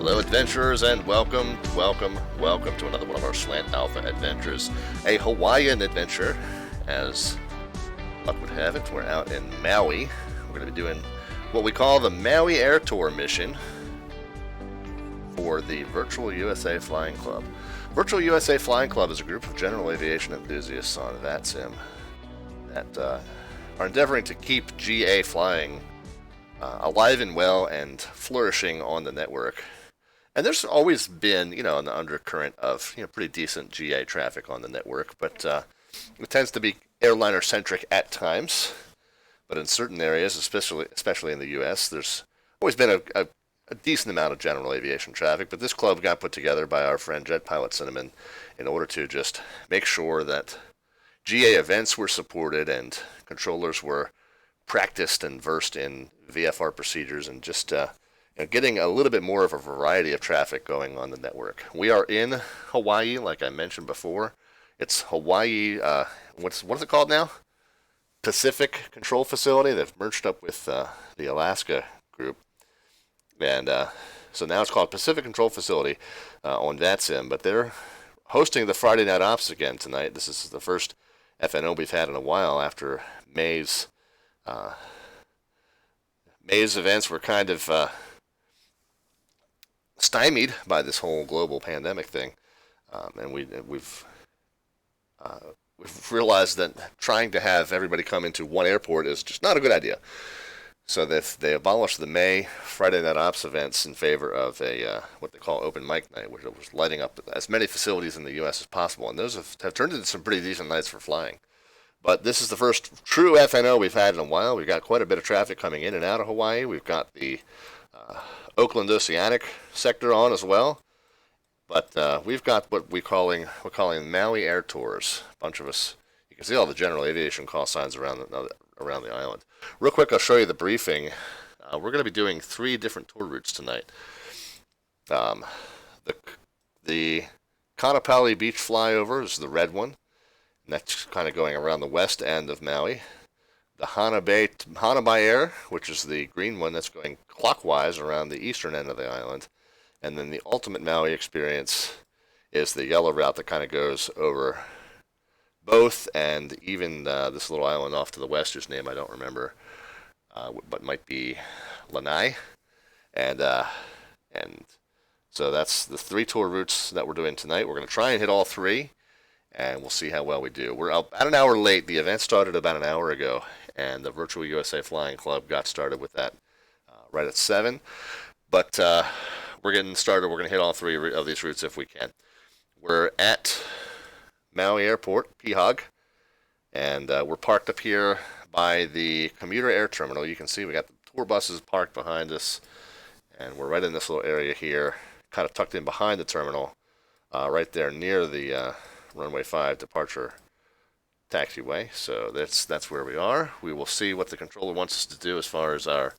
Hello adventurers, and welcome to another one of our Slant Alpha adventures. A Hawaiian adventure, as luck would have it. We're out in Maui. We're going to be doing what we call the Maui Air Tour mission for the Virtual USA Flying Club. Virtual USA Flying Club is a group of general aviation enthusiasts on VATSIM that are endeavoring to keep GA flying alive and well and flourishing on the network. And there's always been, an undercurrent of, pretty decent GA traffic on the network, but it tends to be airliner-centric at times. But in certain areas, especially in the U.S., there's always been a decent amount of general aviation traffic. But this club got put together by our friend Jet Pilot Cinnamon in order to just make sure that GA events were supported and controllers were practiced and versed in VFR procedures and just getting a little bit more of a variety of traffic going on the network. We are in Hawaii, like I mentioned before. It's Hawaii, what is it called now? Pacific Control Facility. They've merged up with the Alaska group. And so now it's called Pacific Control Facility on VATSIM, but they're hosting the Friday Night Ops again tonight. This is the first FNO we've had in a while after May's events were kind of stymied by this whole global pandemic thing, and we've realized that trying to have everybody come into one airport is just not a good idea. So they abolished the May Friday Night Ops events in favor of a what they call open mic night, which was lighting up as many facilities in the U.S. as possible, and those have turned into some pretty decent nights for flying. But this is the first true FNO we've had in a while. We've got quite a bit of traffic coming in and out of Hawaii. We've got the Oakland Oceanic sector on as well. But we've got what we're calling Maui Air Tours. A bunch of us. You can see all the general aviation call signs around the island. Real quick, I'll show you the briefing. We're going to be doing 3 different tour routes tonight. The Kanapali Beach flyover is the red one. And that's kind of going around the west end of Maui. The Hanabai Air, which is the green one, that's going clockwise around the eastern end of the island. And then the ultimate Maui experience is the yellow route that kind of goes over both and even this little island off to the west, whose name I don't remember, but might be Lanai. And so that's the 3 tour routes that we're doing tonight. We're going to try and hit all 3. And we'll see how well we do. We're about an hour late. The event started about an hour ago, and the Virtual USA Flying Club got started with that right at 7. But we're getting started. We're going to hit all 3 of these routes if we can. We're at Maui Airport, Pihag, and we're parked up here by the commuter air terminal. You can see we got the tour buses parked behind us, and we're right in this little area here, kind of tucked in behind the terminal, right there near the runway 5 departure taxiway. So that's where we are. We will see what the controller wants us to do as far as our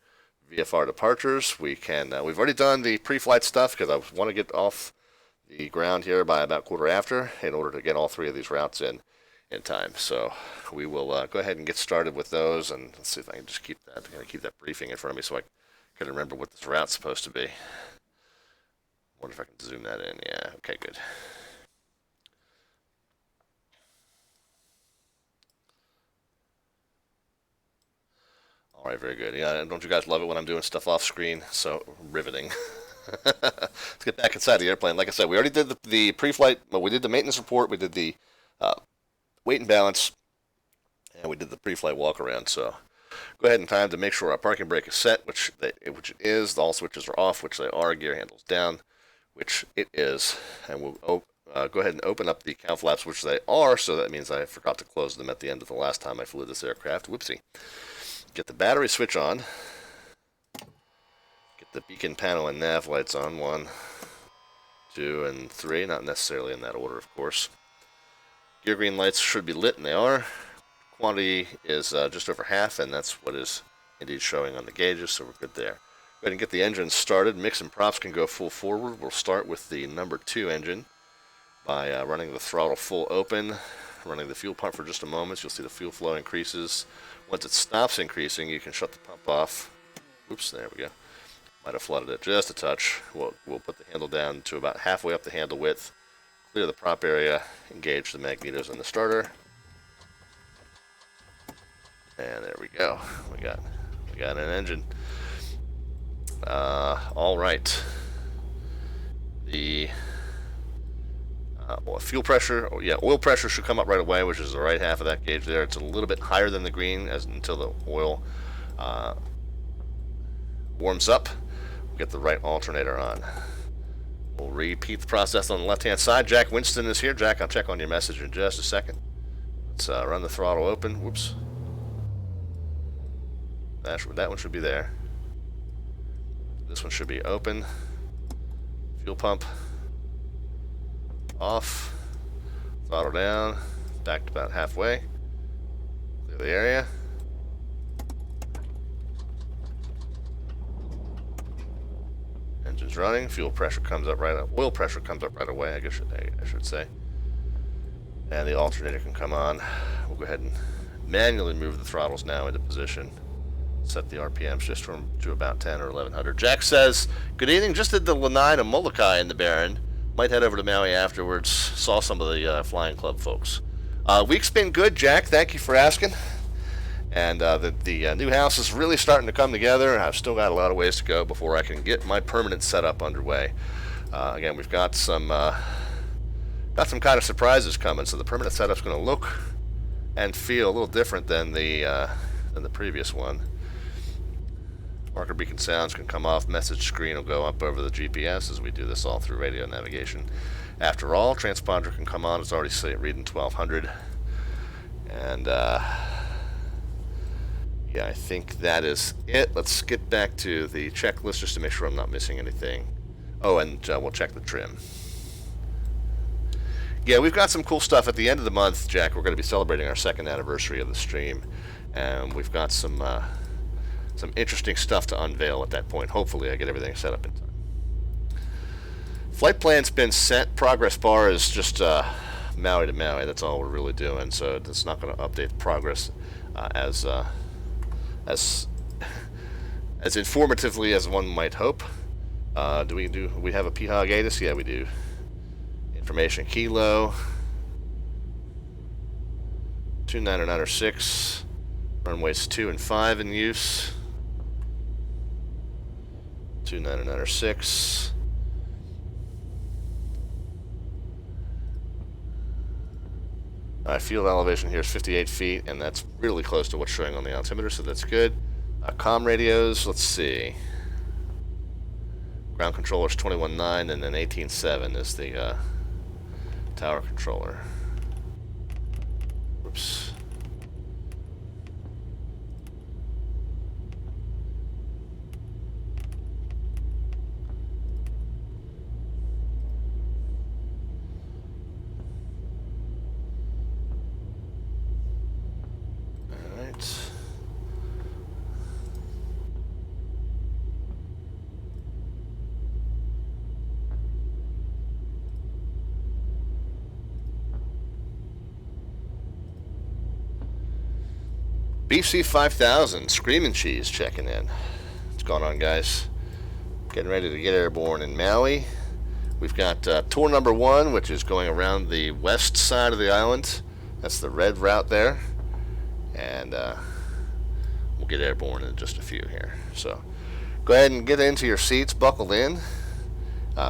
VFR departures. We've already done the pre-flight stuff because I want to get off the ground here by about quarter after in order to get all 3 of these routes in time. So we will go ahead and get started with those, and let's see if I can just keep that briefing in front of me so I can remember what this route's supposed to be. Wonder if I can zoom that in. Yeah, okay, good. All right, very good. Yeah, don't you guys love it when I'm doing stuff off screen? So riveting. Let's get back inside the airplane. Like I said, we already did the pre-flight. Well, we did the maintenance report. We did the weight and balance, and we did the pre-flight walk around. So go ahead in time to make sure our parking brake is set, which it is. All switches are off, which they are. Gear handles down, which it is. And we'll go ahead and open up the cow flaps, which they are. So that means I forgot to close them at the end of the last time I flew this aircraft. Whoopsie. Get the battery switch on. Get the beacon panel and nav lights on. 1, 2, and 3. Not necessarily in that order, of course. Gear green lights should be lit, and they are. Quantity is just over half, and that's what is indeed showing on the gauges, so we're good there. Go ahead and get the engine started. Mix and props can go full forward. We'll start with the number 2 engine by running the throttle full open, running the fuel pump for just a moment. You'll see the fuel flow increases. Once it stops increasing, you can shut the pump off. Oops, there we go. Might have flooded it just a touch. We'll put the handle down to about halfway up the handle width. Clear the prop area. Engage the magnetos in the starter. And there we go. We got an engine. All right. The fuel pressure, oil pressure should come up right away, which is the right half of that gauge there. It's a little bit higher than the green until the oil warms up. We'll get the right alternator on. We'll repeat the process on the left-hand side. Jack Winston is here. Jack, I'll check on your message in just a second. Let's run the throttle open. Whoops. That one should be there. This one should be open. Fuel pump off. Throttle down. Back to about halfway. Clear the area. Engine's running. Fuel pressure comes up right up. Oil pressure comes up right away, I should say. And the alternator can come on. We'll go ahead and manually move the throttles now into position. Set the RPMs just to about 10 or 1100. Jack says, good evening. Just did the Lanai to Molokai in the Barren. Might head over to Maui afterwards. Saw some of the Flying Club folks. Week's been good, Jack. Thank you for asking. And the new house is really starting to come together. I've still got a lot of ways to go before I can get my permanent setup underway. Again, we've got some kind of surprises coming, so the permanent setup's going to look and feel a little different than the previous one. Marker beacon sounds can come off. Message screen will go up over the GPS as we do this all through radio navigation. After all, transponder can come on. It's already reading 1200. And yeah, I think that is it. Let's get back to the checklist just to make sure I'm not missing anything. Oh, and we'll check the trim. Yeah, we've got some cool stuff at the end of the month, Jack. We're going to be celebrating our 2nd anniversary of the stream, and we've got some interesting stuff to unveil at that point. Hopefully I get everything set up in time. Flight plan's been sent. Progress bar is just Maui to Maui. That's all we're really doing, so it's not going to update the progress as informatively as one might hope. Do we have a PHOG ATIS? Yeah, we do. Information kilo 29906. Runways 2 and 5 in use. 29906. Field elevation here is 58 feet, and that's really close to what's showing on the altimeter, so that's good. Comm radios, let's see. Ground controller's 21.9, and then 18.7 is the tower controller. Whoops. BC5000, Screaming Cheese checking in. What's going on, guys? Getting ready to get airborne in Maui. We've got tour number 1, which is going around the west side of the island. That's the red route there. And we'll get airborne in just a few here. So go ahead and get into your seats, buckle in.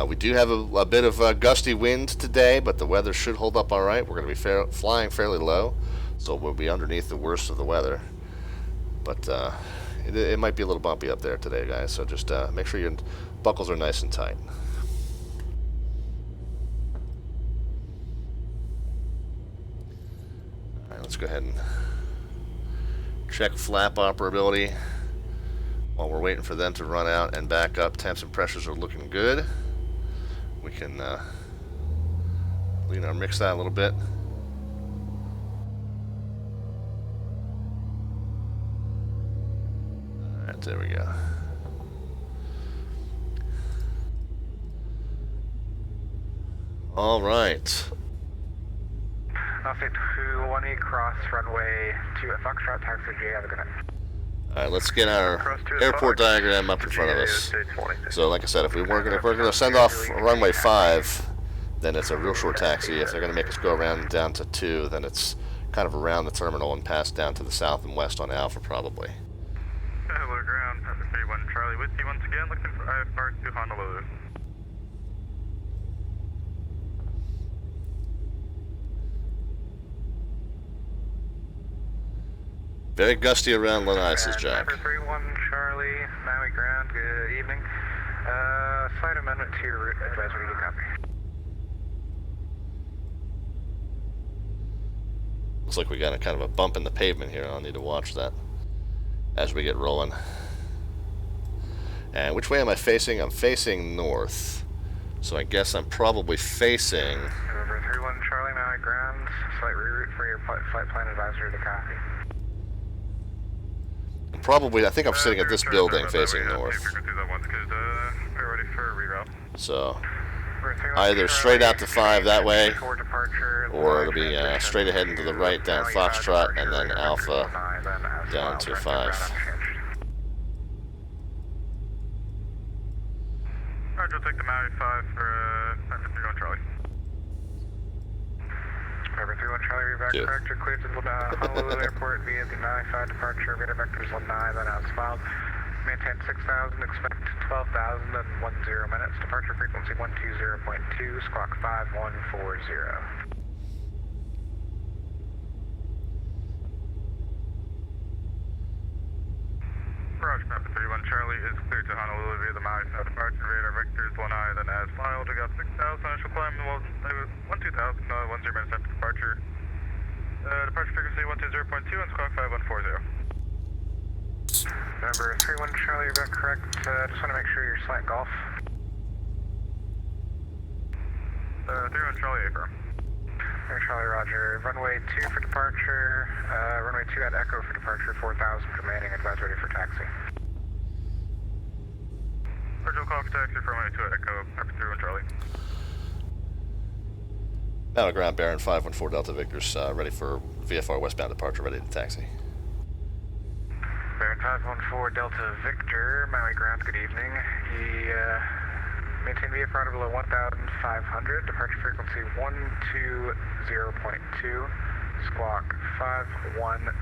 We do have a bit of gusty wind today, but the weather should hold up all right. We're going to be flying fairly low, so we'll be underneath the worst of the weather. But it might be a little bumpy up there today, guys, so just make sure your buckles are nice and tight. All right, let's go ahead and check flap operability while we're waiting for them to run out and back up. Temps and pressures are looking good. We can mix that a little bit. Alright, there we go. Alright. Alpha 218 cross runway 2 at Foxtrot, taxi J, have a good night. Alright, let's get our airport diagram up in front of us. So like I said, if we're gonna send off runway 5, then it's a real short taxi. If they're gonna make us go around down to 2, then it's kind of around the terminal and pass down to the south and west on Alpha probably. Hello ground, 31 Charlie with you once again, looking for IFR to Honolulu. Very gusty around Lanai, says Jack. 31 Charlie, Maui ground, good evening. Slight amendment to your route advisory, you copy. Looks like we got a kind of a bump in the pavement here. I'll need to watch that as we get rolling. And which way am I facing? I'm facing north. So I guess I'm probably facing... November 31 Charlie, Maui ground, slight reroute for your flight plan advisory to copy. Probably, I think I'm sitting at this building facing north. So, either straight out to 5 that way, or it'll be straight ahead into the right down Foxtrot, and then Alpha down to 5. Roger, we'll take the Maui 5 for 31 Charlie. November 31 Charlie, reback correct. You're cleared to Honolulu Airport via the Maui 5 departure. Radar vectors Lanai, then as filed. Maintain 6,000, expect 12,000 and 10 minutes. Departure frequency 120.2, squawk 5140. Roger, Papa 31 Charlie is cleared to Honolulu via the Maui 5 departure. Radar vectors Lanai, then as filed. We got 6,000, initial climb, 12,000, 10 minutes after departure. Departure frequency 120.2 and squawk 5140. Number 31 Charlie, you're correct. Just want to make sure you're slant golf. 31 Charlie, affirm. Charlie, roger. Runway 2 for departure. Runway 2 at Echo for departure. 4,000 remaining. Advise ready for taxi. Virtual call for taxi for runway 2 at Echo. Pepper 31 Charlie. Now ground Baron 514 Delta Victor's ready for VFR westbound departure, ready to taxi. Baron 514 Delta Victor, Maui ground, good evening. He maintain VFR below 1,500, departure frequency 120.2, squawk 510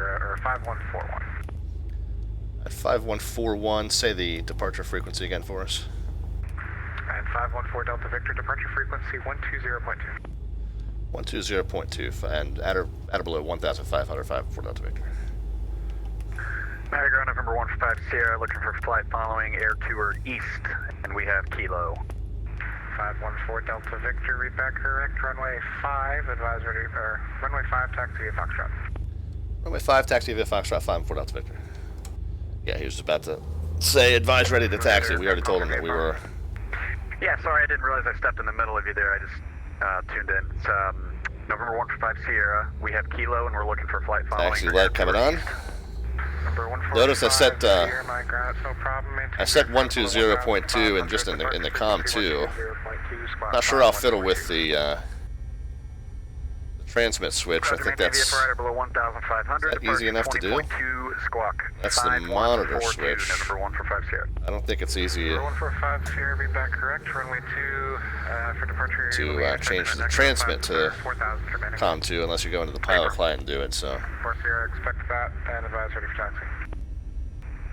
or 5141. At 5141, say the departure frequency again for us. And 514 Delta Victor, departure frequency 120.2. 120.2, and at or below 1,500, 54 Delta Victor. Maui ground, November 145 Sierra, looking for flight following air tour east, and we have Kilo. 514 Delta Victor, read back correct, runway 5, advise ready, or runway 5, taxi via Foxtrot. Runway 5, taxi via Foxtrot, 54 Delta Victor. Yeah, he was about to say advise ready to taxi. We already told him that we were... Yeah, sorry, I didn't realize I stepped in the middle of you there. I just tuned in. It's November 145 Sierra. We have Kilo, and we're looking for flight following. Taxi light coming on. Notice I set 120.2 and just in the comm too. Not sure I'll fiddle with the transmit switch. I think that's easy enough to do. That's the monitor switch. I don't think it's easy to change the transmit to comm 2 unless you go into the pilot client and do it. So. Expect that and advise ready for taxi.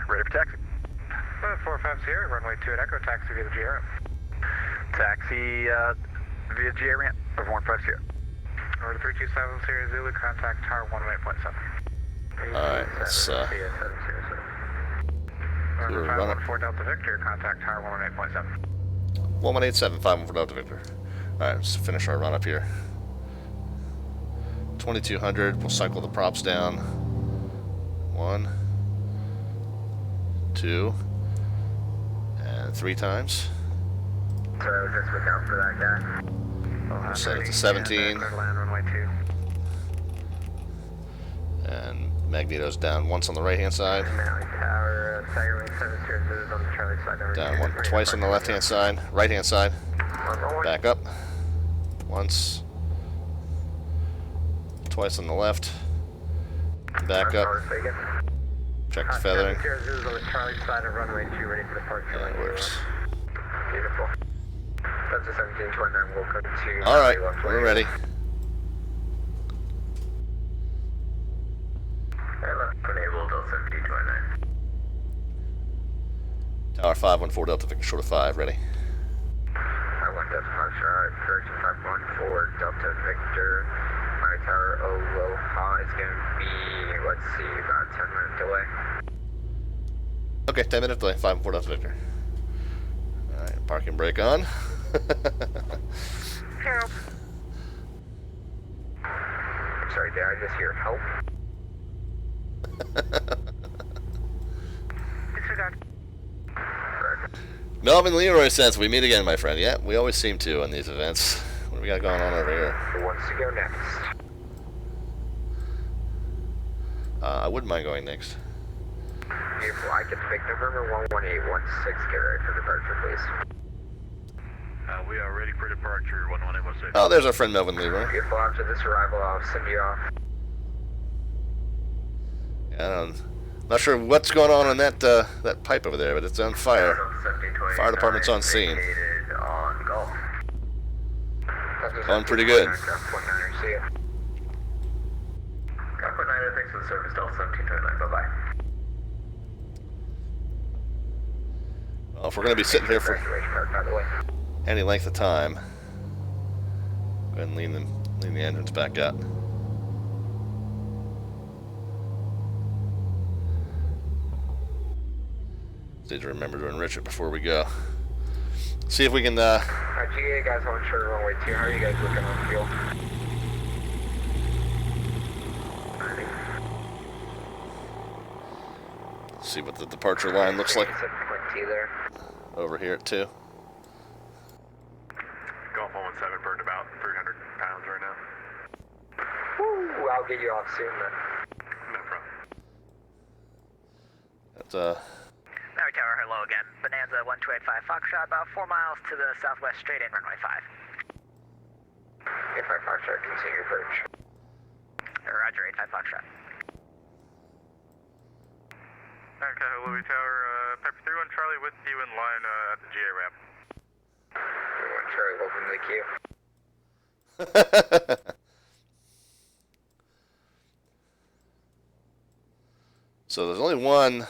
Ready for taxi. 45 Sierra, runway 2 at Echo, taxi via the GA ramp. Taxi via GA ramp, over 15 Sierra. Order 327 Sierra Zulu, contact tower 118.7. Alright, let's Order 514 Delta Victor, contact tower 118.7. 118.7, 514 Delta Victor. Alright, let's finish our run up here. 2200, we'll cycle the props down. 1, 2, and 3 times. So just look out for that guy. We'll set it to 17. And Magneto's down once on the right hand side. Down twice on the left hand side, right hand side. Back up. Once. Twice on the left. Back up. Check the feathering. This is on the Charlie side of runway 2, ready for departure. Yeah, it works. Beautiful. That's a 1729, we'll come to... Alright, we're ready. Enabled Delta 1729. Tower 514 Delta Victor short of 5, ready. I want Delta departure, correction 514 Delta Victor. My tower Aloha is going to be, let's see, about 10-minute delay. Okay, 10-minute delay, 514 Delta Victor. Alright, parking brake on. Help. I'm sorry, did I just hear help? Disregard. Melvin Leroy says we meet again, my friend. Yeah, we always seem to in these events. What do we got going on over here? Who wants to go next? I wouldn't mind going next. Beautiful. I can pick November 11816. Get ready for departure, please. We are ready for departure, 11816. Oh, there's our friend Melvin Leroy. Beautiful. After this arrival, I'll send you off. Yeah, I'm not sure what's going on that that pipe over there, but it's on fire. Fire department's on scene. On Gulf. Going pretty good. See ya. Copper 9, thanks for the service, Delta 1729. Bye-bye. Well, if we're going to be sitting here for any length of time, go ahead and lean the entrance back up. Need to remember to enrich it before we go. See if we can. GA guys on short runway 2. How are you guys looking on fuel? See what the departure line looks like there. over here at 2. Gulf 117 burned about 300 pounds right now. Woo, I'll get you off soon then. No problem. That's Maui Tower, hello again. Bonanza 1285 Foxtrot, about 4 miles to the southwest, straight in runway 5. If I Foxtrot, continue approach. Roger, 85 Foxtrot. Okay, Louis Tower, Pepper 31 Charlie with you in line at the GA ramp. 31 Charlie, welcome to the queue. So there's only one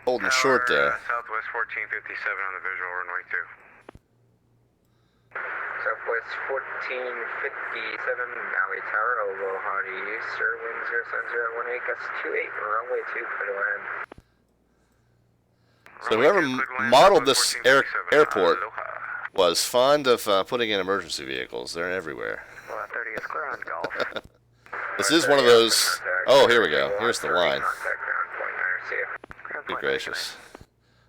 holding short there. Southwest 1457 on the visual runway 2. Southwest 1457, Maui Tower, Aloha to you, sir, wind 07018, gust 28, runway 2, clear to land. So whoever modeled this airport was fond of putting in emergency vehicles. They're everywhere. 30 is clear on Gulf. This is one of those. Oh, here we go. Here's the line. Good gracious.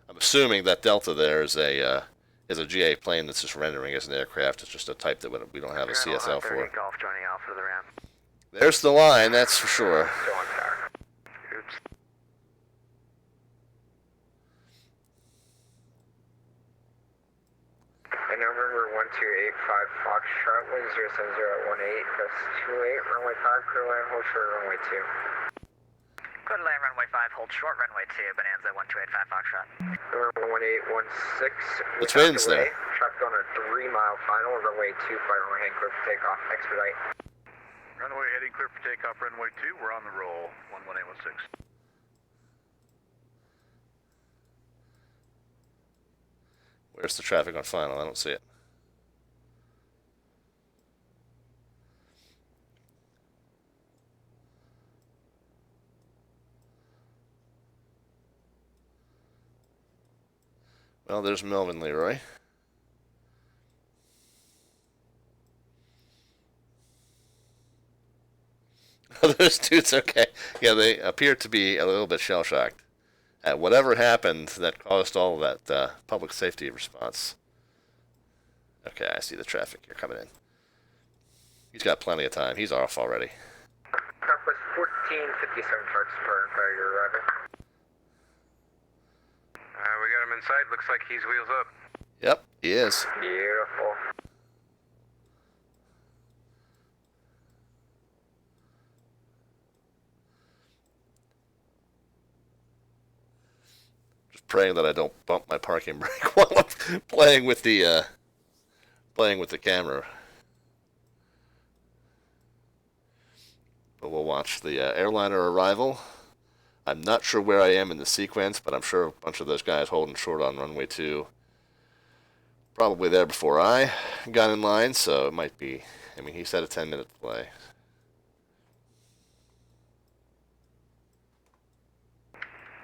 I'm assuming that Delta there is a GA plane that's just rendering as an aircraft. It's just a type that we don't have a CSL for. Golf joining off for the ramp. There's the line, that's for sure. Oops. And November 1285 Foxtrot, wind 07018, gust 28, runway 5, clear land, hold short, runway 2. Clear to land, runway 5, hold short, runway 2, Bonanza 1285 Foxtrot. November 1816. Which winds there? Tracked on a 3-mile final, runway 2, flight runway heading clear for takeoff, expedite. Runway heading clear for takeoff, runway 2, we're on the roll, 11816. Where's the traffic on final? I don't see it. Well, there's Melvin Leroy. Those dudes, okay. Yeah, they appear to be a little bit shell-shocked at whatever happened that caused all of that public safety response. Okay, I see the traffic here coming in. He's got plenty of time. He's off already. Southwest 1457 Parks Park, you're arriving. We got him inside, looks like he's wheels up. Yep, he is. Beautiful. praying that I don't bump my parking brake while I'm playing with the camera. But we'll watch the airliner arrival. I'm not sure where I am in the sequence, but I'm sure a bunch of those guys holding short on runway 2 probably there before I got in line, so it might be, I mean, he said a 10-minute delay.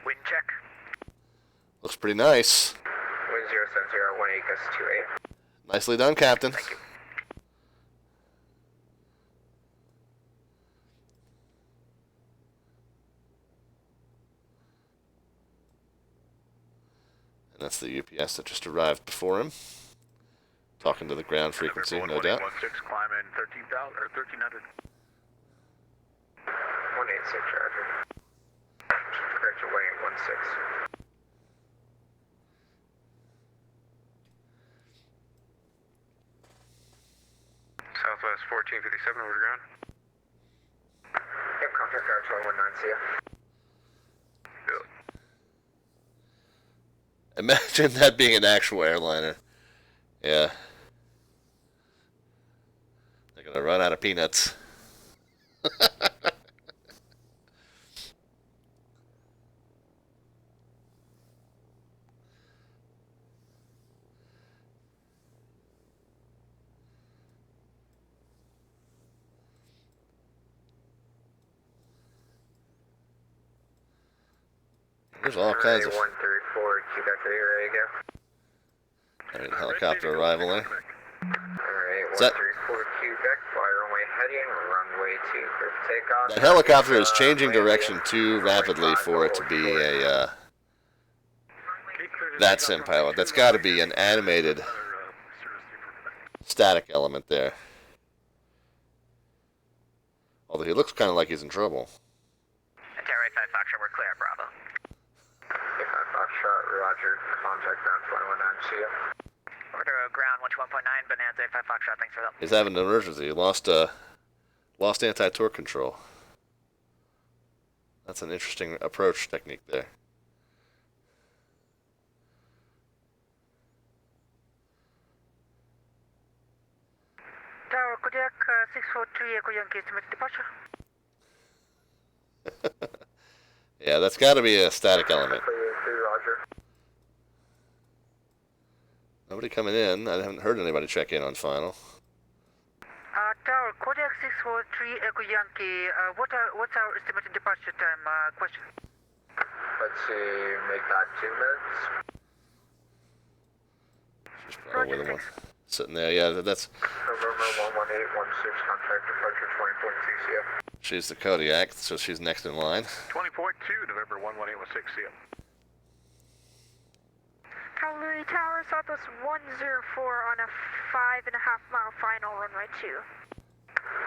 Wind check. Looks pretty nice. Wind 070, 18 gust 28. Nicely done, Captain. Thank you. And that's the UPS that just arrived before him. Talking to the ground frequency, no doubt. 116, climbing 13,000 or 1,300. 186, Roger. Correct your weighing 16. Southwest 1457 over the ground. Yep, contact Arch 119, see ya. Imagine that being an actual airliner. Yeah. They're gonna run out of peanuts. There's all kinds of 134, Quebec, are you ready to go? I mean, helicopter arrival there. Alright, Is that- 134 Quebec, fly runway heading, runway 2 for takeoff. That helicopter is changing direction too rapidly for it to be a VATSIM pilot. That's got to be an animated static element there. Although he looks kind of like he's in trouble. Terra 5 Foxtrot, we're clear at Bravo. Foxtrot, Roger, contact ground 119, see ya. Order ground 121.9, Bonanza 5 Foxtrot, thanks for the help. He's having an emergency. He lost anti-torque control. That's an interesting approach technique there. Tower Kodiak 643 Echo Yankee, estimate departure. Yeah, that's got to be a static element. Roger. Nobody coming in. I haven't heard anybody check in on final. Tower Kodiak 643 Echo Yankee, what's our estimated departure time? Question. Let's see, make that 2 minutes. She's probably the one sitting there. Yeah, that's. November 11816, contact departure 20.2, see ya. She's the Kodiak, so she's next in line. 20.2, November 11816, see ya. Louis Tower, Southwest 104 on a 5.5-mile final, runway 2.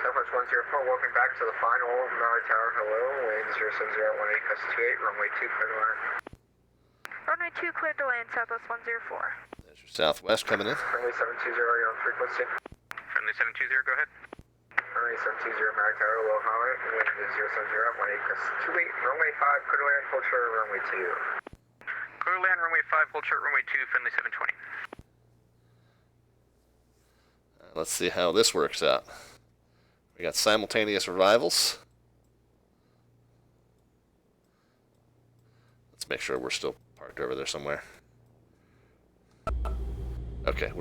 Southwest 104, welcome back to the final. Maui Tower, hello. Wind 07018 gust 28, runway 2, clear to land. Runway 2 cleared to land, Southwest 104. There's your Southwest coming in. Friendly 720, you're on frequency. Friendly 720, go ahead. Friendly 720, Maui Tower, low highway. Wind 07018 gust 28, runway 5, clear to land, full short, runway 2. Clear land, runway 5, hold short, runway 2, friendly 720. Let's see how this works out. We got simultaneous arrivals. Let's make sure we're still parked over there somewhere. Okay,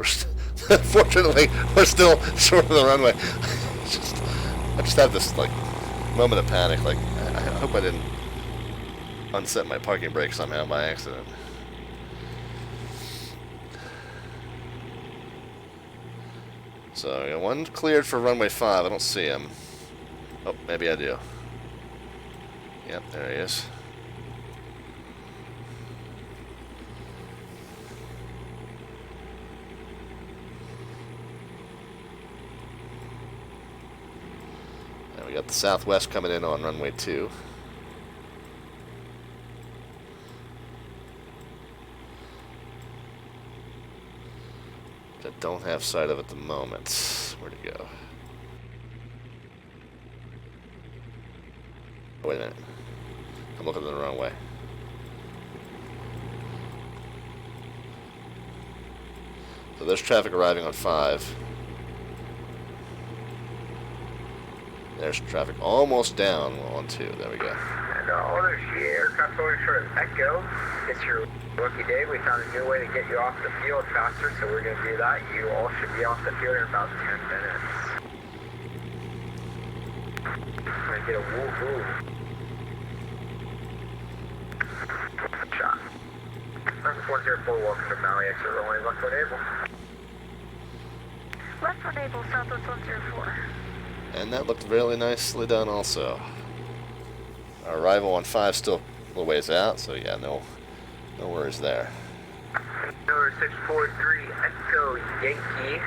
fortunately, we're still short of the runway. I just had this like moment of panic. Like, I hope I didn't unset my parking brake somehow by accident. So, we got one cleared for runway 5. I don't see him. Oh, maybe I do. Yep, there he is. And we got the Southwest coming in on runway 2. I don't have sight of at the moment. Where'd it go? Oh, wait a minute. I'm looking the wrong way. So there's traffic arriving on 5. There's traffic almost down on 2. There we go. And all those aircraft going short of Echo. It's your rookie day. We found a new way to get you off the field faster, so we're going to do that. You all should be off the field in about 10 minutes. I'm going to get a woo-hoo. Shot. Service 104, welcome to Maui, exit runway left one able. Left one able, Southwest 104. And that looked really nicely done also. Our arrival on 5 still a little ways out, so yeah, no worries there. Number 643, Echo Yankee.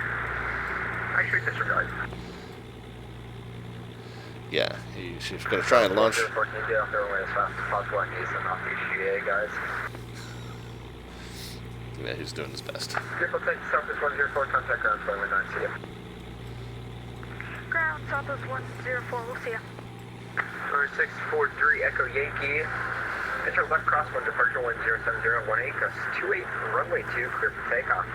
Actually, disregard. Yeah, she's going to try and launch. Get off the runway as fast as possible. I need some off the HGA, guys. Yeah, he's doing his best. Vehicle take Southwest 104, contact ground 419, see ya. Ground, Southwest 104, we'll see ya. Number 643, Echo Yankee. Enter left crosswind, departure 107018, gust 28, runway 2, clear for takeoff.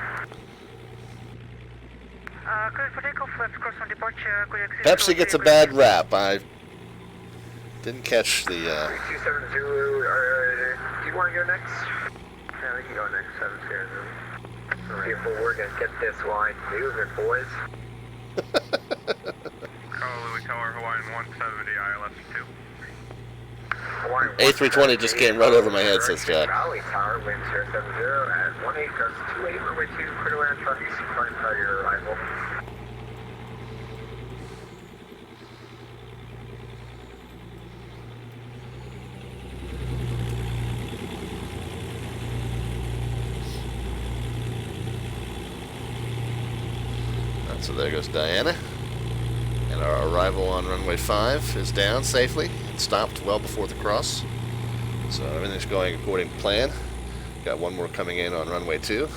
Clear for takeoff, left crosswind departure, Pepsi gets a bad rap. I didn't catch the... 3270, do you want to go next? Yeah, you go next, 700. Beautiful, we're going to get this line moving, boys. Louis Tower, Hawaiian 170, ILS 2. A320 just came right over my head, says Jack. Valley Tower, wind 070 at 18, gust 28, runway 2, clear to land, traffic, sequence prior to your arrival. So there goes Diana. And our arrival on runway 5 is down safely and stopped well before the cross. So everything's going according to plan. Got one more coming in on runway 2.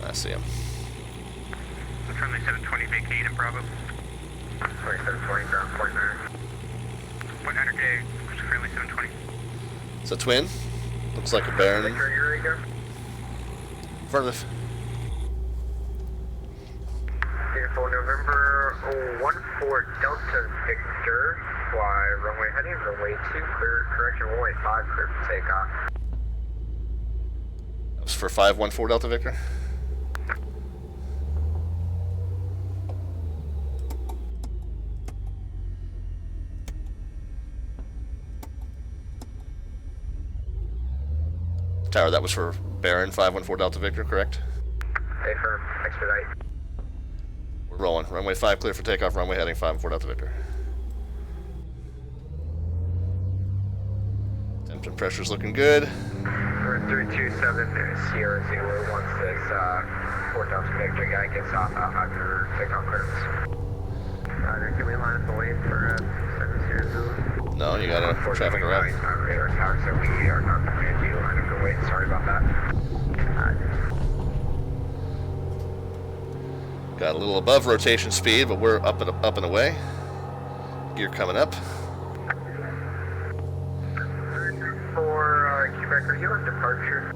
I see him. Friendly 720 vacate in Bravo. 2720, ground point 9. Point 9 day, friendly 720. It's a twin. Looks like a Baron. In front of the... Beautiful, November 14 Delta Victor. Fly runway heading, runway 2, clear, correction, runway 5, clear for takeoff. That was for 514 Delta Victor. Tower, that was for Baron 514 Delta Victor, correct? Stay firm, expedite. We're rolling. Runway 5 clear for takeoff, runway heading 514 Delta Victor. Temperature and pressure's looking good. We're 327 Sierra Zulu, once this 4 Delta Victor guy gets off after takeoff clearance. Can we line up the lane for 7 Sierra Zulu? No, you got a traffic around. Radar tower, so we are not permitted to line up the lane. Sorry about that. Got a little above rotation speed, but we're up and away. Gear coming up. 334 Quebec, are you on departure?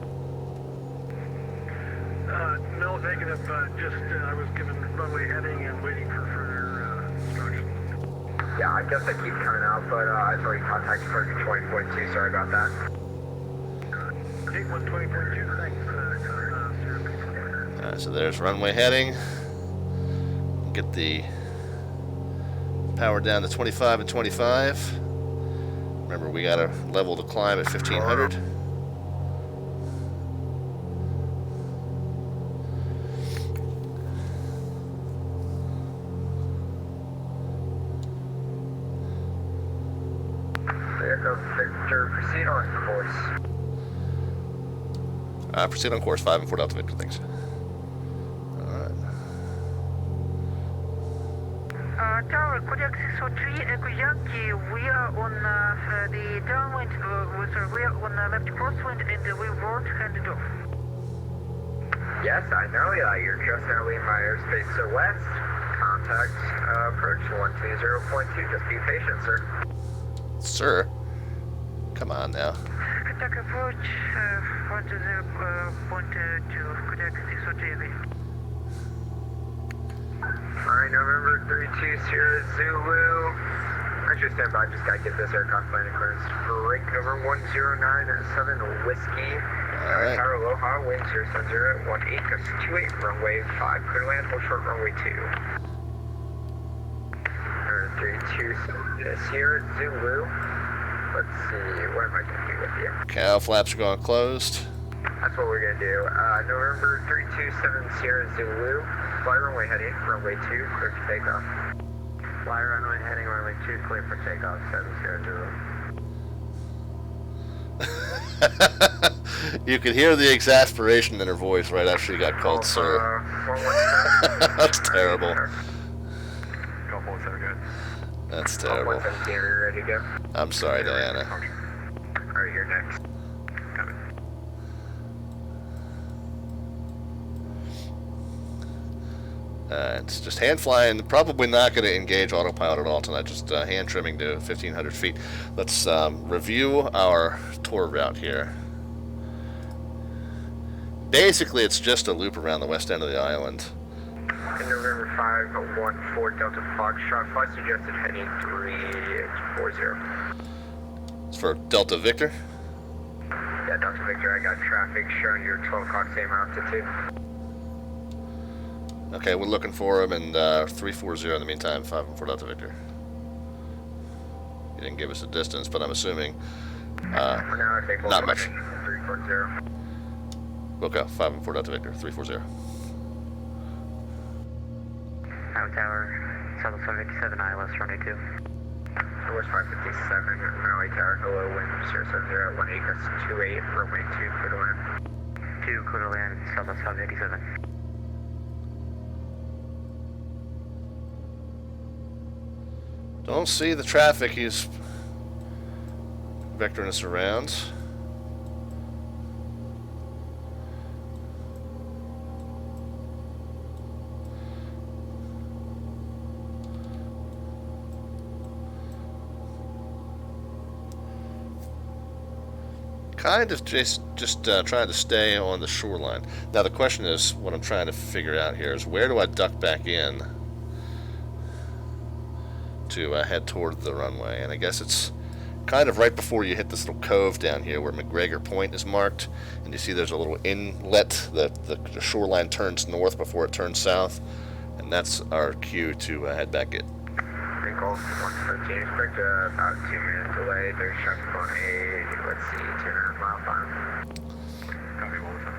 No, negative. I was given runway heading and waiting for further instructions. Yeah, I guess I keep coming out, but I've already contacted Departure 20.2. Sorry about that. 8120.2, thanks. Alright, so there's runway heading. Get the power down to 25 and 25. Remember, we got a level to climb at 1500. There goes Victor. Proceed on course. Proceed on course 5 and 4 Delta Victor, thanks. Tower, Kodiak 603, Echo Yankee, we are on the downwind, we are on left crosswind and we won't hand it off. Yes, I know you're just now leaving my airspace to west. Contact approach 120.2. Just be patient, sir. Sir? Come on now. Contact approach 120.2, Kodiak 603. Alright, November 32 Sierra Zulu. I just stand by, just gotta get this aircraft landing clearance. Break number 109.7 Whiskey. Alright. Tower Aloha, wind 070, 18, gust 28, runway 5, clear land, hold short runway 2. 32 Sierra Zulu. Let's see, what am I gonna do with you? Cow flaps are going closed. That's what we're gonna do. November 327 Sierra Zulu. Fly runway heading, runway 2, clear for takeoff. Fly runway heading, runway 2, clear for takeoff, 7 Sierra Zulu. You could hear the exasperation in her voice right after she got called sir. 117. That's terrible. Go full, so good. That's terrible. 117, are you ready to go? I'm sorry, Diana. Alright, you're next. Coming. It's just hand flying, probably not going to engage autopilot at all tonight, just hand trimming to 1,500 feet. Let's review our tour route here. Basically, it's just a loop around the west end of the island. In November 514 Delta Foxtrot, flight suggested heading 340. It's for Delta Victor. Yeah, Delta Victor, I got traffic showing your 12 o'clock same altitude. Okay, we're looking for him in 340 in the meantime, 514 Delta Victor. He didn't give us a distance, but I'm assuming For now, I think we'll not go much. 340. Okay, 514 Delta Victor, 340. Tower Tower, Southwest 557, ILS runway 2. Southwest 557, Maui Tower, hello, wind 070 at 18, gust 28, runway 2, clear to land. 2, clear to land, Southwest 587. Don't see the traffic. He's vectoring us around. Kind of just trying to stay on the shoreline. Now the question is, what I'm trying to figure out here is, where do I duck back in to head toward the runway? And I guess it's kind of right before you hit this little cove down here where McGregor Point is marked, and you see there's a little inlet that the shoreline turns north before it turns south, and that's our cue to head back in. Gulf 113, expect about 2 minute delay. There's traffic on a, let's see, 200 mile final. Copy, what was that?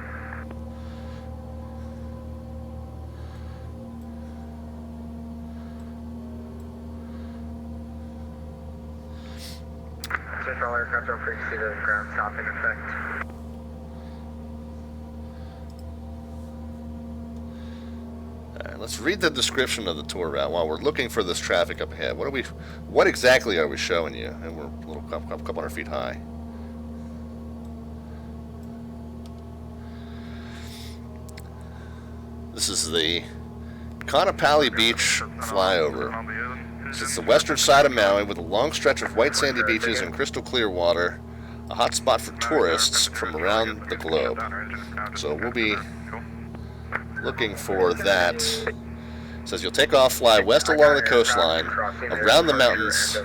Central aircraft on frequency to ground stop in effect. Alright, let's read the description of the tour route while we're looking for this traffic up ahead. What exactly are we showing you? And we're a little couple hundred feet high. This is the Kaanapali Beach flyover. It's the western side of Maui with a long stretch of white sandy beaches and crystal clear water, a hot spot for tourists from around the globe. So we'll be looking for that. It says you'll take off, fly west along the coastline, around the mountains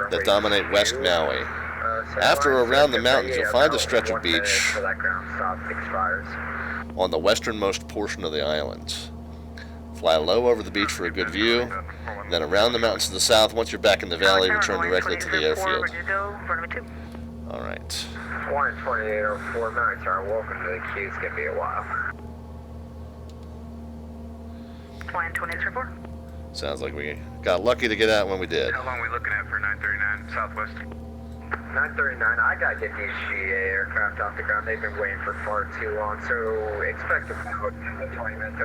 that dominate West Maui. After around the mountains, you'll find a stretch of beach on the westernmost portion of the island. Fly low over the beach for a good view, then around the mountains to the south. Once you're back in the valley, return directly to the airfield. Alright. 12804 Mountain Tower, welcome to the queue. It's going to be a while. 2804. Sounds like we got lucky to get out when we did. How long are we looking at for 939 Southwest? 939, I gotta get these GA aircraft off the ground. They've been waiting for far too long, so expect about 20 minutes.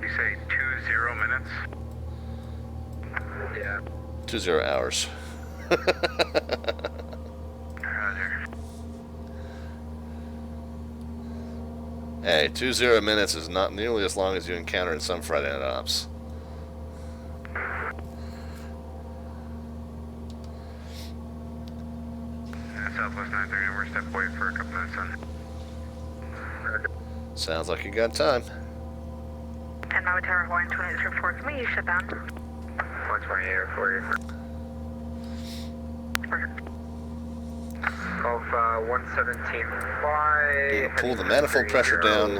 You say 20 minutes? Yeah. 20 hours. Roger. Hey, 20 minutes is not nearly as long as you encounter in some Friday night ops. Southwest 939, we're step away for a couple minutes, son. Sounds like you got time. And Maui Tower, Hawaiian 2804, can we use shutdown? 128 for you. Perfect. Golf 117.5. Pull the manifold pressure down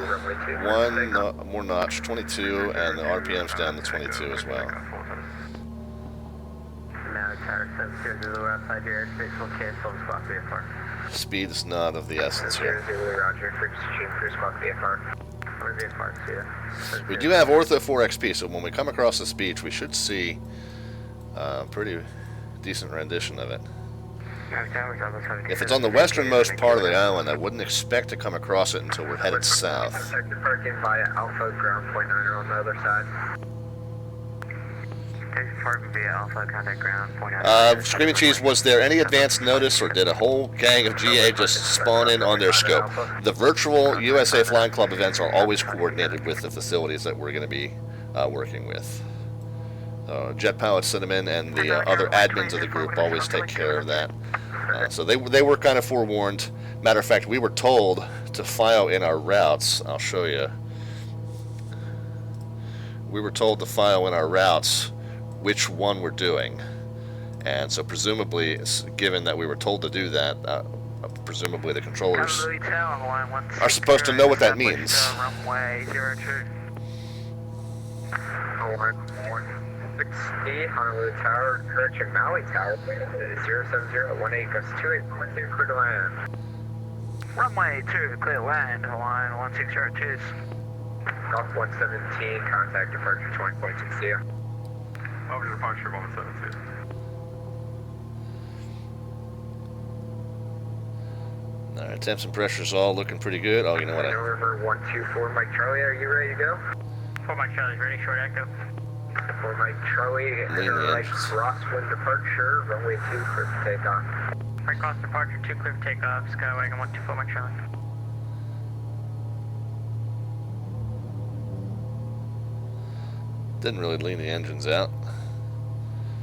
one more notch, 22, and the RPM's down to 22 as well. Maui Tower 70, we're outside your airspace, we'll cancel the squawk VFR. Speed is not of the essence here. Roger, frequency change for squawk VFR. We do have Ortho 4XP, so when we come across this beach, we should see a pretty decent rendition of it. If it's on the westernmost part of the island, I wouldn't expect to come across it until we're headed south. Contact parking via Alpha ground point 9 on the other side. Via Alpha, contact ground point 9. Screaming Cheese, was there any advance notice, or did a whole gang of GA just spawn in on their scope? The virtual USA Flying Club events are always coordinated with the facilities that we're going to be working with. Jet Pilot Cinnamon and the other admins of the group always take care of that. So they were kind of forewarned. Matter of fact, we were told to file in our routes. I'll show you. We were told to file in our routes which one we're doing. And so presumably, given that we were told to do that, presumably the controllers are supposed to know what that means. Runway 02. 160, Honolulu Tower, correction, Maui Tower, 07018, gust 28.2, clear to land. Runway 2, clear land, Hawaiian 1602. Golf 117, contact departure 20.6. Over departure 172. Alright, temps and pressures all looking pretwind good. Oh, you know what? November 124, Mike Charlie, are you ready to go? 4 Mike Charlie, ready, short active. 4 Mike Charlie, right crosswind departure, runway 2, clear for takeoff. Right cross departure 2, clear for takeoff, Skywagon 124 Mike Charlie. Didn't really lean the engines out.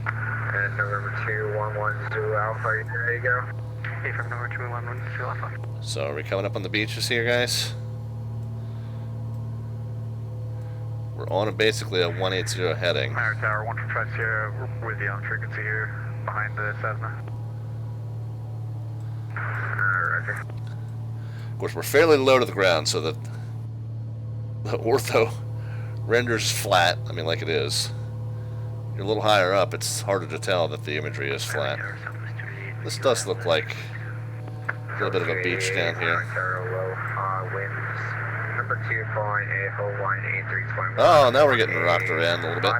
And November 211 Zulu Alpha, are you ready to go? Hey, from November 211 Zulu Alpha. So are we coming up on the beaches here, guys? We're on basically a 180 heading. Maui Tower 125 Sierra, we're with you on frequency here, behind the Cessna. Roger. Of course, we're fairly low to the ground, so that the ortho renders flat. I mean, like it is. You're a little higher up, it's harder to tell that the imagery is flat. This does look like a little bit of a beach down here. Oh, now we're getting rocked around a little bit.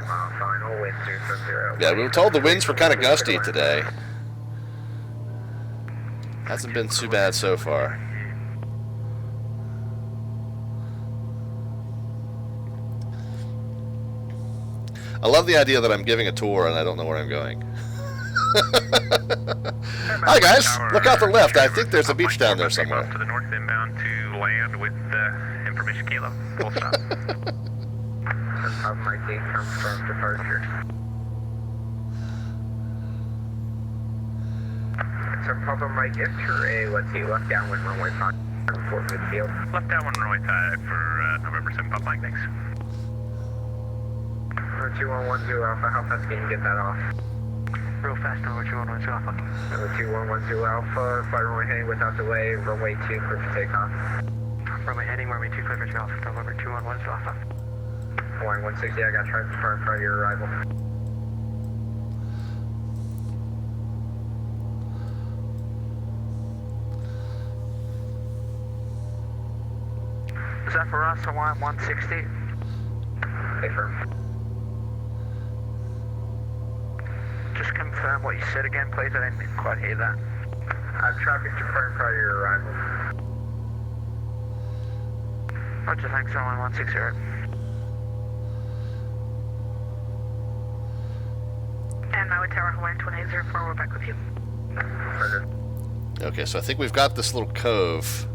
Yeah, we were told the winds were kind of gusty today. Hasn't been too bad so far. I love the idea that I'm giving a tour and I don't know where I'm going. Hi guys, look out the left. I think there's a beach down there somewhere. To the north inbound to land with information kilo. Full stop. My gate comes from departure. So Papa Mike, enter a, let's see, left downwind runway 5 Fort Midfield. Left downwind runway 5 for November 7 Pop Mike, thanks. 2110 Alpha, how fast can you get that off? Real fast, November 2110 Alpha. Number 2110 Alpha, fly runway heading without delay, runway 2 clear for takeoff. Runway heading, runway 2 clear for takeoff, November 2110 Alpha. Hawaiian 160, I got traffic prior to your arrival. Is that for us, Hawaiian 160? Affirm. Just confirm what you said again, please. I didn't quite hear that. I have traffic departing prior to your arrival. Roger, thanks, Hawaiian 160. And Maui Tower, Hawaiian 2804, we're back with you. Roger. Okay, so I think we've got this little cove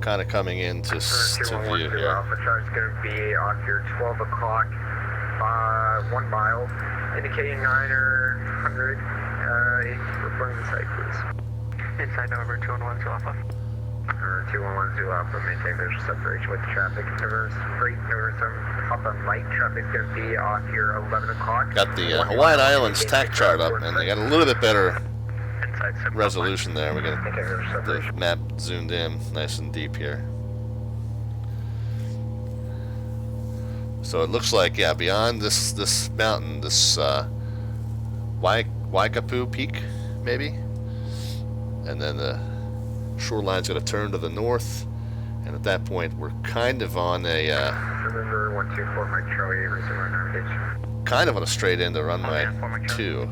kind of coming into view here. Alpha charge is going to be off your 12 o'clock, 1 mile, indicating 900. Reporting the site, please. Inside November 211 Alpha. 211 Zulu Alpha, maintain visual separation with traffic. There's some up on light. Traffic's going to be off here 11 o'clock. Got the Hawaiian Islands tack chart up, and they got a little bit better resolution there. We got the map zoomed in nice and deep here. So it looks like, yeah, beyond this mountain, this Waikapu Peak, maybe, and then the shoreline's going to turn to the north, and at that point we're kind of on a Remember 124 Mike Charlie, resume our navigation. kind of on a straight into runway 2.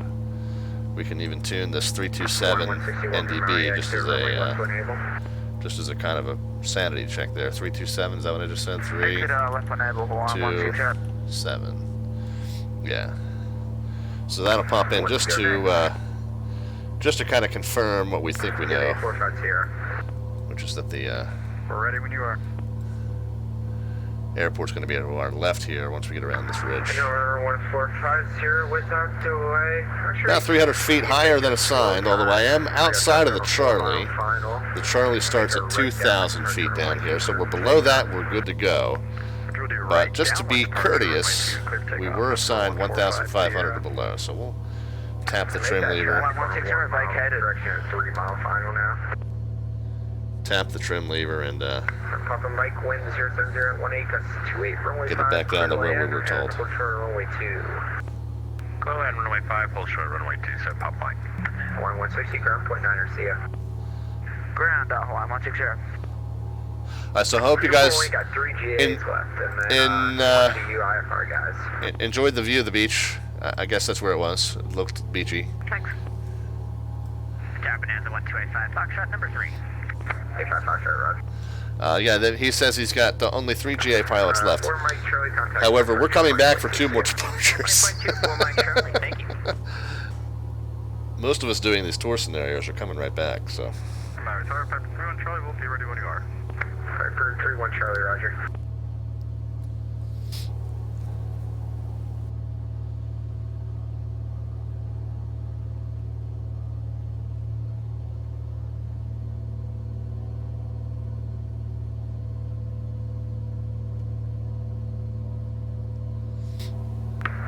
We can even tune this 327 NDB just as a kind of a sanity check there. 327, is that what I just said? 3, 2, 7. Yeah. So that'll pop in just to kind of confirm what we think we know, which is that the We're ready when you are. airport's going to be to our left here once we get around this ridge. 1450 without delay. About 300 feet higher than assigned, although I am outside of the Charlie. The Charlie starts at 2,000 feet down here, so we're below that, we're good to go. But just to be courteous, we were assigned 1,500 or below, so we'll tap the trim lever. Tap the trim lever and get it back down to where we were told. Go ahead, runway 5, hold short, runway 27, pop Mike. 160, ground, point 9er, see ya. Ground, Hawaii 160. So I hope you guys got 3 GAs left, and then UIFR guys. enjoyed the view of the beach. I guess that's where it was. It looked beachy. Thanks. Tower Bonanza 1285, Foxtrot number 3. 85 Foxtrot, Roger. Yeah, he says he's got only 3 GA pilots left. Mike Charlie, contact However, we're coming back for 2 more departures. 20.24 Mike Charlie, thank you. Most of us doing these tour scenarios are coming right back, so. Maui Tower, 31 Charlie, we'll be ready when you are. Piper 31 Charlie, Roger.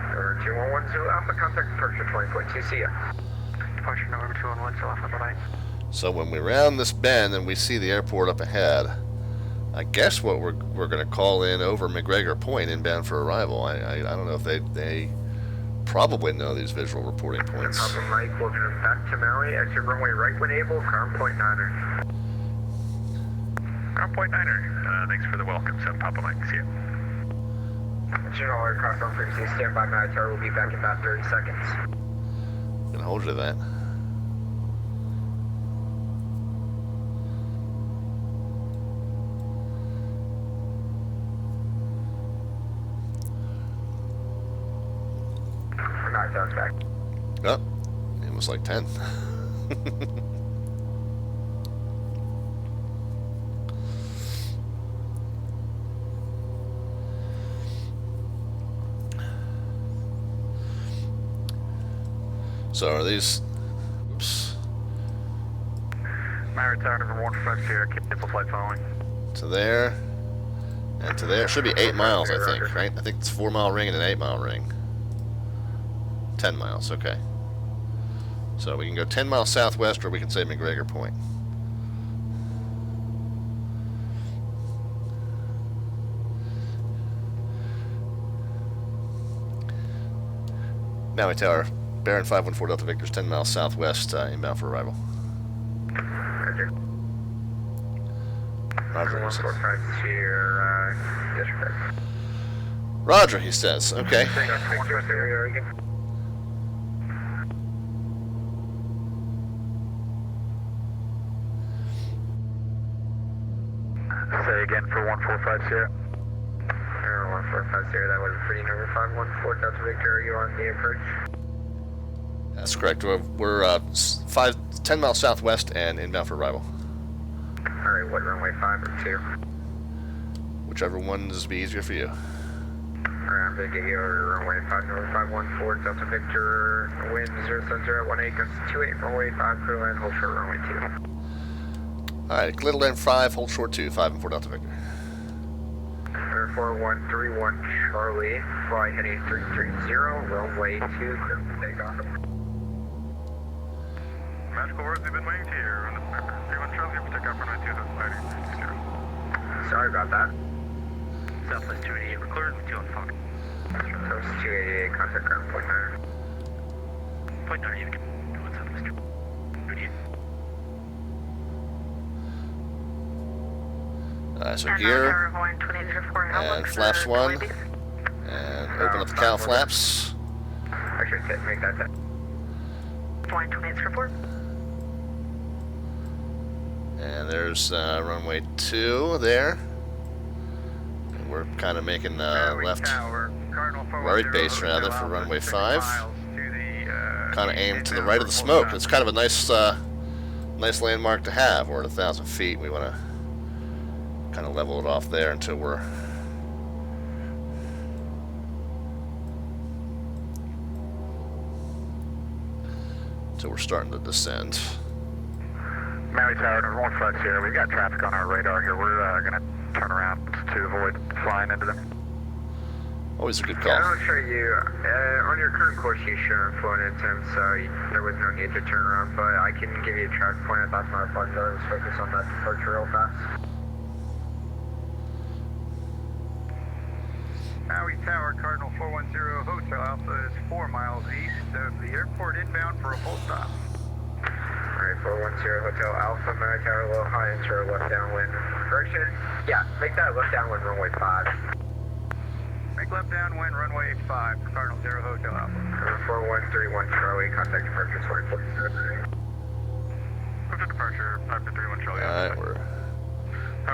Number 211 Zulu Alpha, contact departure 20.2, see ya. Departure number 211, so Alpha, bye-bye. So when we round this bend and we see the airport up ahead, I guess what we're going to call in over McGregor Point inbound for arrival. I don't know if they probably know these visual reporting points. Papa Mike, welcome back to Maui. Exit runway right when able, ground point 9er. Ground point 9er, thanks for the welcome, 7 Papa Mike, see ya. General aircraft on frequency, stand by Maui Tower, we'll be back in about 30 seconds. Gonna hold you to that. Maui Tower's back. Oh, it was like 10. So are these? Oops. Maui Tower, number 145 Sierra, cancel flight following. To there, and to there. It should be 8 miles, I think, right? I think it's a 4-mile ring and an 8-mile ring. 10 miles, okay. So we can go 10 miles southwest, or we can say McGregor Point. Maui Tower, Baron 514 Delta Victor's 10 miles southwest, inbound for arrival. Roger. Roger. 145 Sierra, disregard. Roger, he says. Okay. Say again for 145 Sierra. 145 Sierra, that was pretty number 514 Delta Victor, are you on the approach? That's correct. We're 10 miles southwest and inbound for arrival. Alright, what runway 5 or 2? Whichever one is be easier for you. Alright, I'm gonna get you over to runway 5, number 514 Delta Victor, wind 07018, gusts 28, runway 5, clear line, hold short runway 2. Alright, little end 5, hold short 2, 5 and 4 Delta Victor. 4131 Charlie, fly heading 330, runway 2, clear for takeoff. Magical words we've been waiting to hear. On the 31 Charlie, here for takeoff, runway 2, that's 330. Sorry about that. Southwest 288, we're cleared with 2 on phone. Southwest 288, contact ground point 9. Point 9, even. What's up, Mr. So gear, and flaps 1, and open up the cow flaps. Actually, make that 10. Line 2804. And there's runway 2 there. And we're kind of making left, right base rather for runway 5. Kind of aimed to the right of the smoke. It's kind of a nice, nice landmark to have. We're at 1,000 feet. We want to kind of level it off there until we're starting to descend. Maui Tower, number 1 flex here. We've got traffic on our radar here. We're going to turn around to avoid flying into them. Always a good Yeah, call. I'll show you. On your current course, you should have flown into him, so there was no need to turn around, but I can give you a traffic point. That's not a problem. Let's focus on that departure real fast. Maui Tower, Cardinal 410, Hotel Alpha is 4 miles east of the airport, inbound for a full stop. Alright, 410 Hotel Alpha, Maui Tower, low high, enter left downwind. Correction? Yeah, make that left downwind runway 5. Make left downwind, runway 5 for Cardinal 0 Hotel Alpha. 4131 Charlie, contact departure 2047. After departure, 531 Charlie. Alright, we're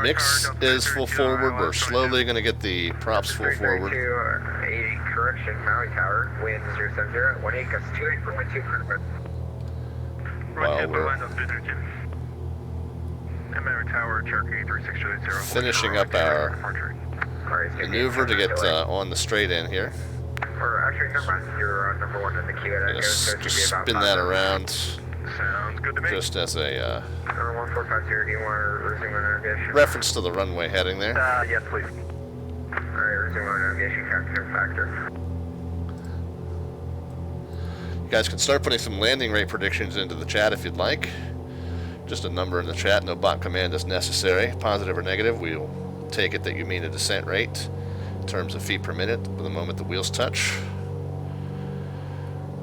mix is full forward. We're slowly going to get the props full forward. 80, correction, Maui Tower, wind 070, 18, gust 28, runway 2, clear. While we're Maui Tower, Cherokee 3680. finishing up our maneuver to get on the straight in here. Or actually, never mind, you're number 1 in the queue. Just spin that around. Sounds good to me. Just as a Number 1450, do you want to resume on navigation? reference to the runway heading there. Yes, please. Alright, resume on navigation, captain factor. You guys can start putting some landing rate predictions into the chat if you'd like. Just a number in the chat, no bot command is necessary. Positive or negative, we'll take it that you mean a descent rate in terms of feet per minute the moment the wheels touch.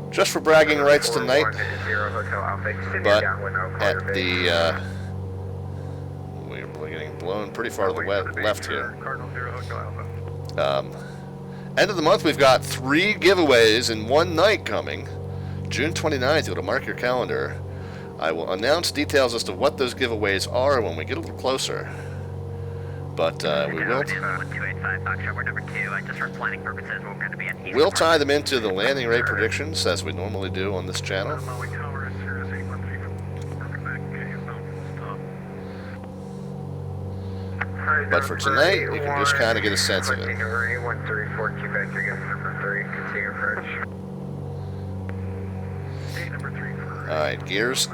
Just for bragging rights tonight, but at the, we're getting blown pretty far to the left here. End of the month, we've got 3 giveaways in one night coming. June 29th, you'll mark your calendar. I will announce details as to what those giveaways are when we get a little closer. But we'll tie them into the landing rate predictions as we normally do on this channel. But for tonight, you can just kind of get a sense of it. Alright, gears.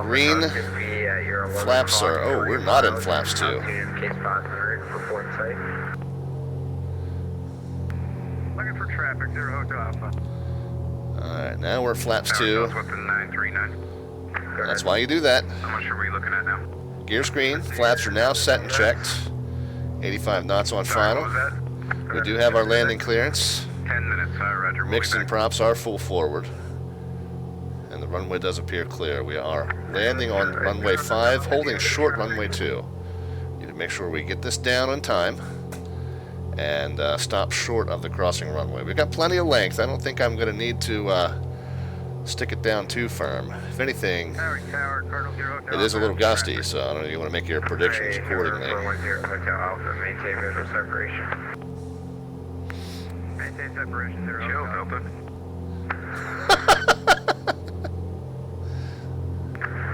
Green flaps are, oh, we're not in flaps 2. Looking for traffic, 0 Hotel Alpha. Alright, now we're flaps 2. That's why you do that. How much are we looking at now? Gears green, flaps are now set and checked. 85 knots on final. We do have our landing clearance. 10 minutes, Roger. Mixed and props are full forward. And the runway does appear clear. We are landing on runway 5, holding short runway 2. Need to make sure we get this down on time and stop short of the crossing runway. We've got plenty of length. I don't think I'm going to need to stick it down too firm. If anything, it is a little gusty, so I don't know if you want to make your predictions accordingly. Maintain visual separation. Maintain separation, 0 Delta.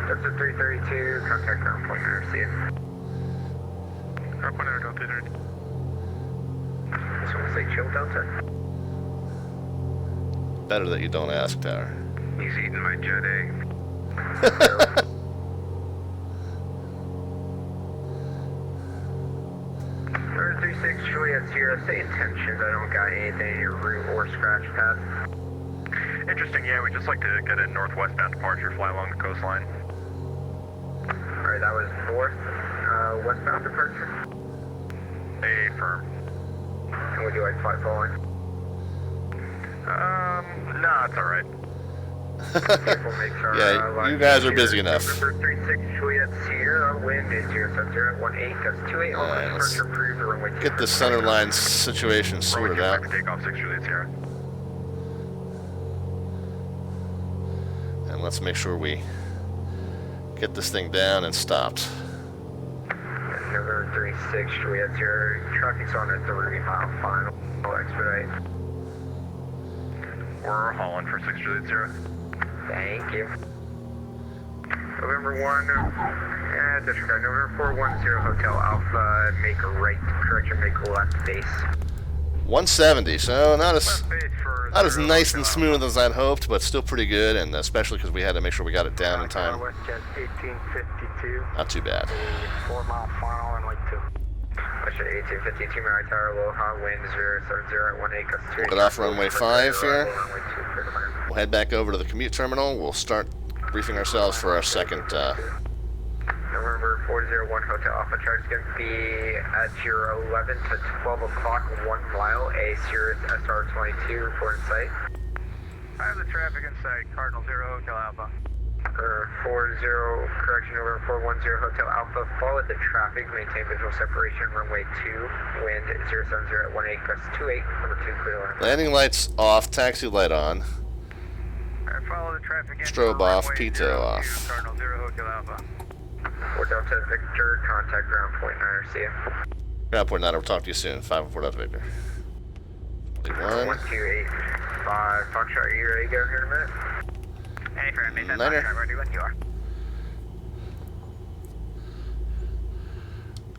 That's a 332, contact ground point there, see you. Ground point there, Delta. Just want to say chill, Delta. Better that you don't ask, Tower. He's eating my Jet A. 36 Juliet Sierra, say intentions. I don't got anything in your route or scratch pad. Interesting, yeah, we'd just like to get a northwestbound departure, fly along the coastline. Alright, that was north, westbound departure. Affirm. And would you like flight following? No, it's alright. Yeah, you guys are busy enough. Number 36 Juliet Sierra, wind is 070 at 18, gust 28, Alright, let's departure approved, runway 2. get this center line situation sorted out. Take off 6 Juliet Sierra. And let's make sure we get this thing down and stopped. November 36 Juliet Sierra, traffic's on a 30-mile final. I'll expedite. We're hauling for 6 Juliet Sierra. Thank you. November 1, disregard. November 410 Hotel Alpha, make a right, correction, make a left base. 170, so not as Left base for not as 0 nice and Hotel smooth as I'd hoped, but still pretty good, and especially because we had to make sure we got it down in time. WestJet 1852. Not too bad. 4-mile final and like 2. WestJet 1852, Maui Tower, aloha, wind 070 at 18, gust 2. We'll get off runway 5 here. We'll head back over to the commute terminal. We'll start briefing ourselves for our second. November 401 Hotel Alpha charge is going to be at your 11 to 12 o'clock, 1 mile, A Sirius SR22, report in sight. I have the traffic in sight, Cardinal 0 Hotel Alpha. 40, correction, November 410 Hotel Alpha, follow the traffic, maintain visual separation, runway 2, wind 070 at 18, gust 28, number 2, clear line. Landing lights off, taxi light on, I follow the traffic in strobe off, pitot off. Cardinal 0 Hotel Alpha. 4 Delta Victor, contact ground point 9, see ya. Ground point 9, we'll talk to you soon. 514 Delta Victor. 1285 Foxtrot, are you ready to go here in a minute? Any firm, make that Niner. Foxtrot ready when you are.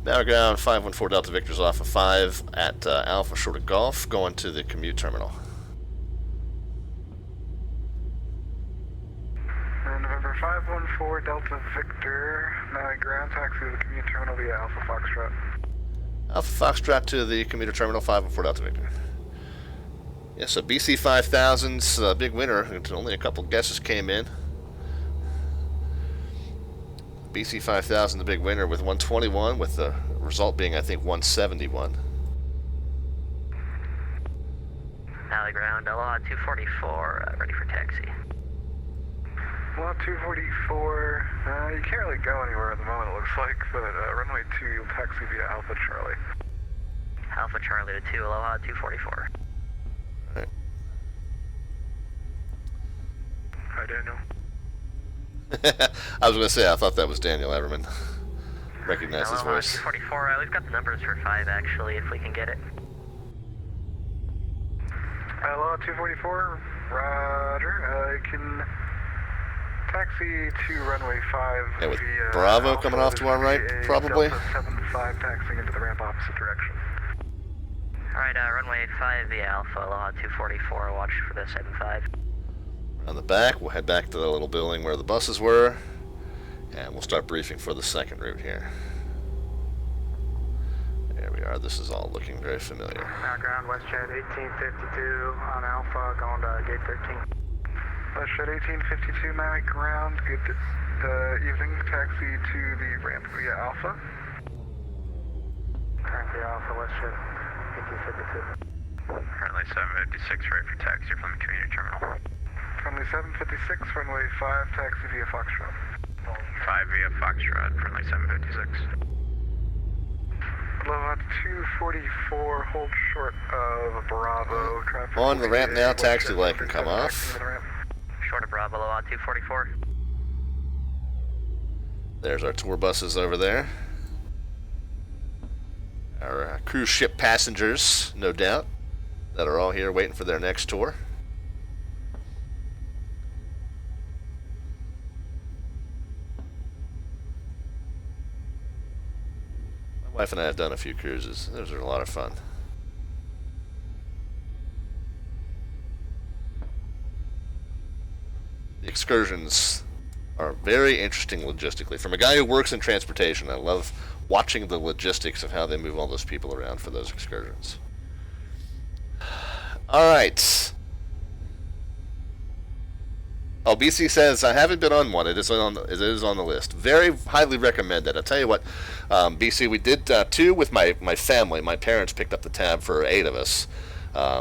Now ground 514 Delta Victor's off of 5 at Alpha short of Golf, going to the commute terminal. November 514 Delta Victor, Maui ground taxi to the commute terminal via Alpha Foxtrot. Alpha Foxtrot to the commuter terminal, 514 Delta Victor. Yeah, so BC5000's big winner. Only a couple guesses came in. BC5000, the big winner, with 121, with the result being, I think, 171. Alley ground, Aloha 244, ready for taxi. Well, 244, you can't really go anywhere at the moment, it looks like, but runway 2, you'll taxi via Alpha Charlie. Alpha Charlie to 2, Aloha 244. Right. Hi, Daniel. I was going to say, I thought that was Daniel Everman. Recognize his Aloha voice. 244, we've got the numbers for 5 actually, if we can get it. Aloha 244, roger, you can taxi to runway 5 Yeah, with via Bravo Alpha. coming off to our right, This is a probably. Delta 75 taxiing into the ramp opposite direction. Alright, runway 5 via Alpha, Aloha 244, watch for the 75. On the back, we'll head back to the little building where the buses were, and we'll start briefing for the second route here. There we are. This is all looking very familiar. Now ground WestJet 1852 on Alpha, going to gate 13. WestJet 1852, Maui ground, good evening, taxi to the ramp via Alpha. Currently Alpha, WestJet 1852. Currently 756, ready for taxi from the community terminal. Friendly 756, runway 5, taxi via Foxtrot. 5 via Foxtrot, friendly 756. Aloha 244, hold short of Bravo. Traffic On the ramp now, WestJet taxi light can 47 come off. taxiing to the ramp. Short of Bravo, Aloha 244. There's our tour buses over there. Our cruise ship passengers, no doubt, that are all here waiting for their next tour. My wife and I have done a few cruises. Those are a lot of fun. The excursions are very interesting logistically. From a guy who works in transportation, I love watching the logistics of how they move all those people around for those excursions. All right. Oh, BC says, I haven't been on one. It is on the list. Very highly recommended. I'll tell you what, BC, we did 2 with my family. My parents picked up the tab for 8 of us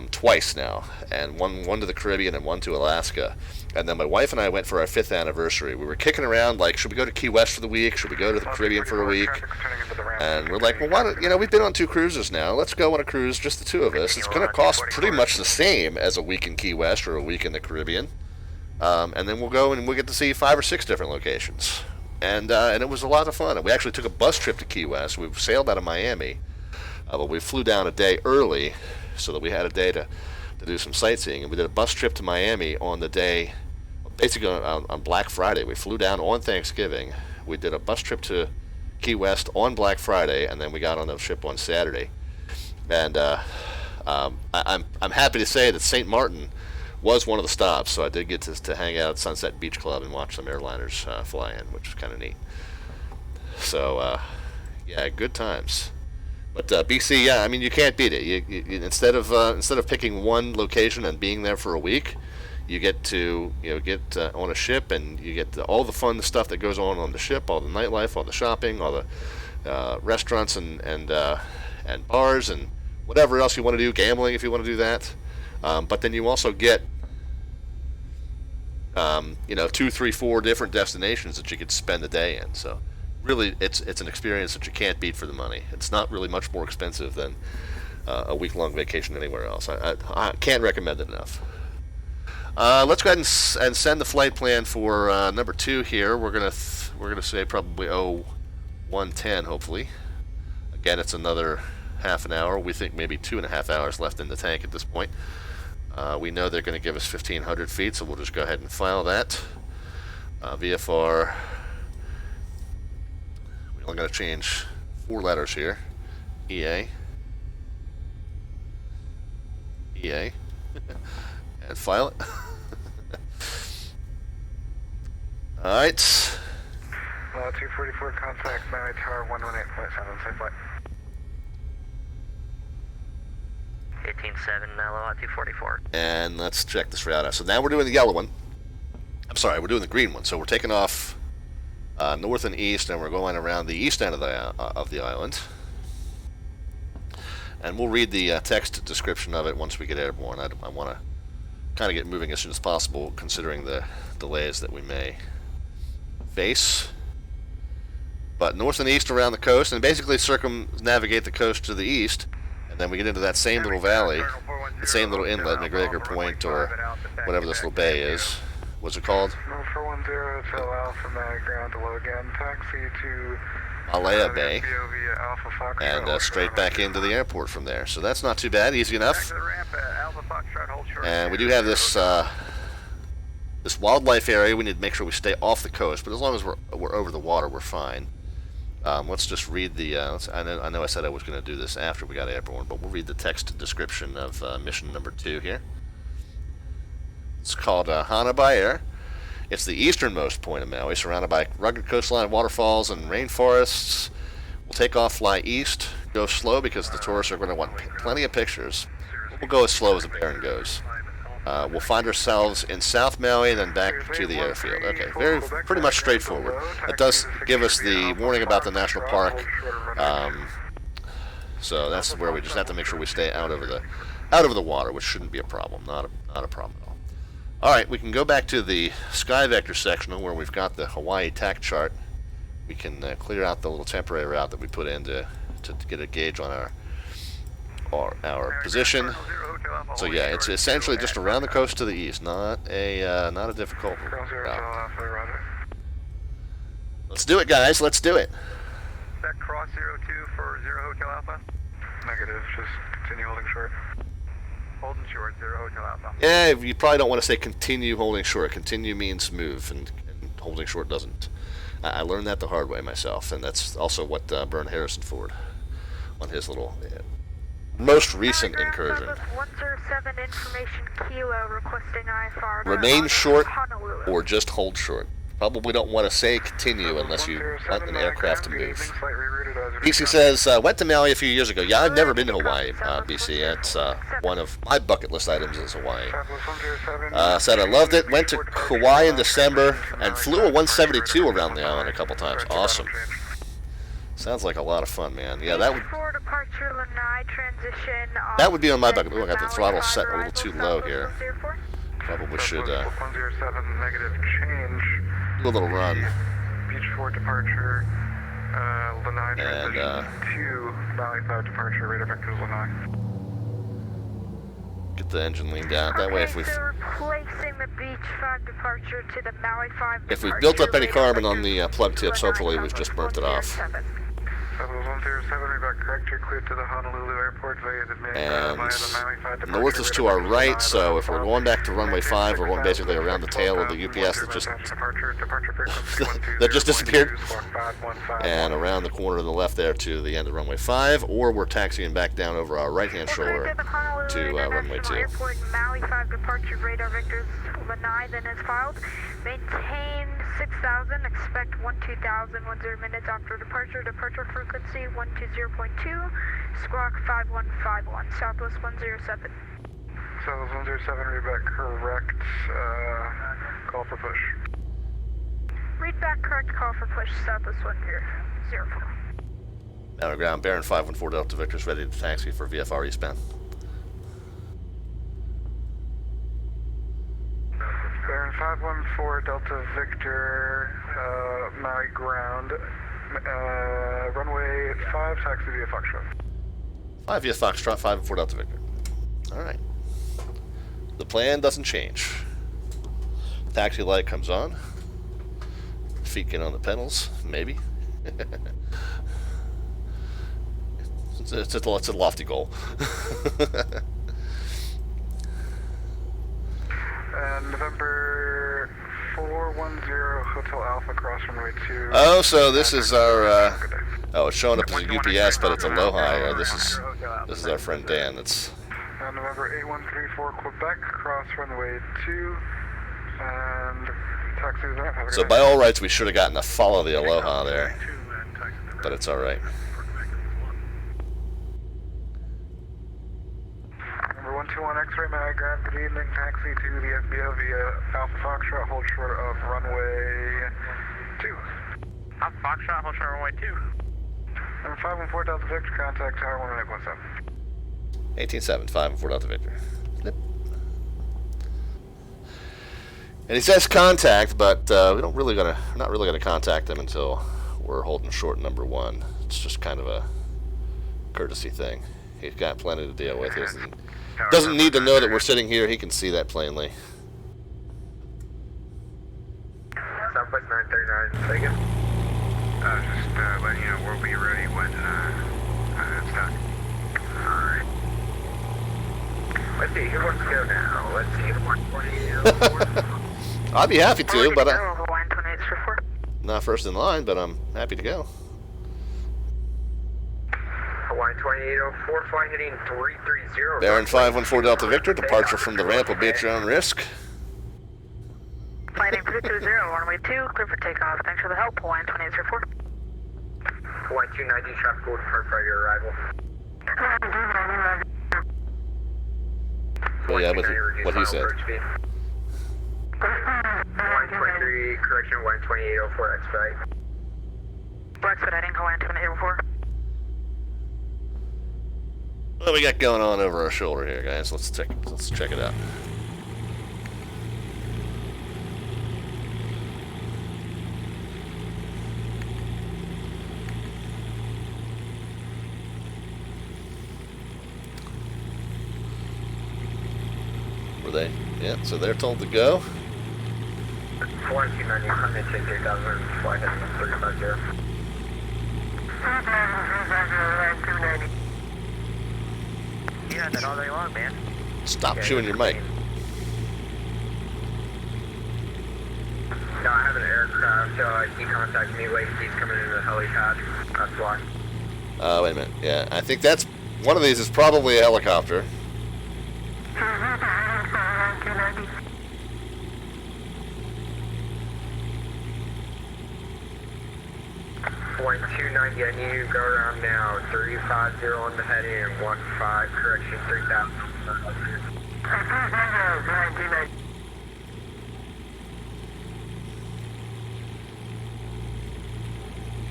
twice now, and one to the Caribbean and one to Alaska. And then my wife and I went for our 5th anniversary. We were kicking around like, should we go to Key West for the week? Should we go to the Caribbean for a week? And we're like, well, why don't, we've been on 2 cruises now. Let's go on a cruise, just the 2 of us. It's going to cost pretty much the same as a week in Key West or a week in the Caribbean. And then we'll go and we'll get to see 5 or 6 different locations. And it was a lot of fun. And we actually took a bus trip to Key West. We sailed out of Miami, but we flew down a day early so that we had a day to do some sightseeing. And we did a bus trip to Miami on the day, basically on Black Friday. We flew down on Thanksgiving. We did a bus trip to Key West on Black Friday, and then we got on the ship on Saturday. And I'm happy to say that St. Martin was one of the stops, so I did get to hang out at Sunset Beach Club and watch some airliners fly in, which was kind of neat. So, yeah, good times. But BC, yeah, I mean, you can't beat it. You instead of picking one location and being there for a week, you get to get on a ship, and you get all the fun stuff that goes on the ship, all the nightlife, all the shopping, all the restaurants and bars and whatever else you want to do, gambling if you want to do that. But then you also get 2, 3, 4 different destinations that you could spend the day in. So really, it's an experience that you can't beat for the money. It's not really much more expensive than a week-long vacation anywhere else. I can't recommend it enough. Let's go ahead and send the flight plan for number 2 here. We're gonna say probably 1:10 hopefully. Again, it's another half an hour. We think maybe 2.5 hours left in the tank at this point. We know they're going to give us 1,500 feet, so we'll just go ahead and file that. VFR. We're only going to change 4 letters here. EA. EA. And file it. Alright. 244, contact Maui Tower 118.7, safe flight. 18.7, Aloha 244. And let's check this route out. So now we're doing the yellow one. I'm sorry, we're doing the green one. So we're taking off north and east, and we're going around the east end of the island. And we'll read the text description of it once we get airborne. I want to kind of get moving as soon as possible, considering the delays that we may face. But north and east around the coast, and basically circumnavigate the coast to the east. And then we get into that same little valley, the same little inlet, McGregor Point, or whatever this little bay is. What's it called? 410 to allow from ground to low again. Taxi to Malaya Bay, and straight back into the airport from there. So that's not too bad, easy enough. And we do have this this wildlife area. We need to make sure we stay off the coast, but as long as we're over the water, we're fine. Let's just read the, I know I said I was going to do this after we got airborne, but we'll read the text description of mission number 2 here. It's called Hanabai Air. It's the easternmost point of Maui, surrounded by rugged coastline, waterfalls, and rainforests. We'll take off, fly east, go slow because the tourists are going to want plenty of pictures. We'll go as slow as the Baron goes. We'll find ourselves in South Maui and then back to the airfield. Okay, pretty much straightforward. It does give us the warning about the national park, so that's where we just have to make sure we stay out over the water, which shouldn't be a problem. Not a problem at all. All right, we can go back to the Sky Vector sectional where we've got the Hawaii TAC chart. We can clear out the little temporary route that we put in to get a gauge on our position. So yeah, it's essentially just around the coast to the east, not a difficult route. Let's do it, guys. Let's do it. That cross 02 for 0 Hotel Alpha? Negative. Just continue holding short. Holding short, 0 Hotel Alpha. Yeah, you probably don't want to say continue holding short. Continue means move, and holding short doesn't. I learned that the hard way myself, and that's also what Bern Harrison Ford on his little most recent incursion. 107 information kilo requesting IFR. Remain short or just hold short. Probably don't want to say continue unless you want an aircraft to move. BC says, went to Maui a few years ago. Yeah, I've never been to Hawaii, BC. It's one of my bucket list items is Hawaii. Said I loved it. Went to Kauai in December and flew a 172 around the island a couple times. Awesome. Sounds like a lot of fun, man. Yeah, that would be on my bucket. Ooh, I got the throttle set a little too low here. Probably should do a little run. Beach 4 departure, Lanai transition to Maui 5 departure, radar vectors Lanai. Get the engine leaned out. That way, if we've replacing the Beach 5 departure to the Maui 5 if we've built up any carbon on the plug tips, hopefully we've just burnt it off. 107, read correct, you're cleared to the Honolulu airport via the And north is to our right, so if we're going back to runway 5, we're going basically around the tail of the UPS that just disappeared, and around the corner to the left there to the end of runway 5, or we're taxiing back down over our right-hand shoulder to runway 2. Airport, Maui 5 departure, radar vectors Lanai then is filed. Maintain 6,000, expect 12,000, 10 minutes after departure. Departure frequency 120.2, squawk 5151, Southwest 107. Southwest 107, read back correct, call for push. Read back correct, call for push, Southwest 1004. Now ground, Baron 514 Delta Victor's ready to taxi for VFR eastbound. Baron 514 Delta Victor, Maui ground, runway 5, taxi via Foxtrot. 5 via Foxtrot, 514 Delta Victor. Alright. The plan doesn't change. Taxi light comes on. Feet get on the pedals, maybe. It's a lofty goal. November 410 Hotel Alpha cross runway 2. Oh, so this is our. Oh, it's showing up as a UPS, but it's Aloha. This is our friend Dan. That's. November 8134 Quebec cross runway 2 and taxi is ramp. So by all rights, we should have gotten to follow the Aloha there, but it's all right. Number 121 X-ray Maui ground. Good evening. Taxi to the FBO via Alpha Foxtrot. Hold short of runway 2. Alpha Foxtrot, hold short runway 2. Number 514 Delta Victor, contact tower 1817. 18.7, 514 Delta Victor. Yep. And he says contact, but we're not really gonna contact him until we're holding short number 1. It's just kind of a courtesy thing. He's got plenty to deal with. He doesn't need to know that we're sitting here. He can see that plainly. Southwest 939, second. Just letting you know we'll be ready when it's done. Alright. Let's see, who wants to go now? Let's see, 120. I'd be happy to, but Hawaiian 2834. not first in line, but I'm happy to go. Hawaiian 2804, flight heading 330. Baron 514 Delta Victor, departure from the ramp will be at your own risk. Flight 320, runway 2, clear for takeoff. Thanks for the help, Hawaiian 2804. Hawaiian 290, traffic will depart prior to your arrival. Well, yeah, what he said. Hawaiian 23, correction, Hawaiian 2804, expedite. Expediting, Hawaiian 2804. What do we got going on over our shoulder here, guys? Let's check it out. Were they? Yeah, so they're told to go. Hawaiian 290, I'm going to take 3000, flight heading 350. You had that all day long, man. Stop chewing your mic. No, I have an aircraft, he contacted me late. He's coming into the helipad. That's why. Wait a minute. Yeah, I think that's one of these is probably a helicopter. 1290, I need you to go around now. 350 on the head in, 15, correction, 3000.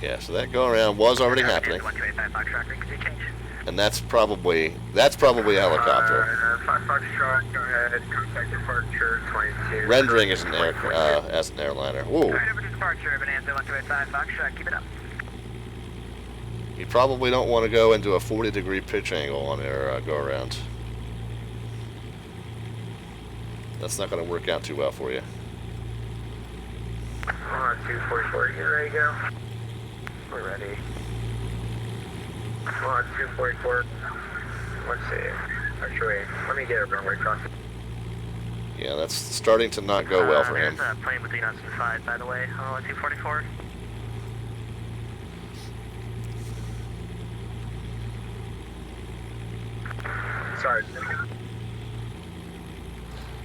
Yeah, so that go around was already happening. And that's probably a helicopter. 55 shot, go ahead, contact departure 22. Rendering as an airliner. Ooh. Alright, over to departure, Bonanza 1285 Foxtrot, keep it up. You probably don't want to go into a 40-degree pitch angle on air go around. That's not going to work out too well for you. 244, you ready to go? We're ready. 244. Let's see. Actually, let me get a runway crossing. Yeah, that's starting to not go well for him. There's a plane between us and 5, by the way, on 244. Sorry.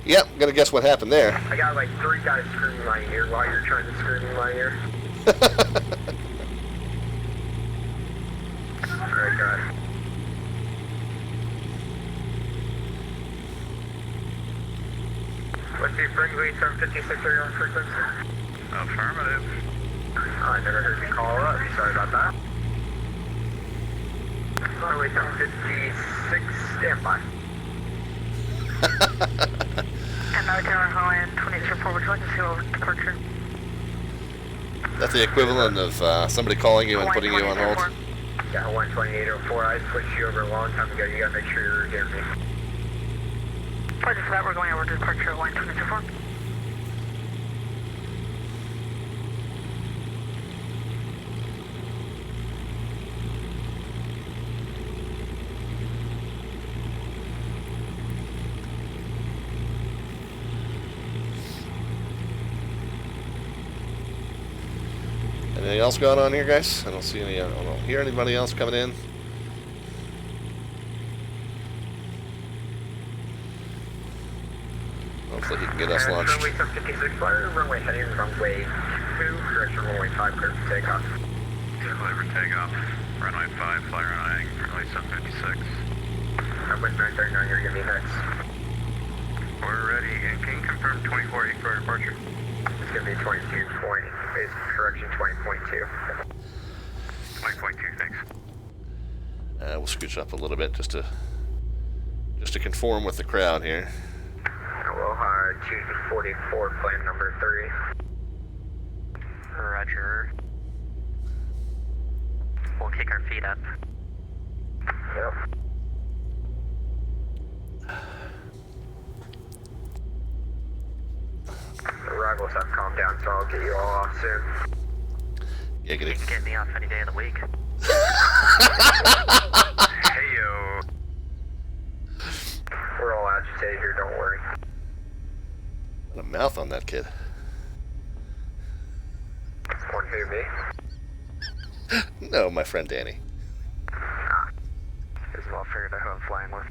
Yep, gonna guess what happened there. I got like 3 guys screaming my ear while you're trying to scream in my ear. Alright, got it. What's the friendly 756 area on frequency? Affirmative. Oh, I never heard you call up. Sorry about that. Friendly 756, standby. And Maui Tower, Hawaiian 2604, would you like to see over departure? That's the equivalent of somebody calling you and putting you on hold. Yeah, 12804. I switched you over a long time ago. You gotta make sure you're hearing me. Pleasure for that, we're going over to departure at 1224. Anything else going on here, guys? I don't see any. I don't hear anybody else coming in. Hopefully he can get us launched. Runway 756, flyer, runway heading, runway 2, correction, runway 5, clear for takeoff. Clear for takeoff. Runway 5, flyer running, runway 756. I'm with 939, you're gonna be next. We're ready, and can you confirm 24 for departure? It's gonna be 22 point, base correction 20.2. 20.2, thanks. We'll scooch up a little bit just to conform with the crowd here. Aloha 244, plane number 3. Roger. We'll kick our feet up. Yep. Arrivals have calmed down, so I'll get you all off soon. You can get me off any day of the week. Hey-yo. We're all agitated here, don't worry. Got a mouth on that kid. One who, me? No, my friend Danny. Ah. It's well figured out who I'm flying with.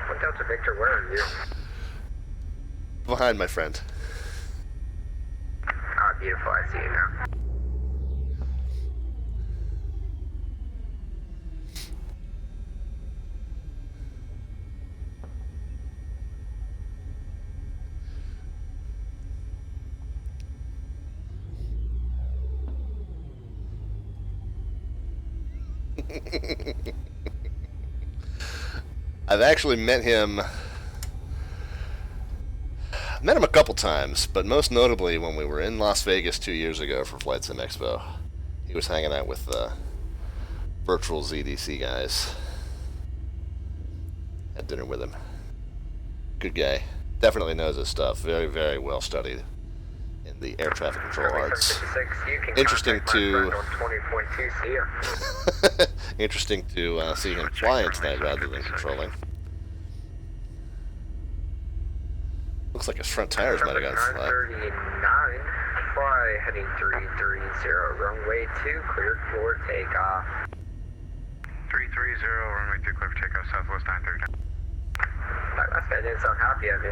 What Delta Victor, where are you? Behind my friend. Ah, beautiful, I see you now. I've actually met him a couple times, but most notably when we were in Las Vegas 2 years ago for VATSIM Expo. He was hanging out with the virtual ZDC guys. Had dinner with him. Good guy. Definitely knows his stuff. Very, very well studied in the air traffic control arts. Interesting to interesting to see him flying tonight rather than controlling. Looks like his front tires might have gotten flat. 939, fly heading 330, runway 2, clear for takeoff. 330, runway 2, clear for takeoff, southwest 939. That guy didn't sound happy at me.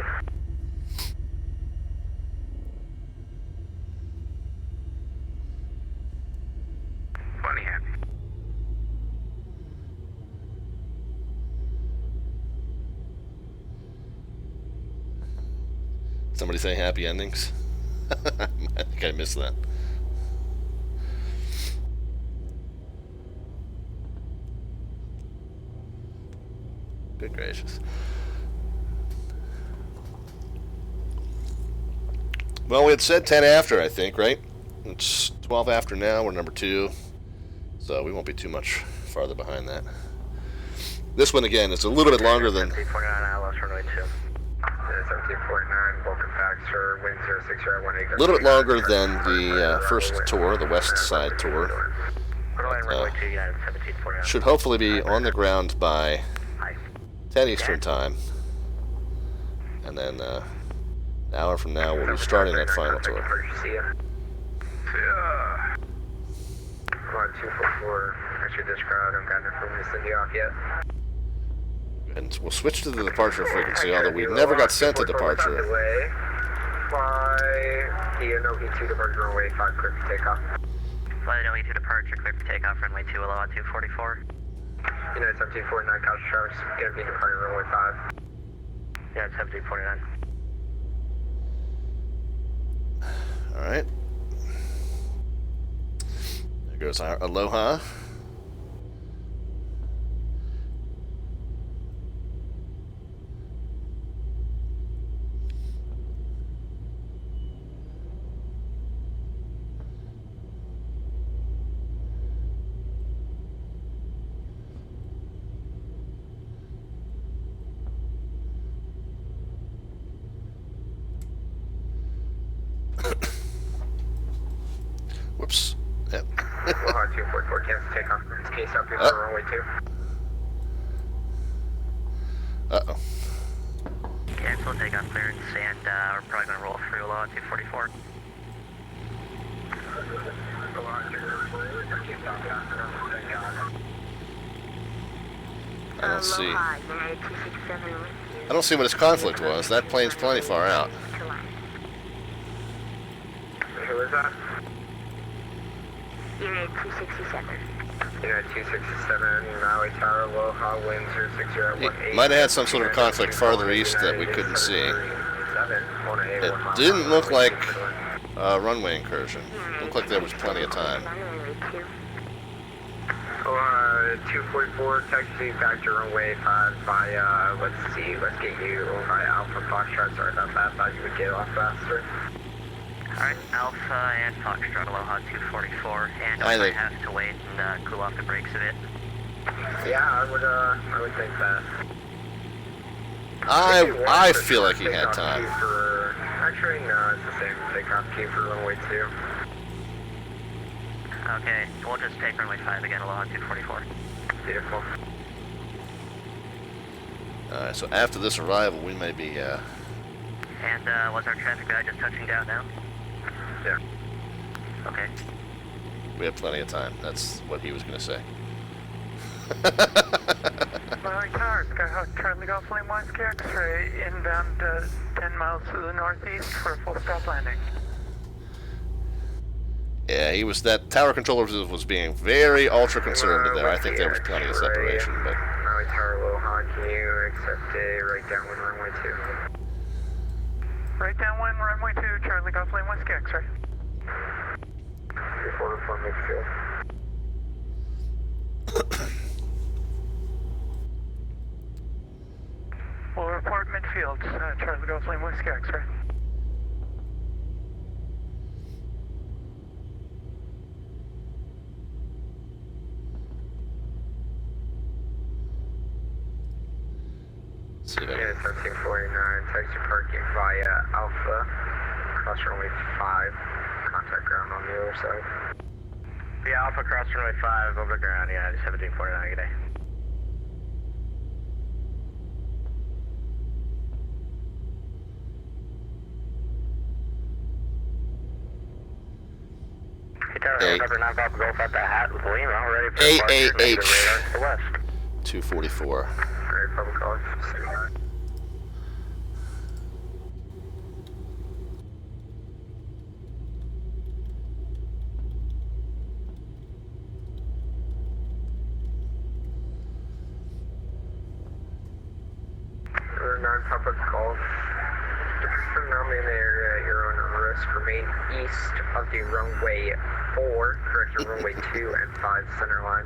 Somebody say happy endings? I think I missed that. Good gracious. Well, we had said 10 after, I think, right? It's 12 after now. We're number 2. So we won't be too much farther behind that. This one, again, is a little bit longer than... 1749 ILS runway 2. 1749, Vulcan Factor, wind 06, a little bit longer than the first tour, the west side tour. Runway 2, United 1749. Should hopefully be on the ground by 10 Eastern Time. And then an hour from now, we'll be starting that final tour. See ya. 244, actually this crowd, I'm kind of from the city off yet. And we'll switch to the departure frequency, although we never got sent to departure. Fly DNOV2 departure runway 5, clear for takeoff. Fly DNOV2 departure, clear for takeoff, runway 2, Aloha 244. United 1749, Couch Traverse, gonna be departing runway 5. United 1749. Alright. There goes our Aloha. Whoops. Yep. Aloha 244, cancel takeoff. Case up here for runway 2. Uh-oh. Cancel takeoff clearance, and we're probably going to roll through Aloha 244. I don't see. I don't see what his conflict was. That plane's plenty far out. Who is that? Unit 267. Unit 267, Maui Tower, Aloha, wind 06018. He might have had some sort of conflict farther east that we couldn't see. It didn't look like a runway incursion. It looked like there was plenty of time. 244, taxi back to runway 5 via, let's get you via Alpha Foxtrot. Sorry about that, thought you would get off faster. Alright, Alpha and Foxtrot, Aloha 244, and I might have to wait and cool off the brakes a bit. Yeah, I would think that. I feel like he had time. Actually, no, it's the same takeoff key for runway 2. Okay, we'll just take runway 5 again, Aloha 244. Beautiful. Alright, so after this arrival, we may be, And was our traffic guy just touching down now? Yeah. Okay. we have plenty of time. That's what he was going to say. Maui Tower, Skyhawk Charlie Golf Lane 1 X-ray, inbound 10 miles to the northeast for a full stop landing. Yeah, he was, that tower controller was being very ultra conservative there. I think there was plenty of separation, but... Maui Tower, Aloha, can you accept a right downwind runway 2? Right downwind runway 2, Charlie Golf Lane 1 X-ray. 344 midfield. We'll report midfield, Charlie Golf Lane 1 X-ray. Unit 1349, taxi parking via Alpha, cross runway 5, contact ground on the other side. Yeah, Alpha cross runway 5, over the ground, yeah, 1749, good day. Helicopter 9 Papa Golf at the hat with Lima, ready for departure, radar to the west. 244. Great, Papa Golf, 69. Papa Golf, nominate risk. Remain east of the runway 4, correction, runway 2 and 5 center line.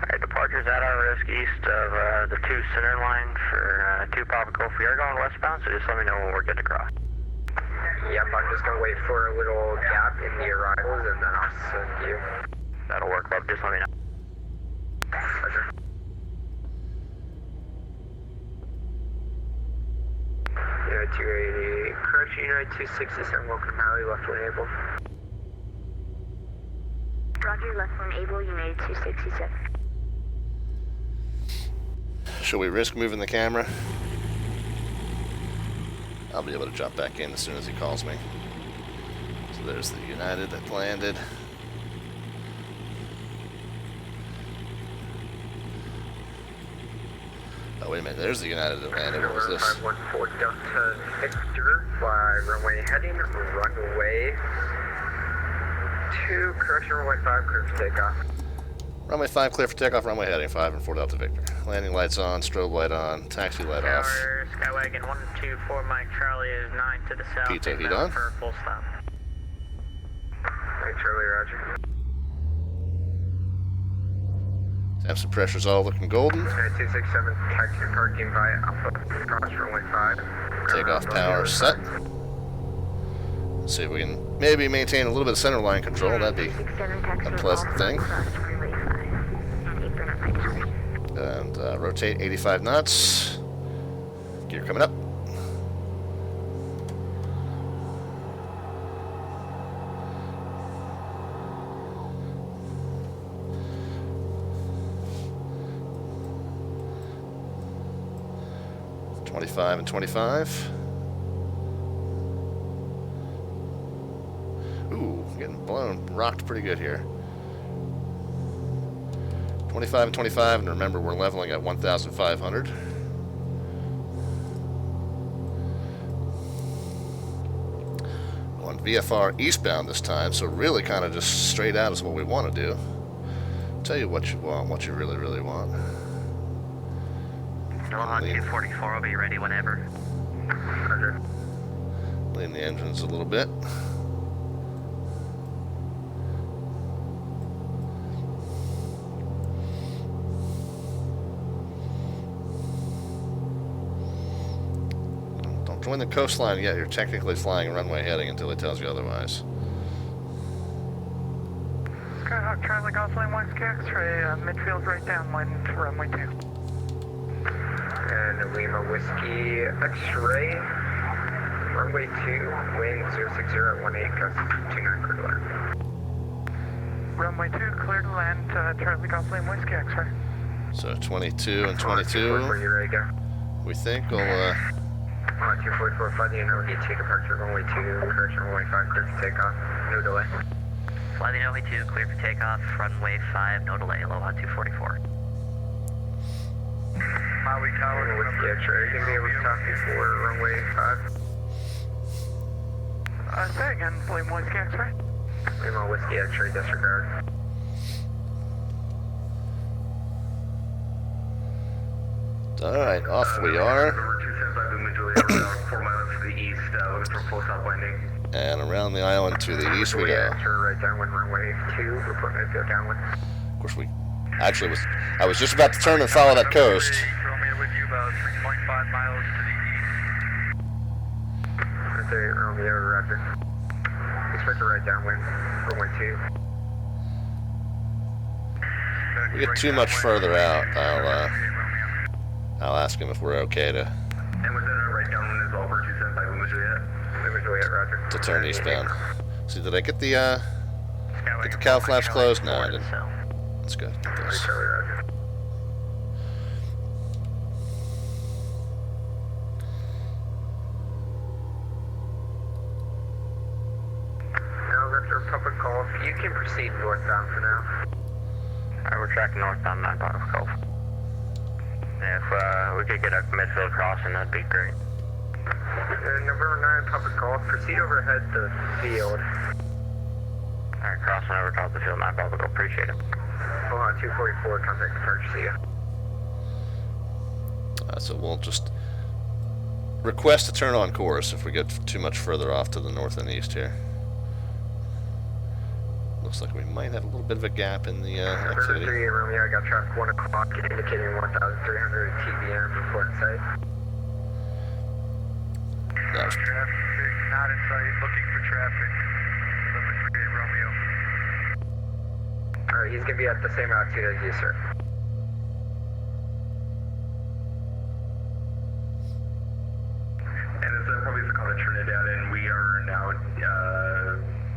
Alright, departure's at our risk east of the 2 center line for 2 Papa Golf. We are going westbound, so just let me know when we're good to cross. Yep, I'm just going to wait for a little gap in the arrivals and then I'll send you. That'll work, love. Just let me know. Pleasure. Unit 280, correction, Unit 267, welcome Maui, left lane able. Roger, left lane able, United 267. Should we risk moving the camera? I'll be able to jump back in as soon as he calls me. So there's the United that landed. Oh, wait a minute, there's the United that landed. What was this? 514 Delta Victor, fly runway heading, runway 2, correction, runway 5, clear for takeoff. Runway 5 clear for takeoff, runway heading 5 and 4 Delta Victor. Landing lights on, strobe light on, taxi light off. Tower, Skywagon 124 Mike Charlie is 9 to the south. Pizza heat on. For a full stop. Right, Charlie, roger. Temps and pressure's all looking golden. 267, taxi parking by Alpha, cross runway 5. Takeoff power set. Let's see if we can maybe maintain a little bit of center line control. That'd be a pleasant thing. And rotate 85 knots. Gear coming up. .25 and 25. Ooh, getting blown, rocked pretty good here. 25 and 25, and remember we're leveling at 1,500. On VFR eastbound this time, so really kind of just straight out is what we want to do. Tell you what you want, what you really, really want. Aloha 244 will be ready whenever. Lean the engines a little bit. Don't join the coastline yet. You're technically flying runway heading until it tells you otherwise. Skyhawk Charlie Golf Lane 1 X-ray, midfield right down line to runway 2. And Lima Whiskey X-ray, runway 2, wind 060 at 18, gust 29, clear to land. Runway 2, clear to land, Charlie Golf Lane Whiskey X-ray. So 22 and 22. You're ready to go. We think we'll 244, fly the NOV 2, departure runway 2, correction runway 5, clear for takeoff, no delay. Fly the NOV 2, clear for takeoff, runway 5, no delay, Aloha 244. Maui Tower, Whiskey X-ray, you can be able to stop before runway 5. Say again, Lima Whiskey X-ray. Lima Whiskey X-ray, disregard. Alright, off we are. Number 275, movement Juliet, we're 4 miles to the east, looking for full stop landing. And around the island to the east we go. Right downwind, runway 2, report midfield downwind. Of course, I was just about to turn and follow that coast. Romeo with you about 3.5 miles to the east. Romeo, roger. Expect to right downwind, runway 2. We get too much further out, I'll ask him if we're okay to And was that a right downwind as well for 275, Lima Juliet? Lima Juliet, roger. to turn eastbound. See, did I get the cow flaps closed? No, I didn't. That's good. That's- Charlie, roger. Now, Vector Public Golf, you can proceed northbound for now. Alright, we're tracking northbound 9 Papa Golf. If we could get a midfield crossing, that'd be great. Number 9 Public Golf, proceed overhead the field. Alright, crossing over top the field, 9 Papa Golf, appreciate it. Hold on, 244, contact departure, see ya. so we'll just request to turn on course if we get too much further off to the north and east here. Looks like we might have a little bit of a gap in the activity. Romeo, I got traffic 1 o'clock indicating 1,300 TBM before in sight. Traffic not in sight, looking for traffic. Number 38 Romeo. Alright, he's going to be at the same altitude as you, sir. And it's probably the call to Trinidad, and we are now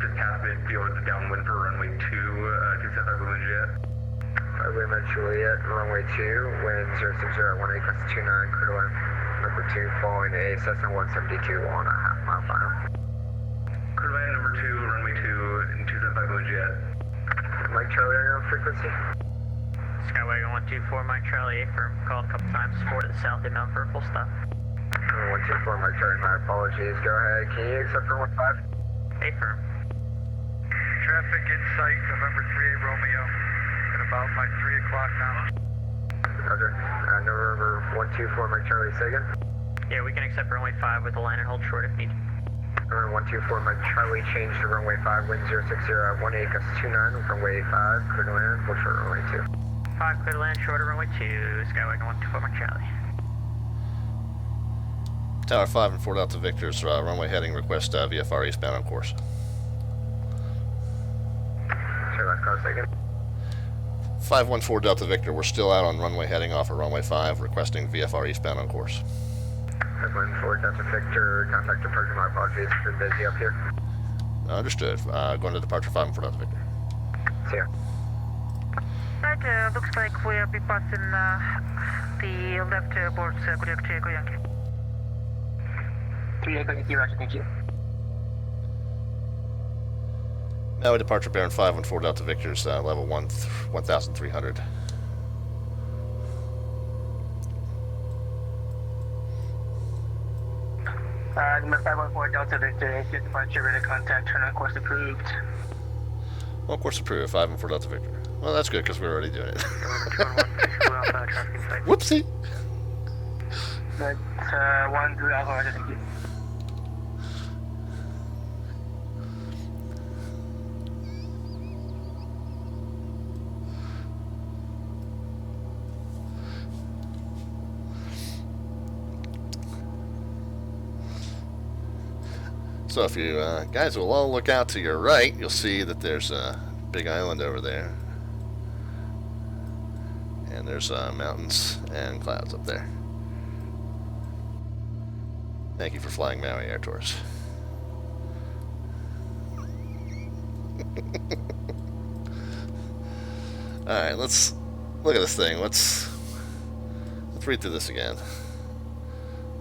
just past midfield downwind for runway 2, 275 Balloon Jet. Lima Juliet, runway 2, wind 060 at 18+29, crew line number 2, following a Cessna 172 on a half-mile final. Crew line number 2, runway 2, 275 Balloon Jet. Mike Charlie, are you on frequency? Skywagon 124, Mike Charlie, affirm. Called a couple times for the south inbound for a full stop. 124, Mike Charlie, my apologies. Go ahead, can you accept for 15? Affirm. Traffic in sight, November 38 Romeo, at about my 3 o'clock now. Roger. November 124, Mike Charlie, say again. Yeah, we can accept runway 5 with a line and hold short if needed. November 124, Mike Charlie, change to runway 5, wind 060 at 18+29, runway 5, clear to land, hold short runway 2. 5, clear to land, short of runway 2, Skywagon 124, Mike Charlie. Tower 5 and 4 Delta Victor's runway heading request VFR eastbound on course. Sure, last call, second. 514 Delta Victor, we're still out on runway heading off of runway 5, requesting VFR eastbound on course. 514 Delta Victor, contact departure, my apologies, it's been busy up here. Understood. Going to departure 5 and 4 Delta Victor. See ya. Right, looks like we'll be passing the left board, correct, Yankee. 38, Roger, thank you. Now departure Baron 514 Delta Victor's level 1,300. Number 514 Delta Victor, get departure, ready to contact, turn on course approved. Well, course approved, 5 and 4 Delta Victor. Well, that's good because we're already doing it. Whoopsie! That's 1 through Alpha, Roger, thank you. So if you guys will all look out to your right, you'll see that there's a big island over there. And there's mountains and clouds up there. Thank you for flying Maui Air Tours. Alright, let's look at this thing. Let's read through this again.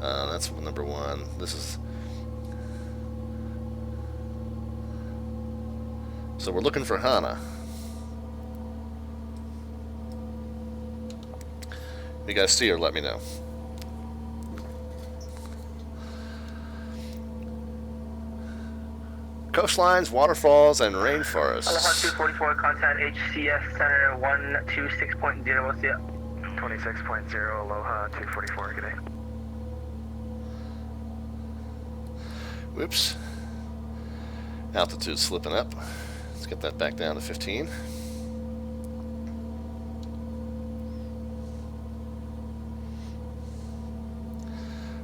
That's number 1. This is... So we're looking for Hana. If you guys see her, let me know. Coastlines, waterfalls, and rainforests. Aloha 244, contact HCS Center 126.0, what's the 26.0, Aloha 244, good day. Whoops. Altitude slipping up. Let's get that back down to 15.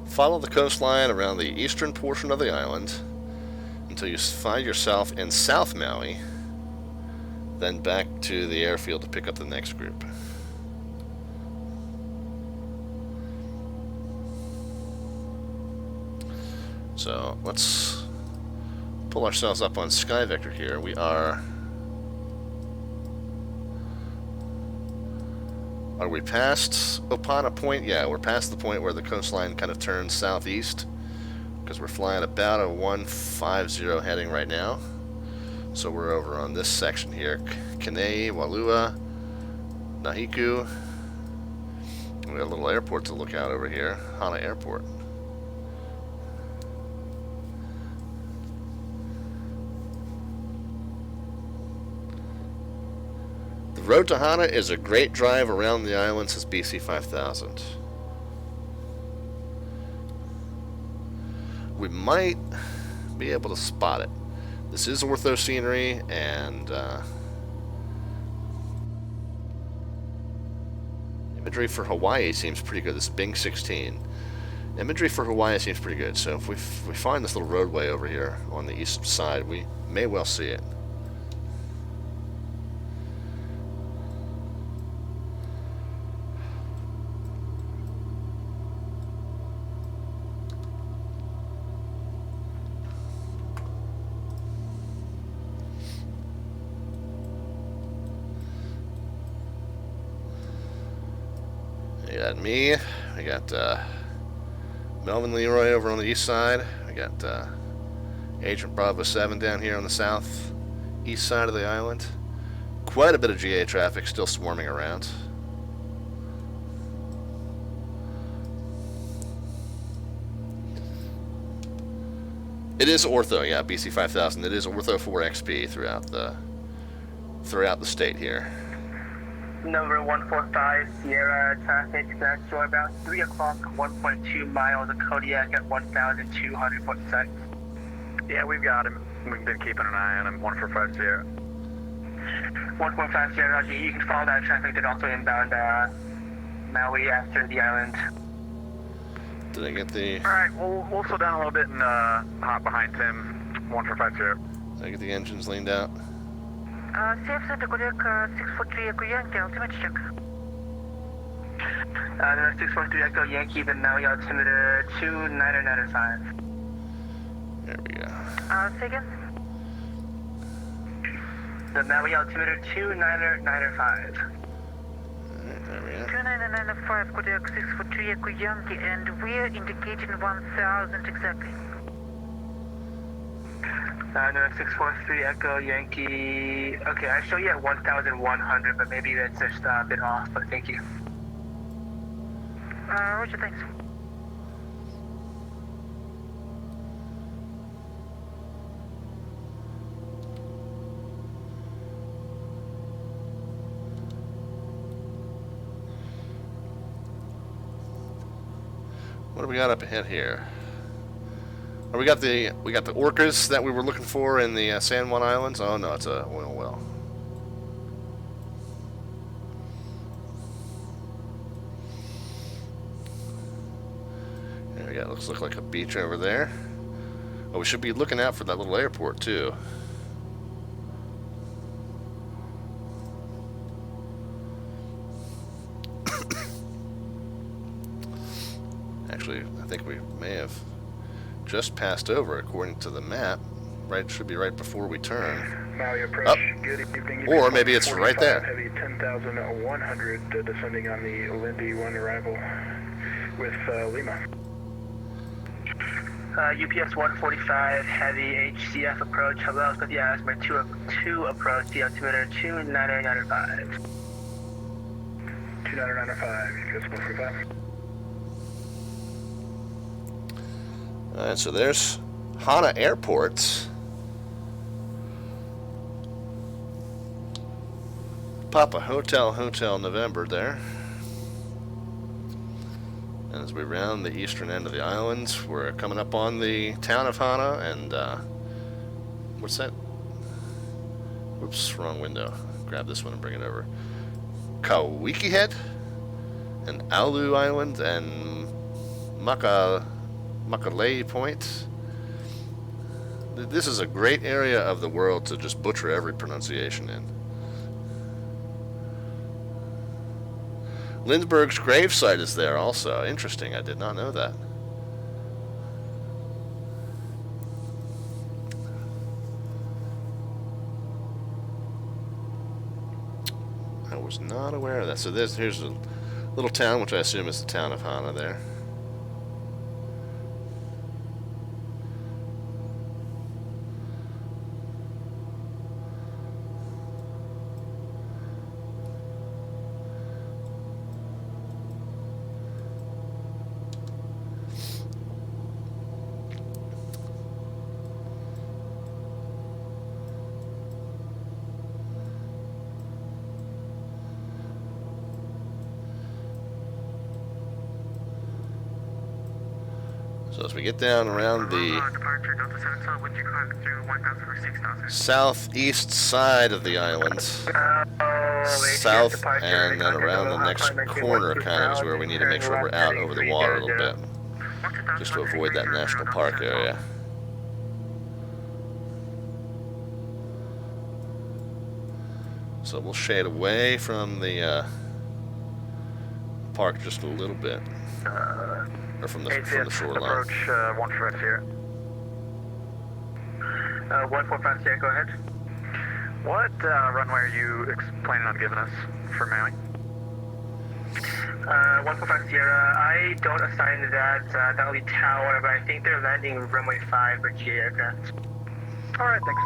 Follow the coastline around the eastern portion of the island until you find yourself in South Maui, then back to the airfield to pick up the next group. So let's pull ourselves up on Sky Vector here. We are we past Opana Point? Yeah, we're past the point where the coastline kind of turns southeast, because we're flying about a 150 heading right now. So we're over on this section here. Kanei, Walua, Nahiku. We got a little airport to look out over here. Hana Airport. The road to Hana is a great drive around the island, says BC5000. might be able to spot it. This is ortho scenery, and imagery for Hawaii seems pretty good. This is Bing 16. Imagery for Hawaii seems pretty good, so if we find this little roadway over here on the east side, we may well see it. We got me, we got Melvin Leroy over on the east side, we got Agent Bravo 7 down here on the south east side of the island. Quite a bit of GA traffic still swarming around. It is ortho, yeah, BC5000. It is ortho for XP throughout the state here. Number 145, Sierra traffic, that's for about 3 o'clock, 1.2 miles of Kodiak at 1,200 seconds. Yeah, we've got him. We've been keeping an eye on him. 145 Sierra. 145 Sierra, Roger. You can follow that traffic that also inbound Maui after the island. Did I get the... Alright, we'll slow down a little bit and hop behind Tim. 145 Sierra. Did I get the engines leaned out? Safe Center Kodiak 643 Echo Yankee, altimeter check. Number 643 Echo Yankee, the Maui altimeter 2995. There we go. Say again? The Maui altimeter 2995. Alright, there we go. 2995 Kodiak 643 Echo Yankee, and we're indicating 1,000 exactly. Number 643 Echo Yankee. Okay, I show you at 1,100, but maybe that's just a bit off, but thank you. Roger, thanks. What do we got up ahead here? Oh, we got the orcas that we were looking for in the San Juan Islands. Oh no, it's a oil well. There we go. Looks like a beach over there. Oh, we should be looking out for that little airport too. Actually, I think we may have just passed over according to the map. Right, should be right before we turn. Maui approach. Up. Good evening. Or maybe it's right there. Heavy 10,100 descending on the Lindy 1 arrival with Lima. UPS 145, heavy HCF approach. Hello, but yeah, it's my 2 approach, the altimeter 2995. 2995, UPS 145. Alright, so there's Hana Airport. Papa Hotel November there. And as we round the eastern end of the islands, we're coming up on the town of Hana, and what's that? Oops, wrong window. Grab this one and bring it over. Kawiki Head, and Aulu Island, and Makalei Point. This is a great area of the world to just butcher every pronunciation in. Lindbergh's gravesite is there also. Interesting, I did not know that. I was not aware of that. So here's a little town, which I assume is the town of Hana there. So as we get down around the departure Delta 712, would you climb through 1,000 or 6,000? southeast side of the island, south, and then around the next corner kind of is where we need to make sure we're out over the water a little bit, just to avoid that national park area. So we'll shade away from the park just a little bit, or from the shoreline. Approach 145 Sierra. 145 Sierra, go ahead. What runway are you planning on giving us for Maui? 145 Sierra, I don't assign that. That'll be tower, but I think they're landing runway 5 for GA aircraft. Alright, thanks.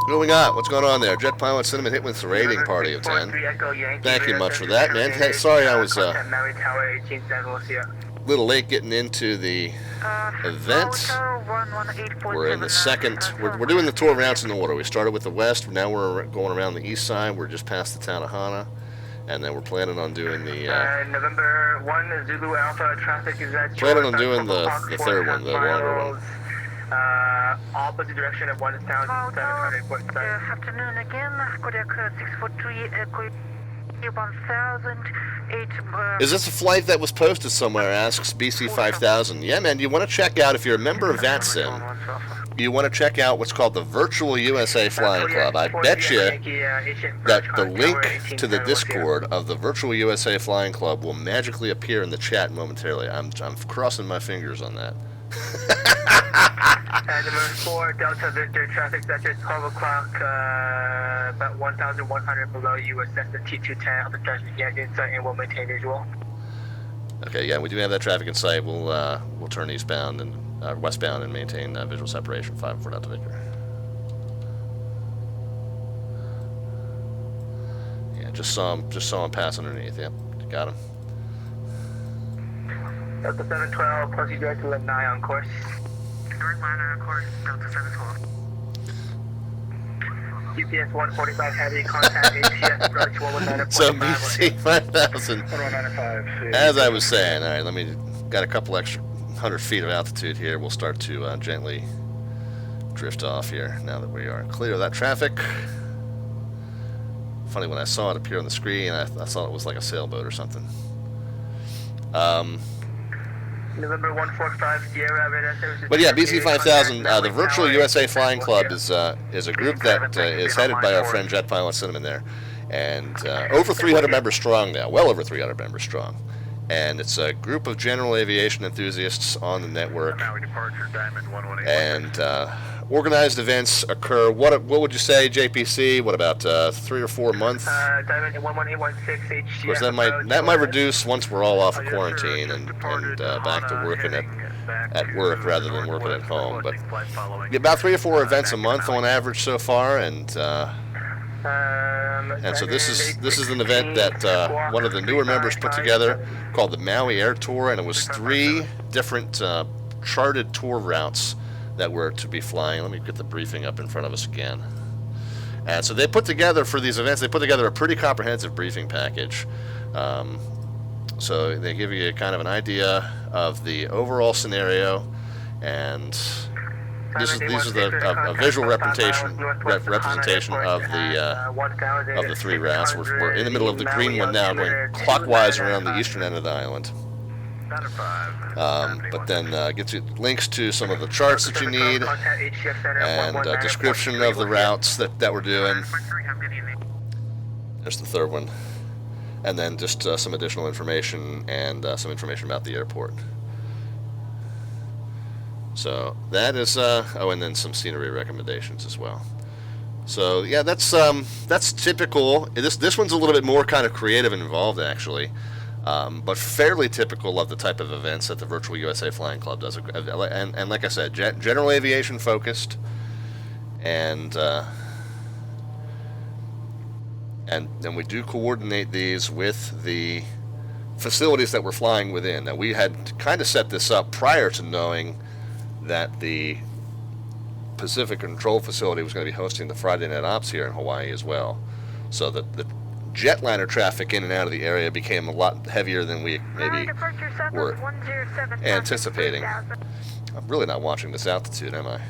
What do we got? What's going on there? Jet pilot Cinnamon hit with the rating party of 10. Thank you much for that, man. Hey, sorry I was a little late getting into the event. We're in the second. We're doing the tour routes in the order. We started with the west. Now we're going around the east side. We're just past the town of Hana. And then we're planning on doing the... November 1 Zulu Alpha traffic is at... Planning on doing the third one, the longer one. Opposite direction of 1,747. Good afternoon again. Kodiak 643, 1008. Is this a flight that was posted somewhere? Asks BC5000. Yeah, man, you want to check out, if you're a member of VATSIM, you want to check out what's called the Virtual USA Flying Club. I bet you that the link to the Discord of the Virtual USA Flying Club will magically appear in the chat momentarily. I'm crossing my fingers on that. Number 4 Delta Victor traffic that's at 12 o'clock, about 1,100 below you. Assess the T210 of the traffic inside and we'll maintain visual. Okay, yeah, we do have that traffic in sight. We'll turn eastbound and westbound and maintain visual separation 5-4 Delta Victor. Yeah, just saw him pass underneath. Yep, got him. Delta 712, proceed direct to Lanai on course. Direct line on course, Delta 712. GPS 145 heavy contact ATS approach 119.5. So BC5000, as I was saying, all right, got a couple extra 100 feet of altitude here. We'll start to gently drift off here now that we are clear of that traffic. Funny, when I saw it appear on the screen, I thought it was like a sailboat or something. November 145 Sierra. But yeah, BC5000, the Virtual USA Flying Club is a group that is headed by our friend Jet Pilot Cinnamon there, and over 300 members strong now, well over 300 members strong. And it's a group of general aviation enthusiasts on the network. And organized events occur. What would you say, JPC? What about 3 or 4 months? Diamond 11816 HG. Of course, that might reduce once we're all off of quarantine and back to working at work rather than working at home. But about 3 or 4 events a month on average so far, and so this is an event that one of the newer members put together called the Maui Air Tour, and it was 3 different charted tour routes that were to be flying. Let me get the briefing up in front of us again. And so they put together, for these events, they put together a pretty comprehensive briefing package. So they give you kind of an idea of the overall scenario, and these are a visual representation of the 3 routes. We're in the middle of the green one now, going clockwise around the eastern end of the island. But then gets you links to some of the charts that you need, and a description of the routes that we're doing. There's the 3rd one. And then just some additional information and some information about the airport. So that is, oh, and then some scenery recommendations as well. So yeah, that's typical. This one's a little bit more kind of creative and involved, actually. But fairly typical of the type of events that the Virtual USA Flying Club does. And like I said, general aviation focused, and we do coordinate these with the facilities that we're flying within. Now, we had kind of set this up prior to knowing that the Pacific Control Facility was going to be hosting the Friday Night Ops here in Hawaii as well. So that jetliner traffic in and out of the area became a lot heavier than we maybe were anticipating. I'm really not watching this altitude, am I?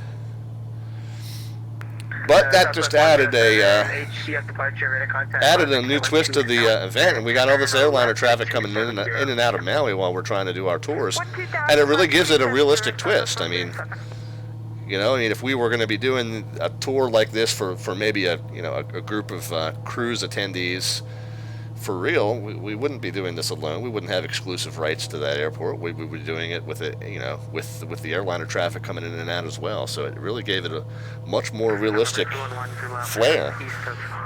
But that just added a new twist to the event, and we got all this airliner traffic coming in and out of Maui while we're trying to do our tours, and it really gives it a realistic twist. I mean, if we were going to be doing a tour like this for maybe a group of cruise attendees, for real, we wouldn't be doing this alone. We wouldn't have exclusive rights to that airport. We would be doing it with with the airliner traffic coming in and out as well. So it really gave it a much more realistic flair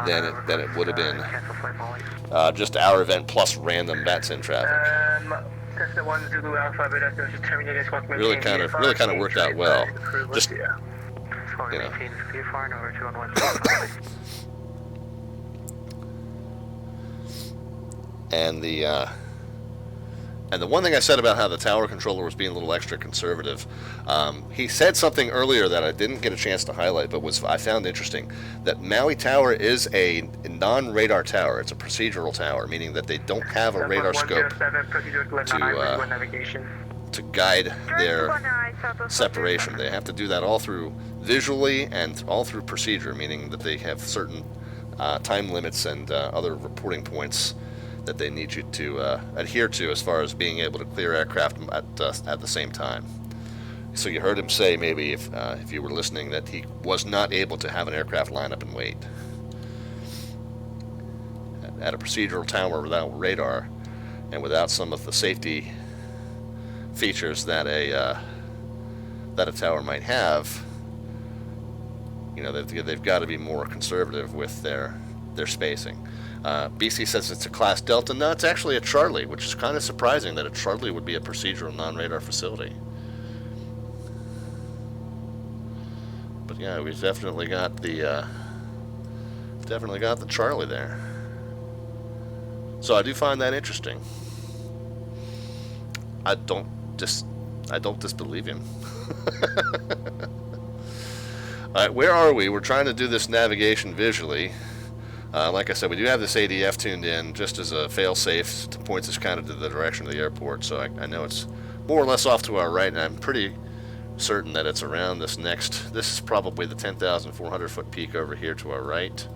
than it would have been just our event plus random VATSIM traffic. Really kind of worked out well. Just And the one thing I said about how the tower controller was being a little extra conservative, he said something earlier that I didn't get a chance to highlight, but I found interesting, that Maui Tower is a non-radar tower. It's a procedural tower, meaning that they don't have a radar scope to guide their separation. They have to do that all through visually and all through procedure, meaning that they have certain time limits and other reporting points that they need you to adhere to as far as being able to clear aircraft at the same time. So you heard him say, maybe if you were listening, that he was not able to have an aircraft line up and wait. At a procedural tower without radar and without some of the safety features that a tower might have, they've got to be more conservative with their spacing. BC says it's a Class Delta. No, it's actually a Charlie, which is kind of surprising that a Charlie would be a procedural non-radar facility. But yeah, we've definitely got the Charlie there. So I do find that interesting. I don't disbelieve him. All right, where are we? We're trying to do this navigation visually. Like I said, we do have this ADF tuned in just as a fail-safe to point us kind of to the direction of the airport, so I know it's more or less off to our right, and I'm pretty certain that it's around this is probably the 10,400 foot peak over here to our right.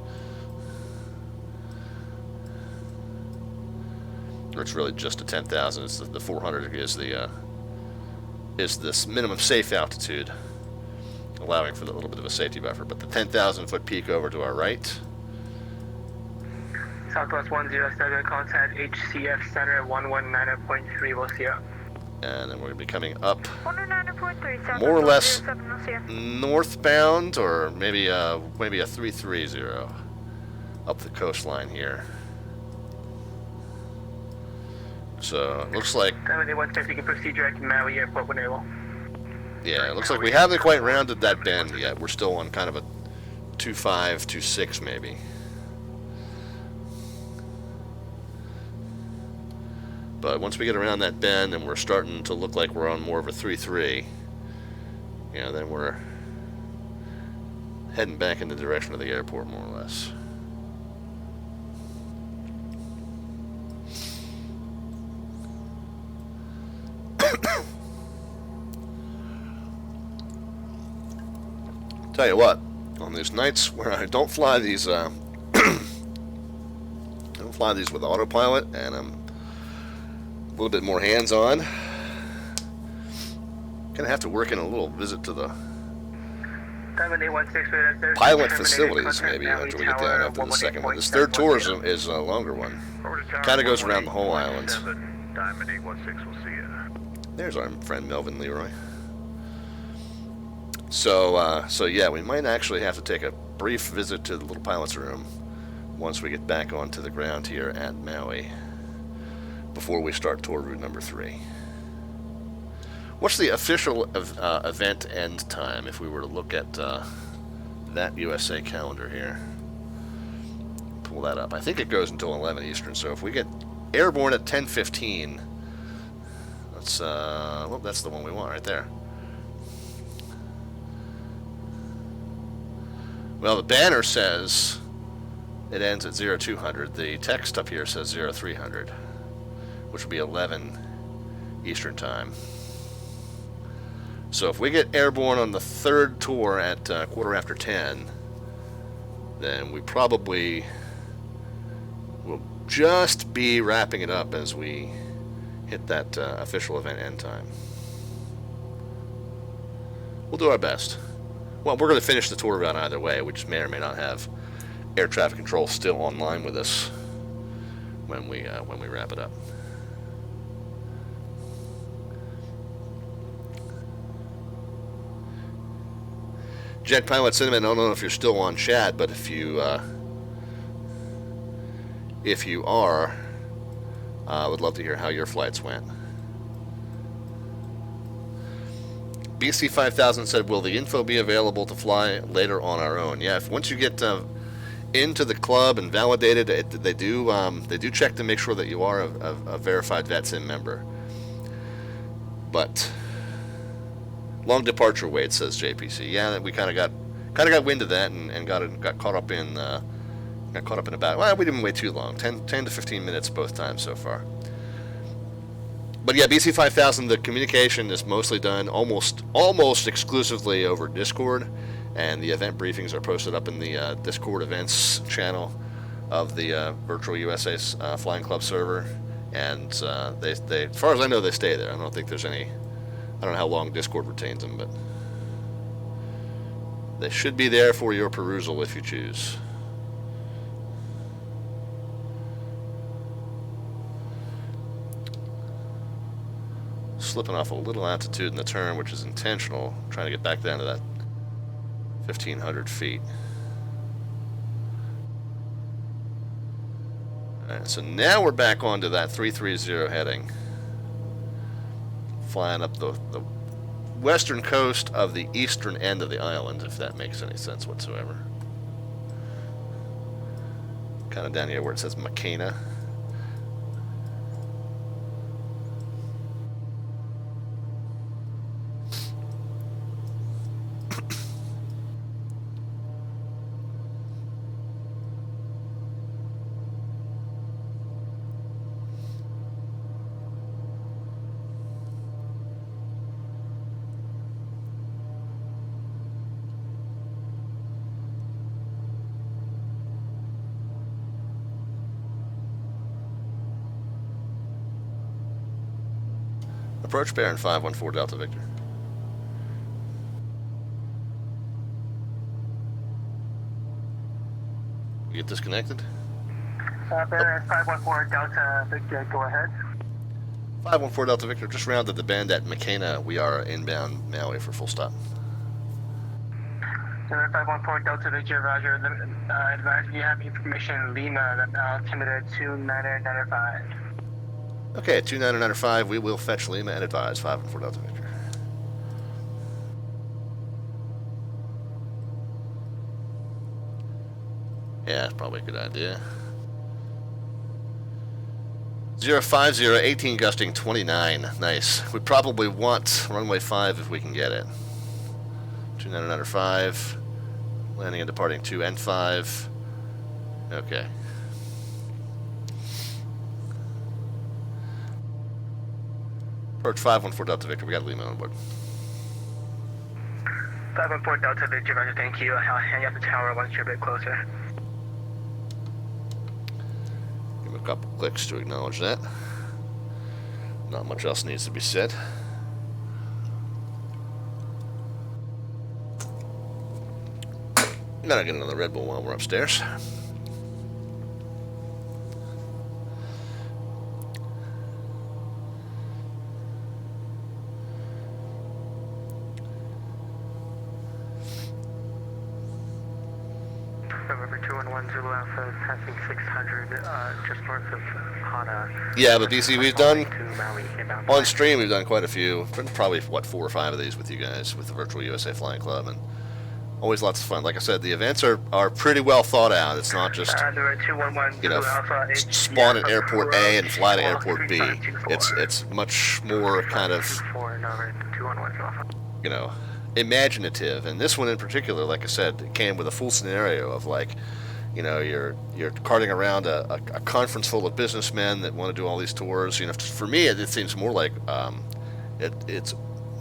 Or it's really just a 10,000, it's the 400 is this minimum safe altitude, allowing for a little bit of a safety buffer, but the 10,000 foot peak over to our right. Southwest 107, contact HCF Center 119.3, we'll see you. And then we're going to be coming up 119.3, more or less northbound, or maybe a 330 up the coastline here. So it looks like, you can proceed direct to Maui Airport when able. Yeah, it looks like we haven't quite rounded that bend yet. We're still on kind of a 2.5, 2.6 maybe. But once we get around that bend and we're starting to look like we're on more of a 3.3, then we're heading back in the direction of the airport, more or less. Tell you what, on these nights where I don't fly these, don't fly these with autopilot, and I'm a little bit more hands-on, gonna have to work in a little visit to the pilot facilities maybe after we get down after the second one. This third tour is a longer one. Kind of goes around the whole island. There's our friend Melvin Leroy. So yeah, we might actually have to take a brief visit to the little pilot's room once we get back onto the ground here at Maui before we start tour route number 3. What's the official event end time if we were to look at that USA calendar here? Pull that up. I think it goes until 11 Eastern, so if we get airborne at 10:15, that's well, that's the one we want right there. Well, the banner says it ends at 0200. The text up here says 0300, which will be 11 Eastern Time. So if we get airborne on the third tour at quarter after 10, then we probably will just be wrapping it up as we hit that official event end time. We'll do our best. Well, we're going to finish the tour route either way. We just may or may not have air traffic control still online with us when we wrap it up. Jet Pilot Cinnamon, I don't know if you're still on chat, but if you are, I would love to hear how your flights went. BC5000 said, will the info be available to fly later on our own? Yeah, once you get into the club and validated, they do check to make sure that you are a verified VATSIM member. But long departure wait, says JPC. Yeah, we kind of got wind of that and got caught up in about. Well, we didn't wait too long. 10 to 15 minutes both times so far. But yeah, BC5000, the communication is mostly done almost exclusively over Discord, and the event briefings are posted up in the Discord events channel of the Virtual USA's Flying Club server, and they, as far as I know, they stay there. I don't think there's any. I don't know how long Discord retains them, but they should be there for your perusal if you choose. Slipping off a little altitude in the turn, which is intentional, trying to get back down to that 1,500 feet. Alright, so now we're back onto that 330 heading. Flying up the western coast of the eastern end of the island, if that makes any sense whatsoever. Kind of down here where it says Makena. Approach Baron 514 Delta Victor. You get disconnected? Baron 514 Delta Victor, go ahead. 514 Delta Victor, just rounded the bend at Makena. We are inbound Maui for full stop. 514 Delta Victor, roger. Advise you have information Lima, altimeter 2995. Okay, 2995, we will fetch Lima and advise 514 Delta Victor. Yeah, that's probably a good idea. 050, 18 gusting 29, nice. We probably want runway 5 if we can get it. 2995, landing and departing 2 and 5. Okay. Approach 514 Delta Victor, we got Lima on board. 514 Delta Victor, roger, thank you. I'll hang up the tower once you're a bit closer. Give him a couple clicks to acknowledge that. Not much else needs to be said. Gotta get another Red Bull while we're upstairs. November 211 Zulu Alpha passing 600 just north of Hana. Yeah, but DC, we've done Maui, on stream. We've done quite a few, probably what 4 or 5 of these with you guys with the Virtual USA Flying Club, and always lots of fun. Like I said, the events are pretty well thought out. It's not just you know spawn at airport A and fly to airport B. It's much more kind of you know imaginative. And this one in particular, like I said, it came with a full scenario of like you know, you're carting around a conference full of businessmen that want to do all these tours. You know, for me, it seems more like it's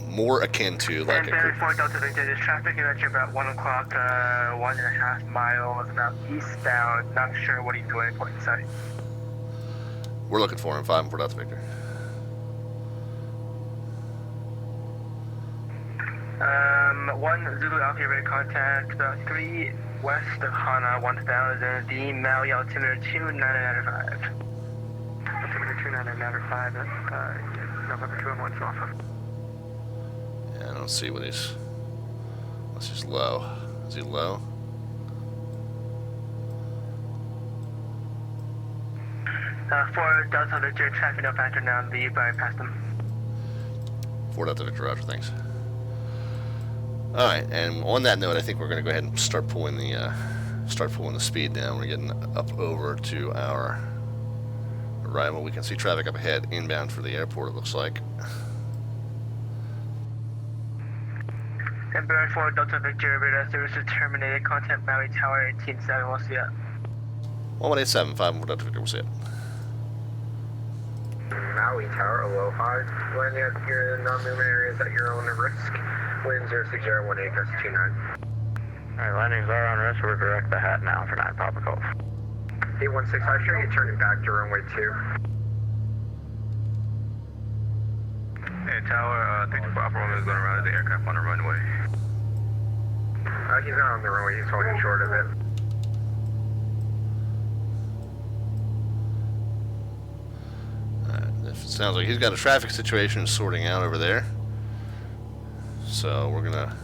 more akin to like and Barry 4 Delta Victor, there's traffic at you about 1 o'clock, 1.5 miles about eastbound. Not sure what he's doing, point in sight. We're looking for him. 5 4 Delta Victor. 1 Zulu Alpha Red contact, about 3 west of Hana 1000, the Maui altimeter 2995. Altimeter 2995, November 211 off. Yeah, I don't see what he's. Unless he's low. Is he low? For Delta Victor, traffic no factor now, the bypass them. 4 Delta Victor, Roger, thanks. Alright, and on that note, I think we're going to go ahead and start pulling the speed down. We're getting up over to our arrival. We can see traffic up ahead, inbound for the airport, it looks like. And Barry 4 Delta Victor, radar services terminated, contact Maui Tower 187, we'll see ya. 1187, 5 4 Delta Victor, we'll see it. Maui Tower, Aloha. Landing at your non-movement areas at your own risk. Wind 06018, gust 29. Alright, landings are on risk. We're direct the hat now for 9 Papa Golf. 816, I'm sure you're turning back to runway 2. Hey, Tower, 34 Alpha Romeo is going to ride the aircraft on the runway. He's not on the runway, he's falling short of it. It sounds like he's got a traffic situation sorting out over there. So we're gonna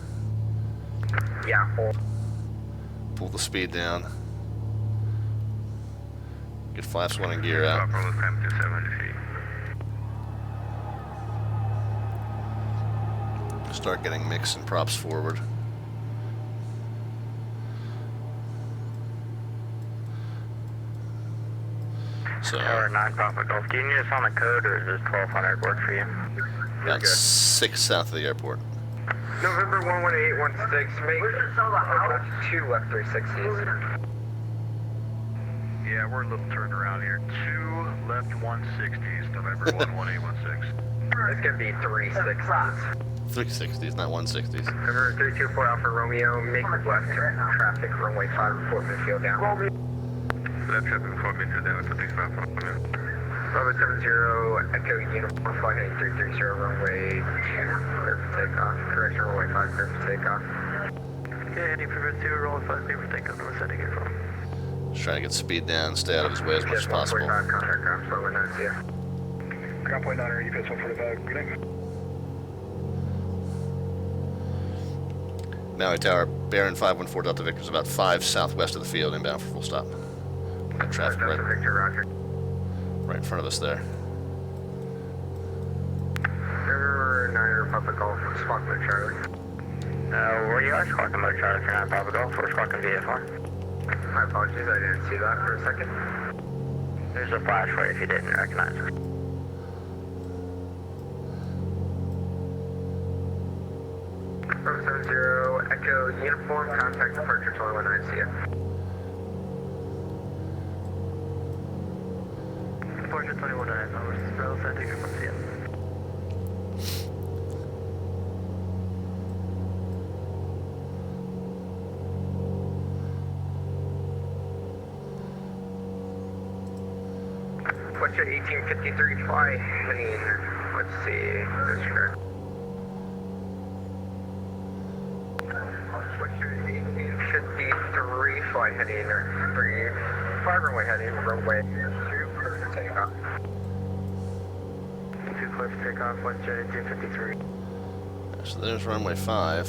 pull the speed down. Get flaps 1 and gear out. Start getting mix and props forward. So Tower 9 Papa Golf. Do you need us on the code or is this 1200 work for you? about 6 south of the airport. November 11816, make 2 left 360s. Yeah, we're a little turned around here. 2 left 160s, November 11816. It's going to be 360s. 360s, not 160s. November 324 Alpha Romeo, make left traffic, runway 5, report midfield down. Left traffic before midfield down, for 35 Romeo. Bravo 70, Echo Uniform, flight 8330, runway 2, clear for takeoff. Correction, runway 5, clear for takeoff. Okay, any prevent 2, rolling 5, clear for takeoff, north side to get from. Just trying to get speed down, stay out of his way as much as possible. 145, contact ground, slow and see ya. Ground point 9, EPS 145, good night. Maui Tower, Baron 514 Delta Victor is about 5 southwest of the field, inbound for full stop. Got traffic Delta right in front of us there. November 9 Republic Golf, squawk mode Charlie. Where you are squawking mode Charlie for 9 Papa Golf. We're squawking VFR. My apologies, I didn't see that for a second. There's a flash for you if you didn't recognize us. Bravo 70, Echo Uniform, contact departure 219, see ya. Departure 219, over Bravo side to get from see ya. What's your 1853 fly heading? Let's see, disregard. What's your 1853 fly heading? 35 runway heading, runway 2, clear for takeoff. 2 clear for takeoff, what's your 1853? So there's runway 5.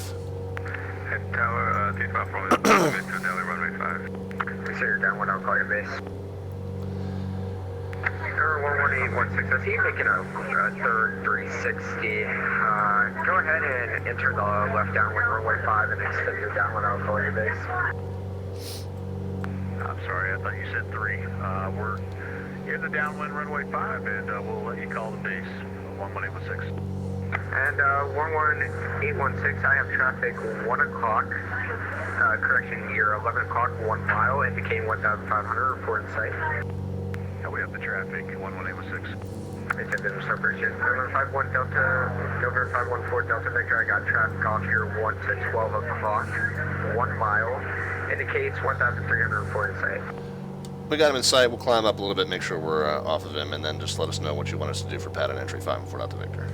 Head Tower, 35 Romeo, midfield down, runway 5. Consider downwind, I'll call your base. November 11816, I see you making a third 360. Go ahead and enter the left downwind runway 5 and extend your downwind, I'll call your base. I'm sorry, I thought you said 3. We're in the downwind runway 5 and we'll let you call the base 11816. And 11816, I have traffic 1 o'clock. Correction, you're 11 o'clock, 1 mile, indicating 1,500, report in sight. Yeah, we have the traffic, 11816. It's a business operation. November 51 Delta, November 514 Delta Victor, I got traffic off here 1 to 12 o'clock, 1 mile, indicates 1,300, report in sight. We got him in sight. We'll climb up a little bit, make sure we're off of him, and then just let us know what you want us to do for pattern entry 514 Delta Victor.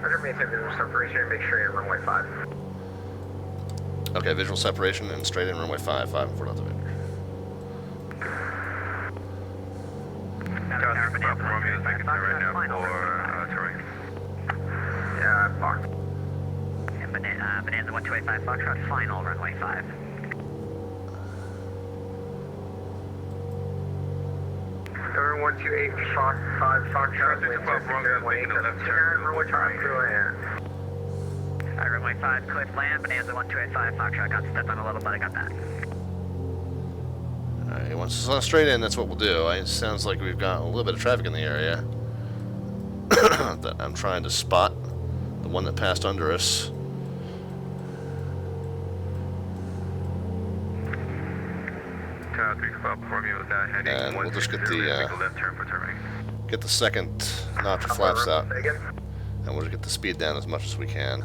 Roger, maintain visual separation and make sure you're in runway 5. Okay, visual separation and straight in runway 5, 514 Delta Victor. Romeo is making there right now for terrain. Yeah, box. And Bonanza 1285 Foxtrot, final runway 5. November 128 Foxtrot, runway 5, clear land. Alright, runway 5, clear to land. Bonanza 1285 Foxtrot, got stepped on a little, but I got that. Alright, he wants us on straight in, that's what we'll do. It sounds like we've got a little bit of traffic in the area that I'm trying to spot. The one that passed under us. And we'll just get the second notch of flaps out. And we'll just get the speed down as much as we can.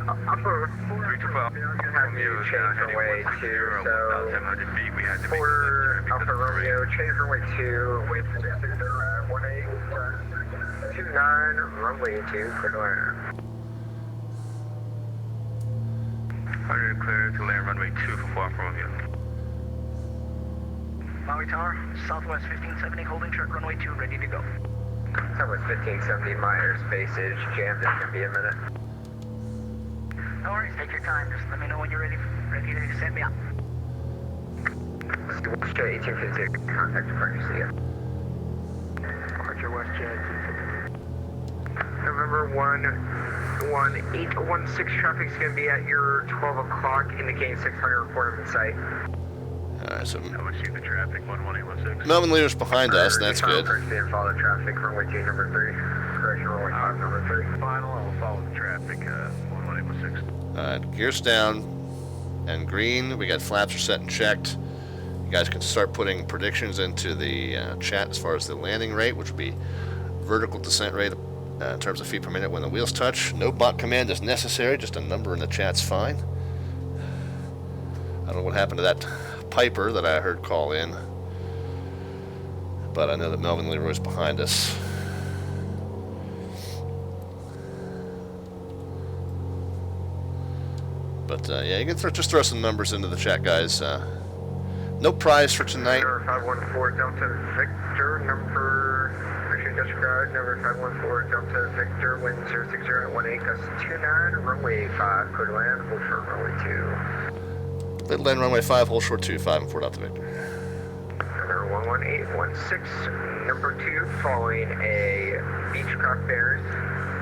Upper 312. Have you change runway 2, so 700 feet. We had to make Alpha Romeo, change runway 2, wait for the 1829, runway 2, clear to land. 100 clear to land runway 2 for Alpha Romeo. Maui Tower, Southwest 1570, holding short runway 2, ready to go. Southwest 1570, my airspace is jammed, it's going to be a minute. No worries, take your time. Just let me know when you're ready to send me up. WestJet 1850, contact departure, see ya. Departure WestJet 1850. November 11816, traffic's going to be at your 12 o'clock, indicating 600, report in sight. Alright, so I would see the traffic, 11816. Melvin Leader's behind us, that's good. And follow traffic, runway 2, number 3. Correction, runway 5, number 3. Final, I'll follow the traffic, 11816. Gears down and green. We got flaps are set and checked. You guys can start putting predictions into the chat as far as the landing rate, which would be vertical descent rate in terms of feet per minute when the wheels touch. No bot command is necessary, just a number in the chat's fine. I don't know what happened to that Piper that I heard call in, but I know that Melvin Leroy's behind us. But yeah, you can just throw some numbers into the chat, guys. No prize for tonight. Number 514 Delta Victor, disregard, number 514 Delta Victor, wind 060 at 18, gust 29, runway 5, clear to land, hold short runway 2. Little land runway 5, hold short 2, 5 and 4 Delta Victor. Number 11816, number 2, following a Beechcraft bearing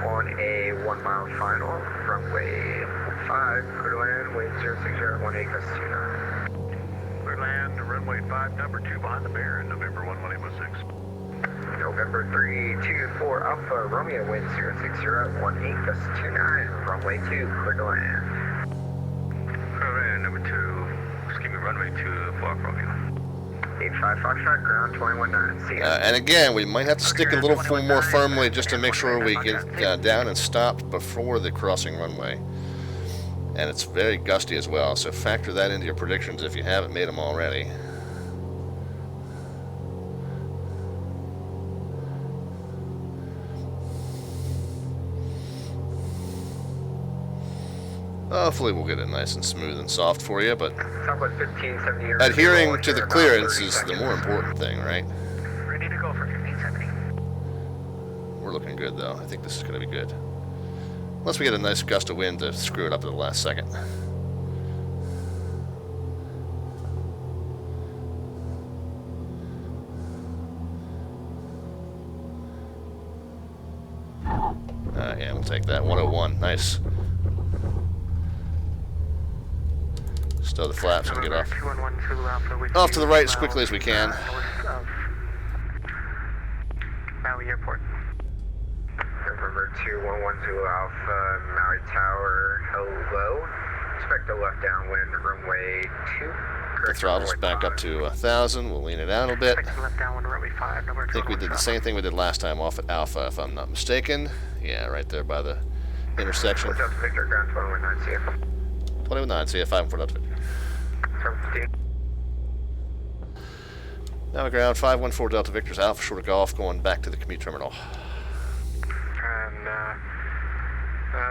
on a 1 mile final, runway 5, clear to land, wind 060 at 18, gust 29. Clear land, runway 5, number 2 behind the Baron, November 11816. November 324 Alpha Romeo, wind 060 at 18, gust 29, runway 2, clear to land. Clear land, number 2, excuse me, runway 2 for Alpha Romeo. 85 Foxtrot, ground 219, see ya. And again, we might have to stick a little more firmly just to make sure we get down and stopped before the crossing runway. And it's very gusty as well, so factor that into your predictions if you haven't made them already. Hopefully we'll get it nice and smooth and soft for you, but adhering to the clearance is the more important thing, right? Ready to go for 1570. We're looking good though. I think this is going to be good. Unless we get a nice gust of wind to screw it up at the last second. Yeah, we'll take that. 101. Nice. Stow the flaps and get off. Off to the right as quickly as we can. Maui Airport. 2110 Alpha, Maui Tower, hello. Expect a left downwind, runway 2. The throttle's back up to 1,000. We'll lean it out a little bit. Left downwind, runway 5, I think we did the same thing we did last time off at Alpha, if I'm not mistaken. Yeah, right there by the intersection. Delta Victor, ground 2119 CF. 21.9, CF5 for Delta Victor. 715. Now ground 514 Delta Victor's Alpha Short of Golf going back to the commute terminal. And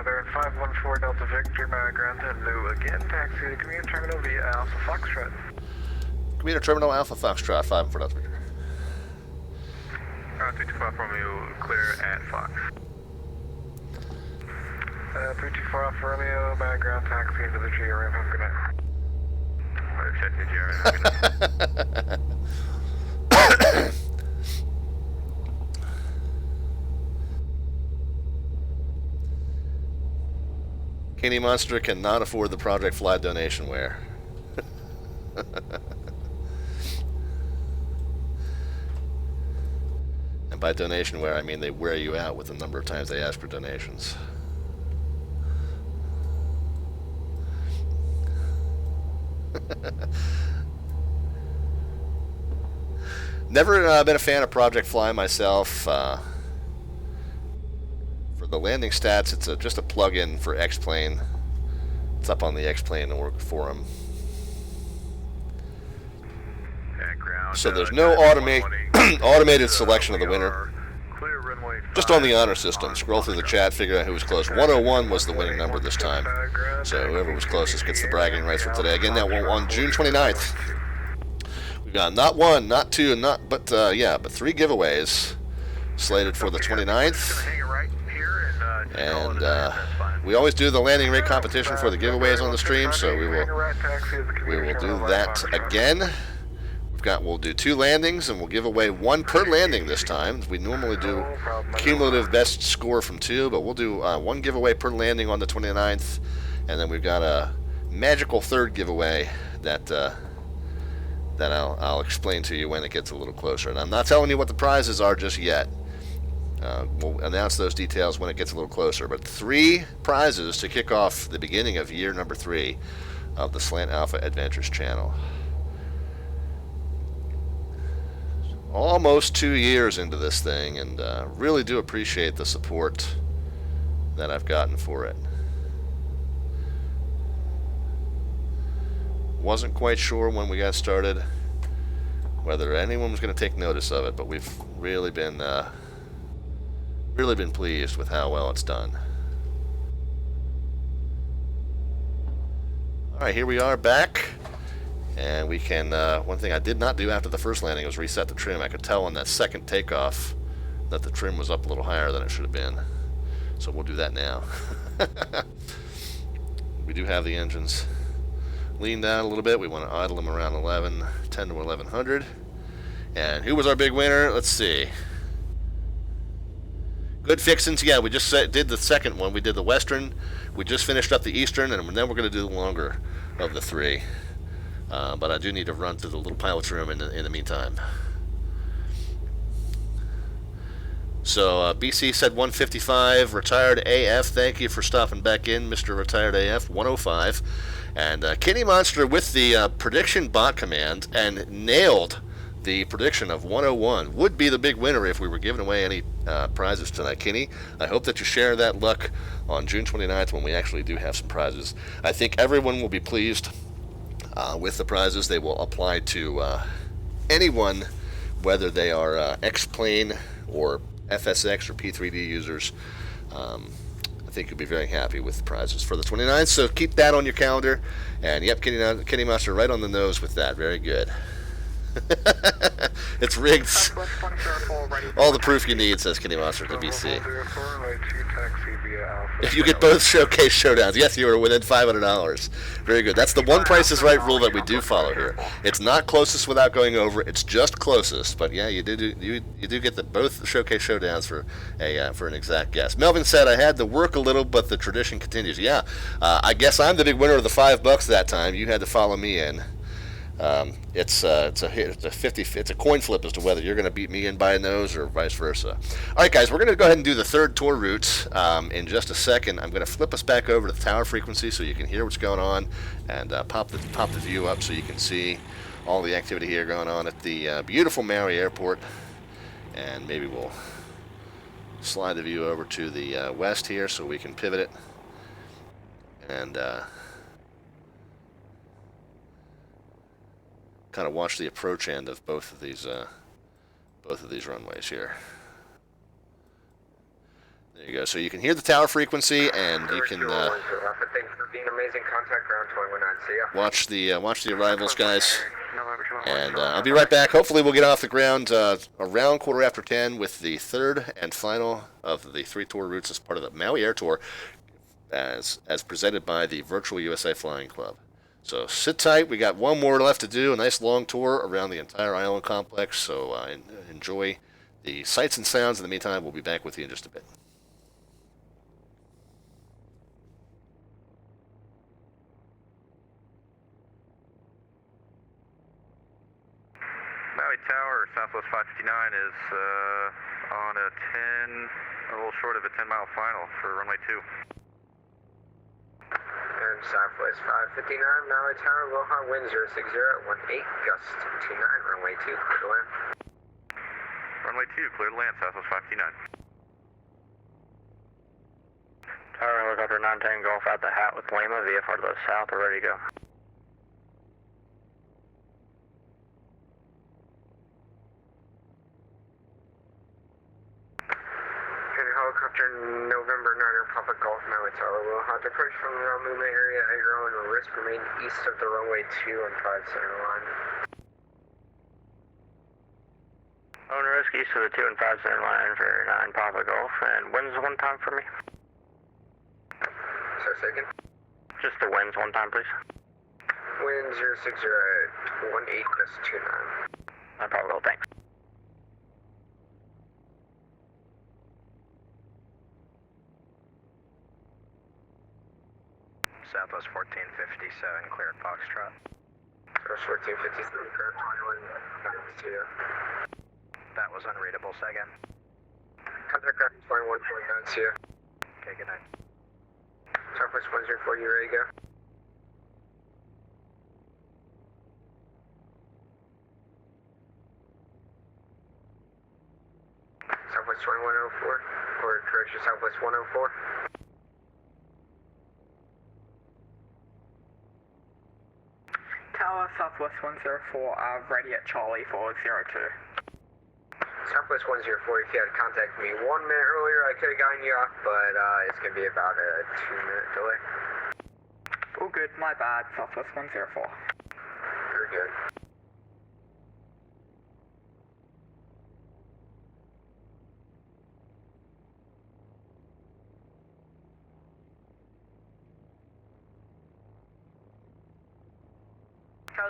they're at 514 Delta Victor, ground hello again, taxi to the commuter terminal via Alpha Foxtrot. Commuter terminal Alpha Foxtrot 514 Delta Victor. 325 Romeo, clear at Fox. 324 Alpha Romeo, ground taxi into the GRM, have a good night. Check the GRM, have a good night. Kenny Monster cannot afford the Project Fly donation wear. And by donation wear, I mean they wear you out with the number of times they ask for donations. Never been a fan of Project Fly myself. For the landing stats, it's just a plug-in for X-Plane. It's up on the X-Plane Org forum. So there's no automated selection of the winner. Just on the honor system. Scroll through the chat, figure out who was close. 101 was the winning number this time. So whoever was closest gets the bragging rights for today. Again, that will on June 29th. We've got not one, not two, but 3 giveaways slated for the 29th. And we always do the landing rate competition for the giveaways on the stream, so we will do that again. We'll do 2 landings, and we'll give away 1 per landing this time. We normally do cumulative best score from 2, but we'll do 1 giveaway per landing on the 29th, and then we've got a magical 3rd giveaway that I'll explain to you when it gets a little closer. And I'm not telling you what the prizes are just yet. We'll announce those details when it gets a little closer. But 3 prizes to kick off the beginning of year number 3 of the Slant Alpha Adventures channel. Almost 2 years into this thing, and really do appreciate the support that I've gotten for it. Wasn't quite sure when we got started whether anyone was going to take notice of it, but we've really been pleased with how well it's done. Alright, here we are back. And we can, one thing I did not do after the first landing was reset the trim. I could tell on that second takeoff that the trim was up a little higher than it should have been. So we'll do that now. We do have the engines leaned down a little bit. We want to idle them around 10 to 1100. And who was our big winner? Let's see. Good fixins. Yeah, we just did the second one. We did the Western. We just finished up the Eastern, and then we're going to do the longer of the 3. But I do need to run through the little pilot's room in the meantime. So BC said 155. Retired AF, thank you for stopping back in, Mr. Retired AF. 105. And Kenny Monster with the prediction bot command and nailed the prediction of 101. Would be the big winner if we were giving away any prizes tonight, Kenny. I hope that you share that luck on June 29th when we actually do have some prizes. I think everyone will be pleased with the prizes. They will apply to anyone, whether they are X-Plane or FSX or P3D users. I think you'll be very happy with the prizes for the 29th, so keep that on your calendar. And yep, Kenny Monster right on the nose with that. Very good. It's rigged. All the proof you need, says Kenny Monster to BC. If you get both showcase showdowns, yes, you are within $500. Very good. That's the one Price is Right rule that we do follow here. It's not closest without going over. It's just closest. But yeah, you do get both showcase showdowns for an exact guess. Melvin said I had to work a little, but the tradition continues. Yeah, I guess I'm the big winner of the $5 that time. You had to follow me in. It's a coin flip as to whether you're going to beat me in by a nose or vice versa. All right, guys, we're going to go ahead and do the third tour route in just a second. I'm going to flip us back over to the tower frequency so you can hear what's going on, and pop the view up so you can see all the activity here going on at the beautiful Maui airport. And maybe we'll slide the view over to the west here so we can pivot it and kind of watch the approach end of both of these runways here. There you go. So you can hear the tower frequency, and you can thanks for being amazing contact ground 219. See ya. watch the arrivals, guys. And I'll be right back. Hopefully we'll get off the ground around 10:15 with the third and final of the 3 tour routes as part of the Maui Air Tour, as presented by the Virtual USA Flying Club. So sit tight. We got one more left to do, a nice long tour around the entire island complex. So enjoy the sights and sounds. In the meantime, we'll be back with you in just a bit. Maui Tower, Southwest 559 is on a little short of a 10-mile final for runway 2. And Southwest 559, Maui Tower, Aloha, wind 060 at 18, gust 29, runway 2, clear to land. Runway 2, clear to land, Southwest 559. Tower, helicopter 910, Golf out the hat with Lima, VFR to the south, we're ready to go. Helicopter November 9er, Papa Golf, Maui Tower, Aloha, departure from the Ramuma area at your own risk, remain east of the runway 2 on 5 center line. Own risk east of the 2 and 5 center line for 9 Papa Golf, and winds one time for me? Sorry, second. Just the winds one time, please. Wind 060 at 18, gust 29. No problem, thanks. Southwest 1457, clear at Foxtrot. Southwest 1457, clear at 21, see ya. That was unreadable, say again. Contact ground 21, see ya. Okay, good night. Southwest 104, you ready to go? Southwest 2104, or correction, Southwest 104. Tower, Southwest 104, ready at Charlie for 02. Southwest 104, if you had contacted me 1 minute earlier, I could have gotten you off, but it's going to be about a 2-minute delay. All good, my bad, Southwest 104. You're good.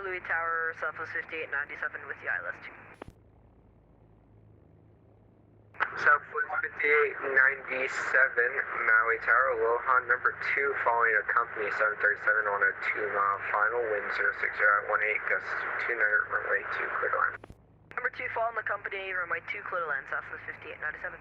Louis Tower, Southwest 5897 with the ILS 2. Southwest 5897, Maui Tower, Aloha, number 2, following a company 737 on a 2-mile final, wind 060 at 18, gust 29, runway 2, clear to land. Number 2, following the company, runway 2, clear to land, Southwest 5897.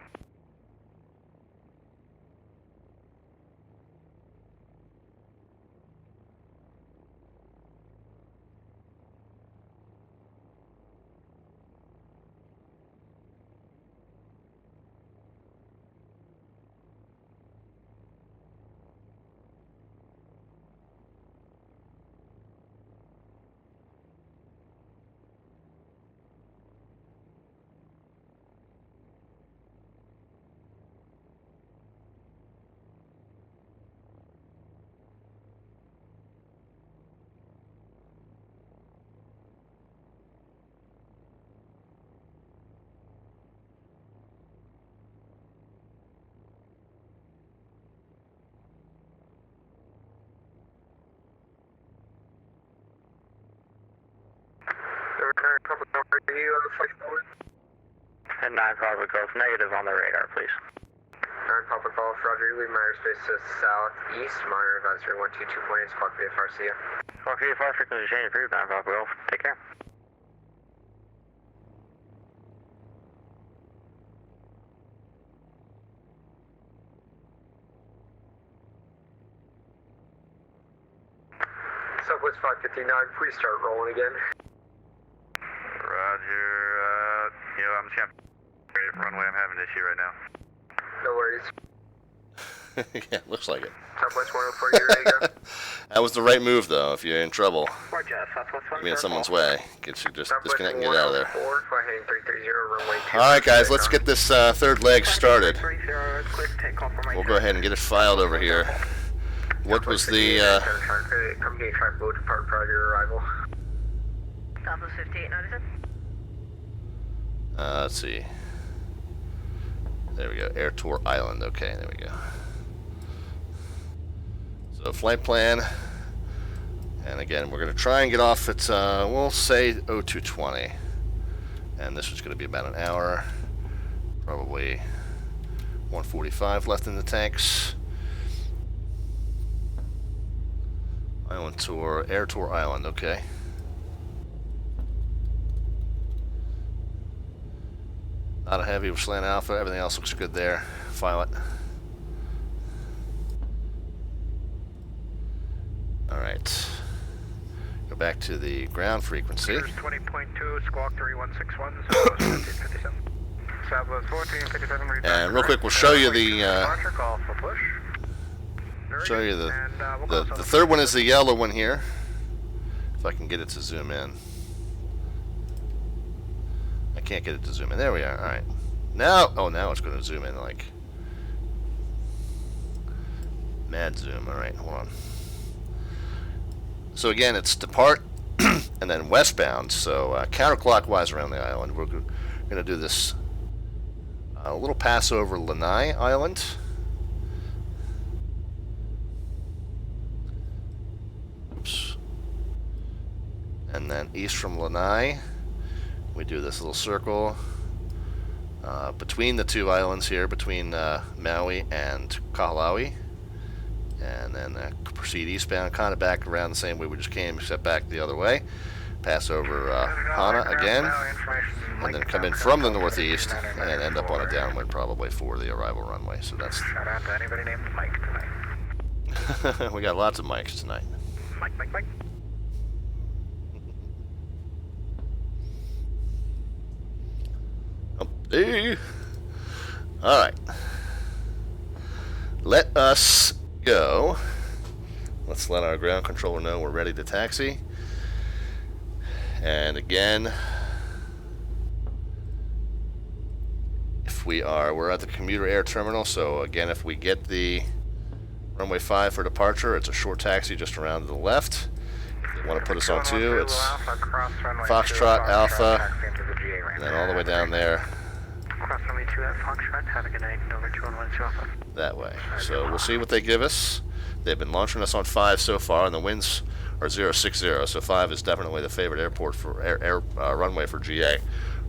Are you on the flight forward? And 9 Papa Golf, negative on the radar, please. Papa Golf, Roger, leave my airspace to southeast, monitor advisory 122.8, squawk VFR, see ya. Squawk VFR, frequency change approved, 9 Papa Golf, take care. Southwest 559, please start rolling again. Roger, I'm just gonna runway, I'm having an issue right now. No worries. Yeah, looks like it. Southwest 104, you ready to go? That was the right move, though. If you're in trouble, Roger, Southwest 104. you're in someone's way. Get you just disconnect and get out of there. Fly heading 330, runway 2. All right, guys, let's get this third leg started. 330, clear to take confirmation. We'll go ahead and get it filed over here. What was the? Company track boat depart prior to your arrival. Southwest 5897. Let's see. There we go. Air Tour Island. Okay, there we go. So flight plan. And again, we're going to try and get off at, we'll say 0220. And this is going to be about an hour. Probably 145 left in the tanks. Island Tour, Air Tour Island, okay. Not a heavy with Slant Alpha, everything else looks good there. File it. Alright. Go back to the ground frequency. 20.2, squawk 3161, Southwest 1457. Southwest 1457, and real quick, we'll show you the departure call for push. show you the third one is the yellow one here. If I can get it to zoom in. I can't get it to zoom in. There we are. Alright. Now, oh, now it's going to zoom in like mad zoom. Alright, hold on. So again, it's depart and then westbound. So counterclockwise around the island. We're going to do this a little pass over Lanai Island. Oops. And then east from Lanai, we do this little circle between the two islands here, between Maui and Kahalawi. And then proceed eastbound, kind of back around the same way we just came, except back the other way. Pass over Hana again, and then come in from the northeast and end up on a downwind probably for the arrival runway. So that's. Shout out to anybody named Mike tonight. We got lots of mics tonight. Mike. Hey. All right. Let us go. Let's let our ground controller know we're ready to taxi. And again, if we're at the commuter air terminal, so again, if we get the runway 5 for departure, it's a short taxi just around to the left. If they want to put us on 2, it's Foxtrot Alpha, and then all the way down there. Cross runway 2 at Foxtrot, have a good night, over 211 Alpha. That way. So we'll see what they give us. They've been launching us on 5 so far, and the winds are 060, so 5 is definitely the favorite airport for runway for GA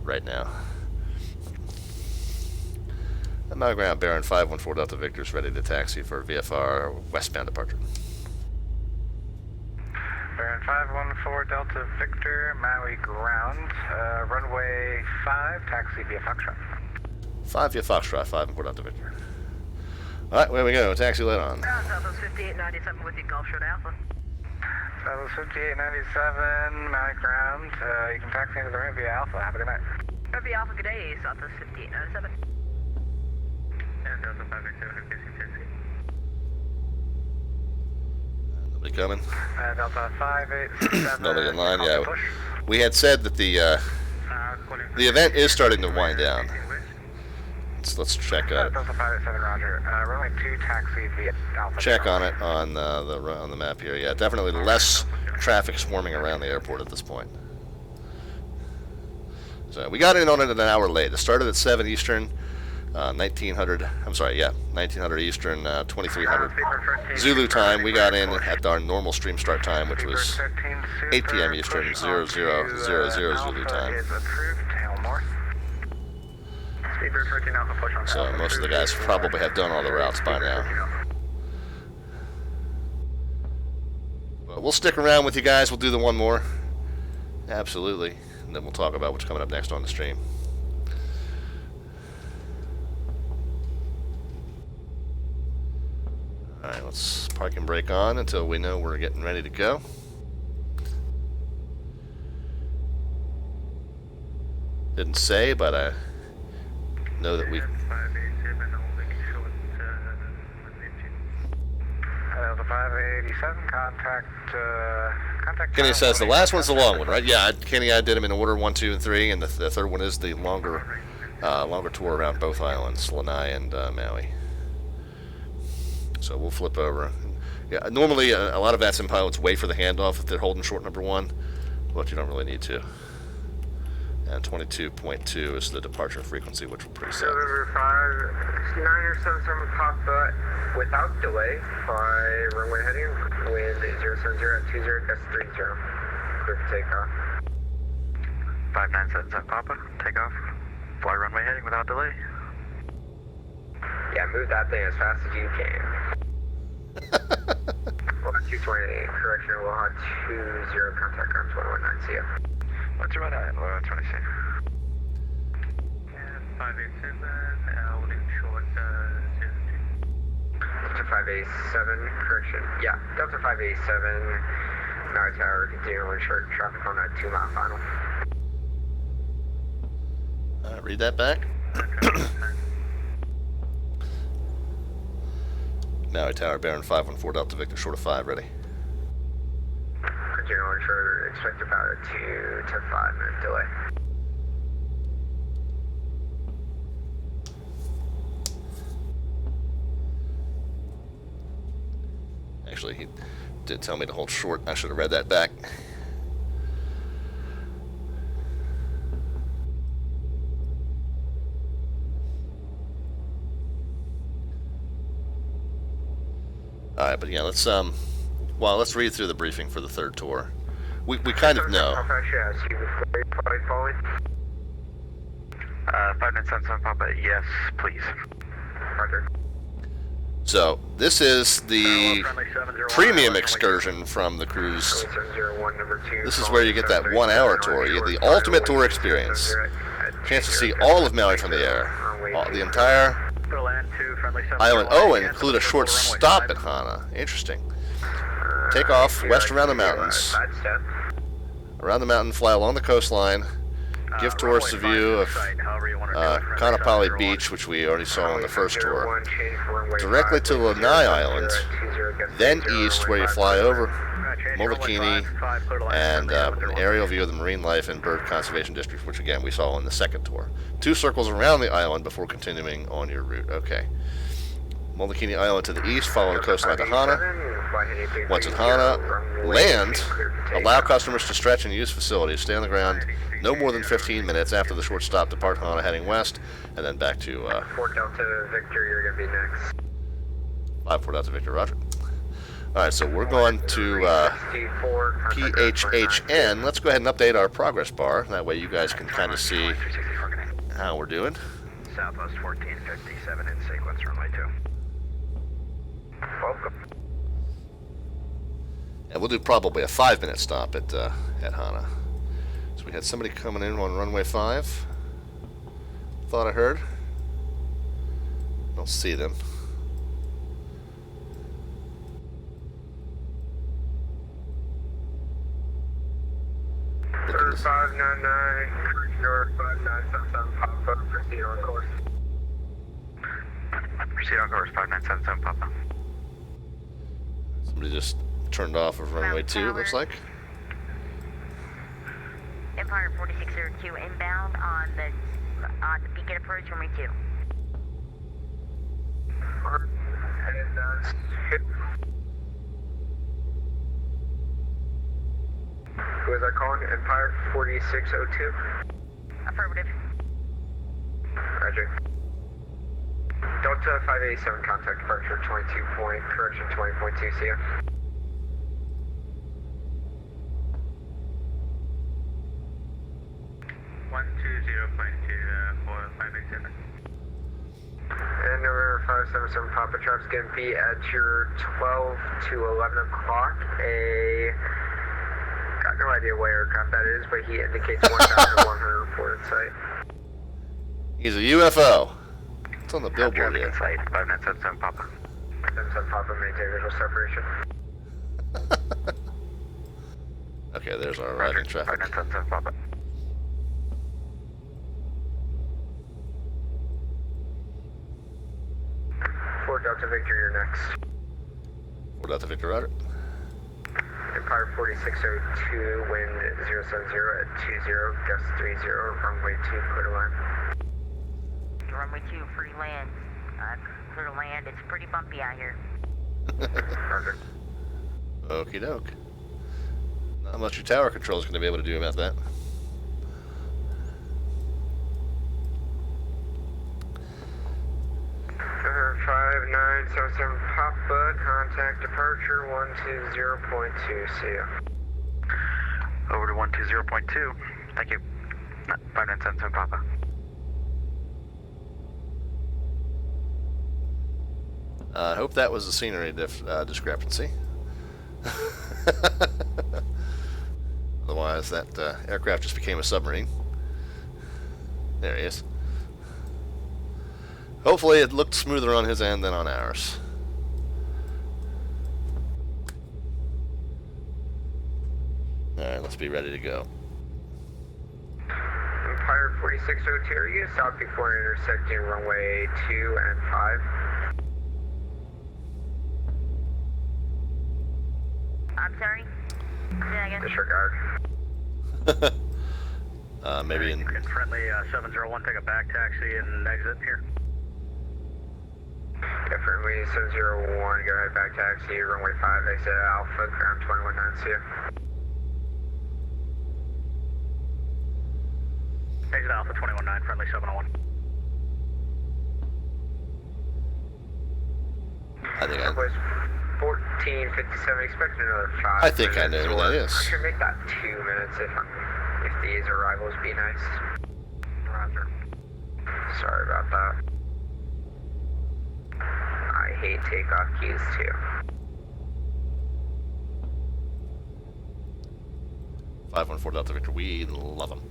right now. I'm out of ground, Baron 514 Delta Victor's ready to taxi for VFR westbound departure. Baron 514 Delta Victor, Maui ground, runway 5, taxi via Foxtrot. 5 via Foxtrot, 514 Delta Victor. Alright, where we go, taxi lit on. Southwest 5897 with you, Gulf Short Alpha. Southwest 5897, Maui ground, you can taxi into the room via Alpha, have a good night. Via Alpha, good day, Southwest 5897. And Delta 582, Nobody coming? Delta 587. Nobody in line, yeah. We had said that the event is starting to wind down. Let's check on it. Delta 587, roger. Runway 2 taxi via Alpha. Check on it on the map here. Yeah, definitely less traffic swarming around the airport at this point. So we got in on it an hour late. It started at 7 Eastern, 1900. I'm sorry, yeah, 1900 Eastern, 2300 Zulu time. We got in at our normal stream start time, which was 8 p.m. Eastern, 0000 Zulu time. Speedbird 13 Alpha, push on. So most of the guys probably have done all the routes by now. But we'll stick around with you guys. We'll do the one more. Absolutely. And then we'll talk about what's coming up next on the stream. Alright, let's park and brake on until we know we're getting ready to go. Didn't say, but I know that we... The 587, contact... Kenny says the last one's the long one, right? Yeah, Kenny, I did them in order 1, 2, and 3, and the third one is the longer tour around both islands, Lanai and Maui. So we'll flip over. Yeah, normally a lot of VATSIM pilots wait for the handoff if they're holding short number 1, but you don't really need to. And 22.2 is the departure frequency, which we're pretty set. November 5, 977 Papa without delay by runway heading, wind 070 at 20, that's 30. Clear for takeoff. 5977 Papa, takeoff. Fly runway heading without delay. Yeah, move that thing as fast as you can. 220, correction, we'll have 20, contact arms 119, see ya. What's your right eye? 120, see. 587, holding short 02. Delta 587, correction, yeah, Delta 587, Maui Tower, continuing short traffic on that 2-mile final. Read that back. Maui Tower, Baron 514 Delta Victor, short of 5, ready. Continuing short, expect about a 2 to 5 minute delay. Actually, he did tell me to hold short. I should have read that back. Alright, but yeah, let's read through the briefing for the third tour. We kind of know. 5977 Papa, yes, please. Roger. So, this is the premium excursion from the cruise. This is where you get that 1 hour tour. You get the ultimate tour experience. Chance to see all of Maui from the air. The entire island. Oh, and include a short stop at Hana. Interesting. Take off west around the mountains. Around the mountain, fly along the coastline. Give tourists a view of Kanapali Beach, which we already saw on the first tour. Directly to Lanai Island. Then east, where you fly over Molokini and an aerial view of the marine life and bird conservation district, which again we saw on the second tour. 2 circles around the island before continuing on your route. Okay. Molokini Island to the east, follow the coastline to Hana. Once at Hana, land, allow customers to stretch and use facilities. Stay on the ground no more than 15 minutes after the short stop. Depart Hana heading west, and then back to 4 Delta Victor, you're going to be next. 5-4 Delta Victor, roger. Alright, so we're going to PHHN. Let's go ahead and update our progress bar. That way you guys can kind of see how we're doing. Southwest 1457 in sequence, runway 2. Welcome. And we'll do probably a 5-minute stop at Hana. So we had somebody coming in on runway 5. Thought I heard. Don't see them. Third 599, corridor 5977, pop up, proceed on course. Proceed on course 5977, Papa. Somebody just turned off of runway 2, it looks like. Empire 4602 inbound on the beacon approach runway 2. And hit. Who is that calling? Empire 4602? Affirmative. Roger. Delta 587, contact departure 22 point, correction 20.2, see ya. One 20.2, foil. And November 577 Papa Truck's going to be at your 12 to 11 o'clock. Got no idea what aircraft that is, but he indicates 1,104 in sight. He's a UFO. It's on the billboard here. Site, 5977 Papa. 77 Papa, maintain visual separation. Okay, there's our arriving traffic. 5977 Papa. Fort Delta Victor, you're next. We're Delta Victor, roger. Empire 4602, wind 070 at 20, gust 30, runway 2, clear to land. Runway 2, free land. Clear to land. It's pretty bumpy out here. Roger. Okie doke. Not much your tower control is going to be able to do about that. November 5977 Papa, contact departure 120.2, see ya. Over to 120.2. Thank you. 5977 Papa. I hope that was a scenery discrepancy. Otherwise, that aircraft just became a submarine. There he is. Hopefully it looked smoother on his end than on ours. Alright, let's be ready to go. Empire 4602, are you south before intersecting runway 2 and 5? I'm sorry? Say that again? Disregard. Maybe in... Friendly 701, take a back taxi and exit here. Yeah, friendly 701, go ahead, back taxi, runway 5, exit Alpha, ground 219, see ya. Exit Alpha 219, friendly 701. I think I... 1457, expect another 5 I think I know who that is. I should make that 2 minutes if these arrivals be nice. Roger. Sorry about that. I hate takeoff keys too. 514 Delta Victor, we love them.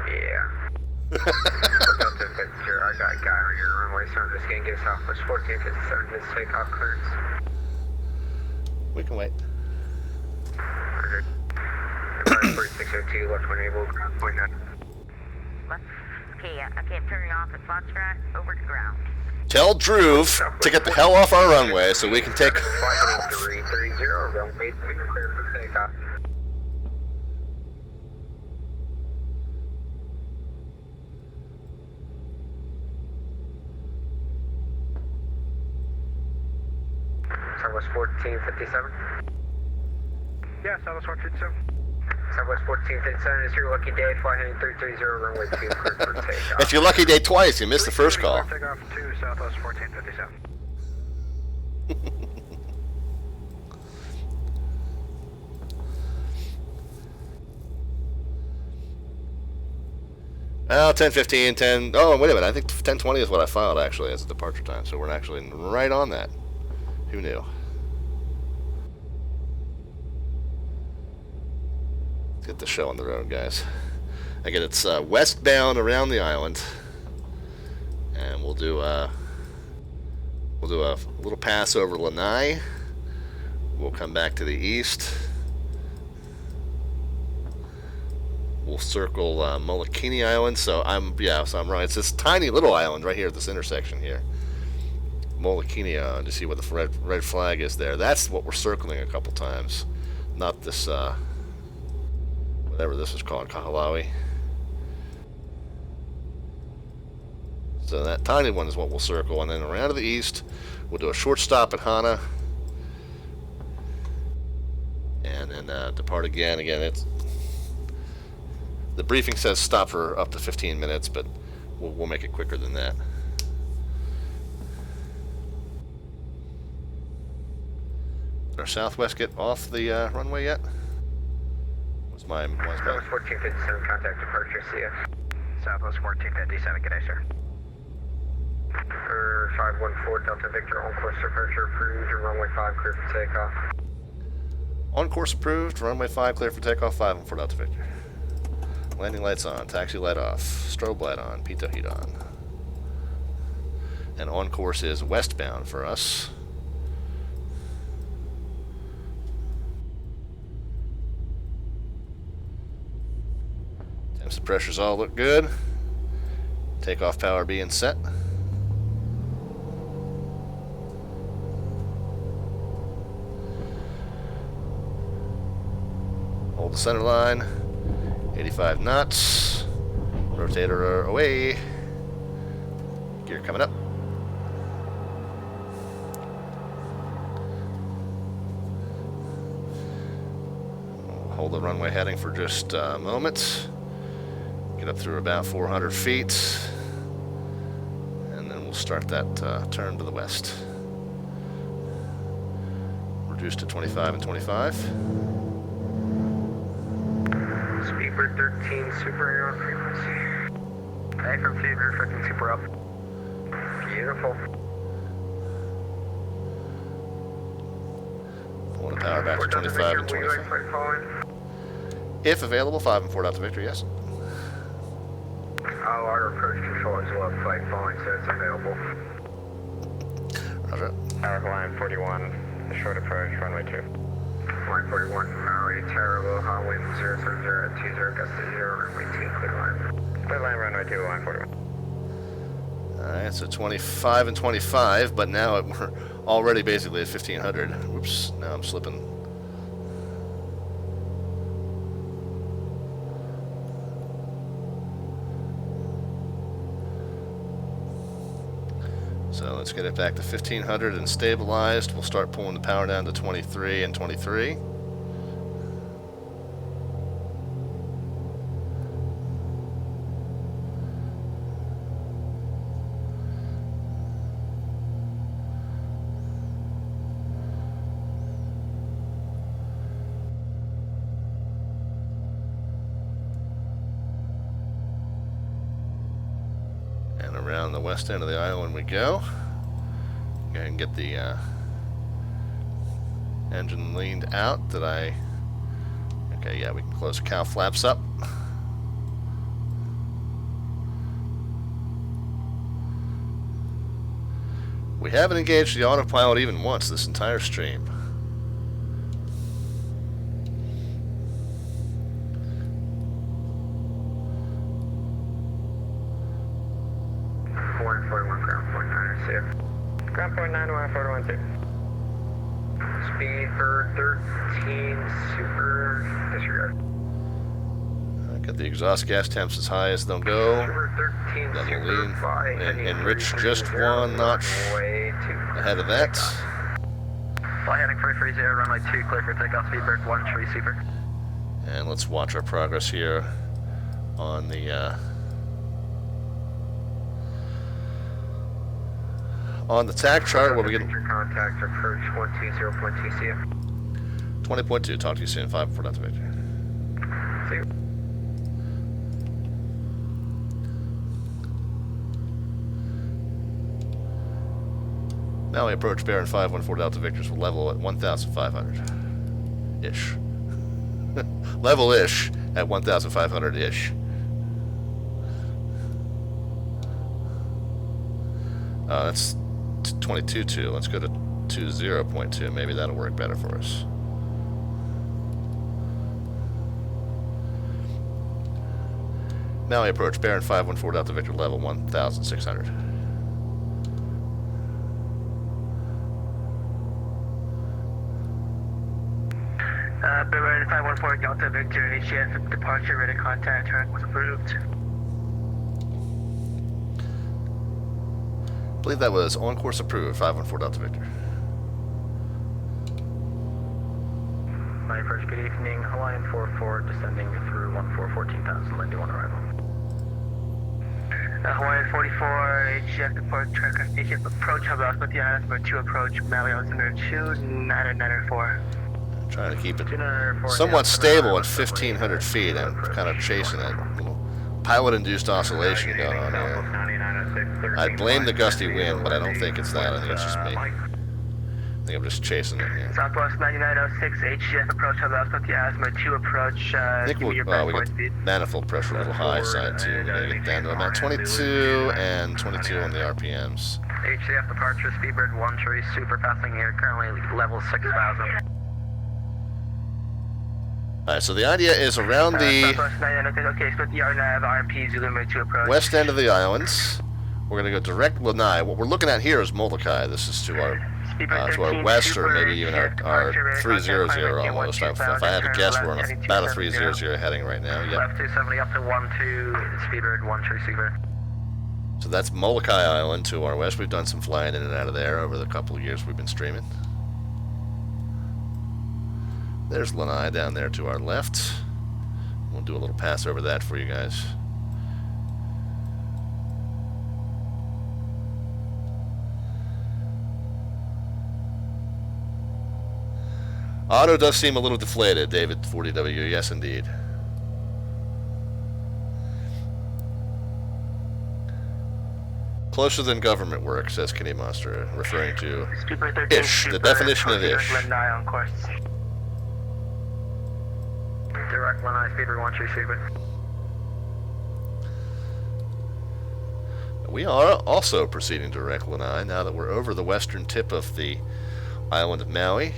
Yeah. Delta Victor, I got a guy on your runway, so I'm just gonna get Southwest 1457 his takeoff clearance. We can wait. Roger. Empire 4602, left one able, ground point 9. Okay, I'm turning off at Foxtrot, over to ground. Tell Droove to get the hell off our runway so we can take... 330, runway 2, clear for takeoff. Southwest 1457? Yeah, Southwest 1457. Southwest 1457 is your lucky day, fly heading 330, runway 2, clear for takeoff. It's your lucky day twice, you missed the first call. Takeoff to Southwest 1457. Well, 10:15, 10... Oh, wait a minute, I think 10:20 is what I filed, actually, as a departure time, so we're actually right on that. Who knew? Let's get the show on the road, guys. Again, it's westbound around the island, and we'll do a little pass over Lanai. We'll come back to the east. We'll circle Molokini Island. So I'm right. It's this tiny little island right here at this intersection here. Molokini Island. To see what the red flag is there. That's what we're circling a couple times. Not this whatever this is called, Kahalawi. So that tiny one is what we'll circle, and then around to the east, we'll do a short stop at Hana, and then depart again. Again, it's the briefing says stop for up to 15 minutes, but we'll make it quicker than that. Did our Southwest get off the runway yet? What's my 1457, contact departure, see ya. Southwest 1457, good day, sir. 514 Delta Victor, on course departure approved, runway 5 clear for takeoff. On course approved, runway 5 clear for takeoff, 514 Delta Victor. Landing lights on, taxi light off, strobe light on, pitot heat on. And on course is westbound for us. Temps and pressures all look good. Takeoff power being set. Hold the center line. 85 knots. Rotator away. Gear coming up. Hold the runway heading for just a moment. Get up through about 400 feet. And then we'll start that turn to the west. Reduce to 25 and 25. Speedbird 13, super on frequency. Hey, from Fever, frequency super up. Beautiful. Pulling the power back to 25 and 25. If available, 5 and 4 Delta Victor, yes. Our approach control is well flight following, so it's available. Roger. Tower Hawaiian 41, short approach, runway 2. Line 41, Maui, terrible, hot wind 070 at 20, gust to 0, runway 2, clear line. Clear line, runway 2, line 41. Alright, so 25 and 25, but now we're already basically at 1500. Oops, now I'm slipping. So let's get it back to 1500 and stabilized. We'll start pulling the power down to 23 and 23. And around the west end of the island we go. Go ahead and get the engine leaned out. Okay, yeah, we can close the cow flaps up. We haven't engaged the autopilot even once this entire stream. Ground point 9, 141-2. Speedbird 13, super, disregard. Get the exhaust gas temps as high as they'll go. Super 13, Then super, we'll lean fly, and heading enrich 330, just one notch runway 2. ahead of that. Fly heading 330, runway 2, clear for takeoff, Speedbird 13, super. And let's watch our progress here on the TAC chart where we get contact approach 120.2 CF. 20.2. Talk to you soon. 5-4 Delta Victor. See you. Maui approach bearing 514 Delta Victors will level at 1,500 ish. Level ish at 1,500 ish. That's 22.2. Let's go to 20.2. Maybe that'll work better for us. Maui approach bearing 514 Delta Victor level 1,600. Bearing 514 Delta Victor, HF departure ready contact, turn was approved. I believe that was on course approved, 514 Delta Victor. My approach, good evening, Hawaiian 44 descending through 14,000, landing on arrival. Hawaiian 44, HF departure, HF approach, Hubble with the island, number 2 approach, Maui altimeter 2994. Trying to keep it somewhat stable at 1,500 feet. I'm kind of chasing that little pilot-induced oscillation going on here. I blame the gusty wind, but I don't think it's that. I think it's just me. I think I'm just chasing it here. Southwest 9906, HGF approach, have left with the Asthma 2 approach. I think we got manifold pressure a little high side too. We're going to get down to about 22 and 22 on the RPMs. HCF departure, Speedbird 13, super passing here, currently level 6,000. Alright, so the idea is around the west end of the islands. We're going to go direct Lanai. What we're looking at here is Molokai. This is to our west, or maybe even our 300 almost. If I had to guess, we're on about a 300 heading right now. Yep. Left 270 up to 12, Speedbird 13, Speedbird. So that's Molokai Island to our west. We've done some flying in and out of there over the couple of years we've been streaming. There's Lanai down there to our left. We'll do a little pass over that for you guys. Auto does seem a little deflated, David 40W. Yes, indeed. Closer than government work, says Kenny Monster, referring to ish, the definition of ish. Direct Lanai, Speedbird 13, Speedbird. We are also proceeding direct Lanai now that we're over the western tip of the island of Maui.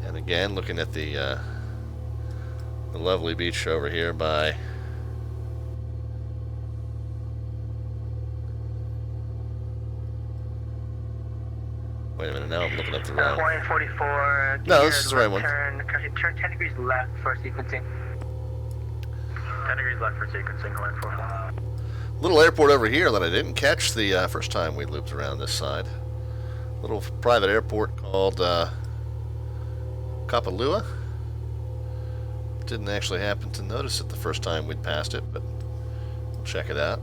And again, looking at the lovely beach over here by wait a minute, now I'm looking up the wrong. Hawaiian 44. No, this is the right one. Turn 10 degrees left for sequencing. 10 degrees left for sequencing, Hawaiian 44. Little airport over here that I didn't catch the first time we looped around this side. Little private airport called Kapalua. Didn't actually happen to notice it the first time we'd passed it, but we'll check it out.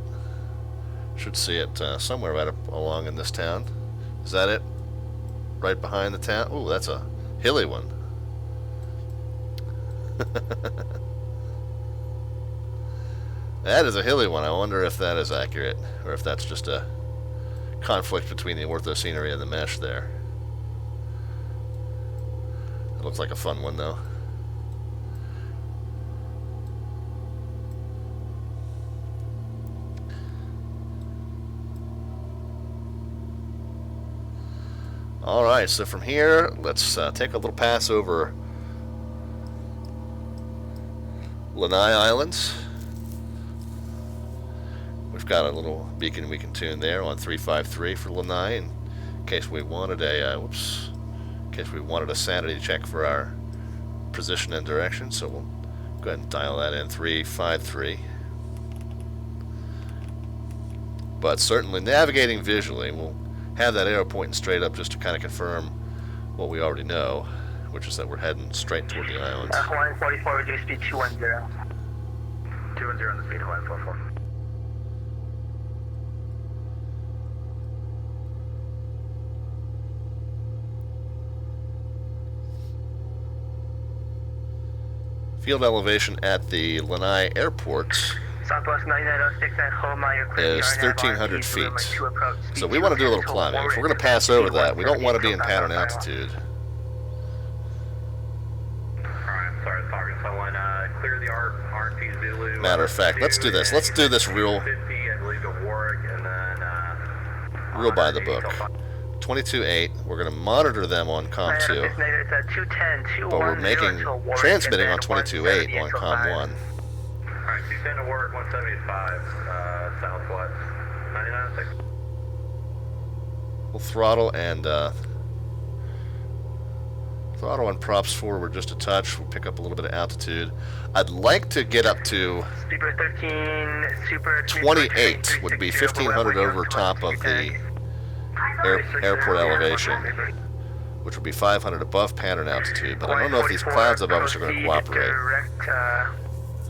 Should see it somewhere right up along in this town. Is that it? Right behind the town? Ooh, that's a hilly one. That is a hilly one. I wonder if that is accurate, or if that's just a conflict between the ortho scenery and the mesh there. It looks like a fun one, though. Alright, so from here, let's take a little pass over Lanai Islands. We've got a little beacon we can tune there on 353 for Lanai in case we wanted a sanity check for our position and direction. So we'll go ahead and dial that in 353. But certainly navigating visually, we'll have that arrow pointing straight up just to kind of confirm what we already know, which is that we're heading straight toward the islands. Hawaiian 44, reduce speed 210. 210 on the speed, Hawaiian 44. Field elevation at the Lanai airport Southwest 9906 at Homeyer is 1,300 feet. So we want to do a little climbing. If we're going to pass over that, we don't want to be in pattern altitude. Matter of fact, let's do this. Let's do this real by the book. 22.8. We're going to monitor them on COM 2, but we're transmitting on 22.8 on COM 1. Alright, 210 to work, 175, southwest, 99.6. We'll throttle and props forward just a touch. We'll pick up a little bit of altitude. I'd like to get up to 28 would be 1,500 over top of the airport elevation, which would be 500 above pattern altitude, but I don't know if these clouds above us are going to cooperate.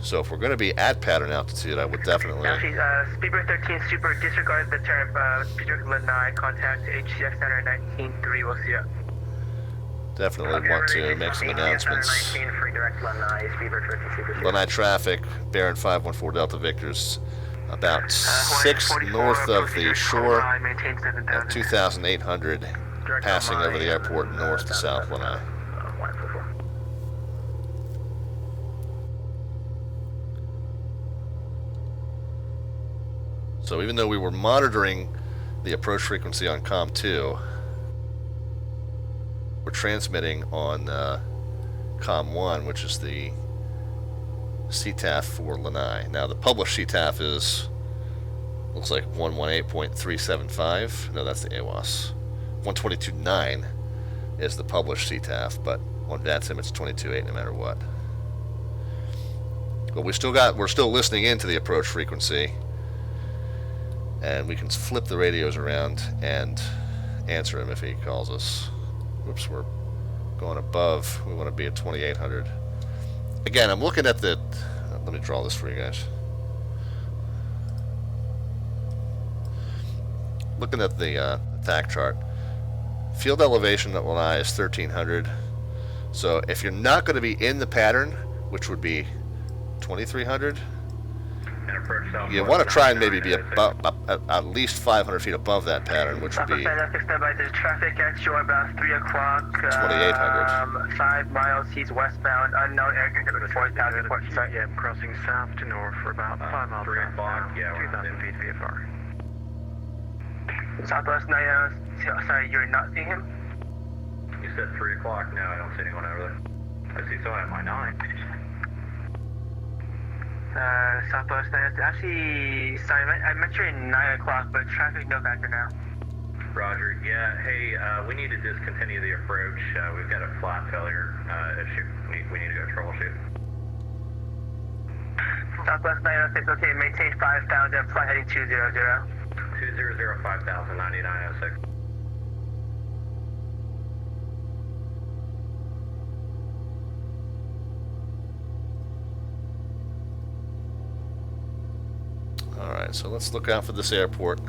So if we're going to be at pattern altitude, I would definitely... Speedbird 13 Super, disregard the term Peter Lanai, contact HCX Center 19-3, we'll see ya. Definitely want to make some announcements. Lanai traffic, Baron 514 Delta Victor's about 6 north of the shore at 2,800, passing over the airport north to South Lanai. So even though we were monitoring the approach frequency on COM 2, we're transmitting on COM 1, which is the CTAF for Lanai. Now the published CTAF is, looks like 118.375. No, that's the AWAS. 122.9 is the published CTAF, but on VATSIM it's 22.8 no matter what. But we're still listening into the approach frequency, and we can flip the radios around and answer him if he calls us. Whoops, we're going above. We want to be at 2,800. Again, I'm looking at the... let me draw this for you guys. Looking at the attack chart. Field elevation at Lanai is 1,300. So if you're not going to be in the pattern, which would be 2,300, you want to try and maybe be above, at least 500 feet above that pattern, which would be 2,800. 5 miles, he's westbound, unknown aircraft, 4,000 port. Yeah, I'm crossing south to north for about 5 miles. 3 o'clock, yeah, 2,000 feet VFR. Southwest 9, sorry, you're not seeing him? You said 3 o'clock, no, I don't see anyone over there. I see someone at my 9. Southwest 9, actually, sorry, I meant you're at 9 o'clock, but traffic no factor now. Roger, yeah, hey, we need to discontinue the approach. We've got a flat failure issue. We need to go troubleshoot. Southwest 906, okay, maintain 5,000, flight heading 200. 200, 5,000, 9906. Alright, so let's look out for this airport. Of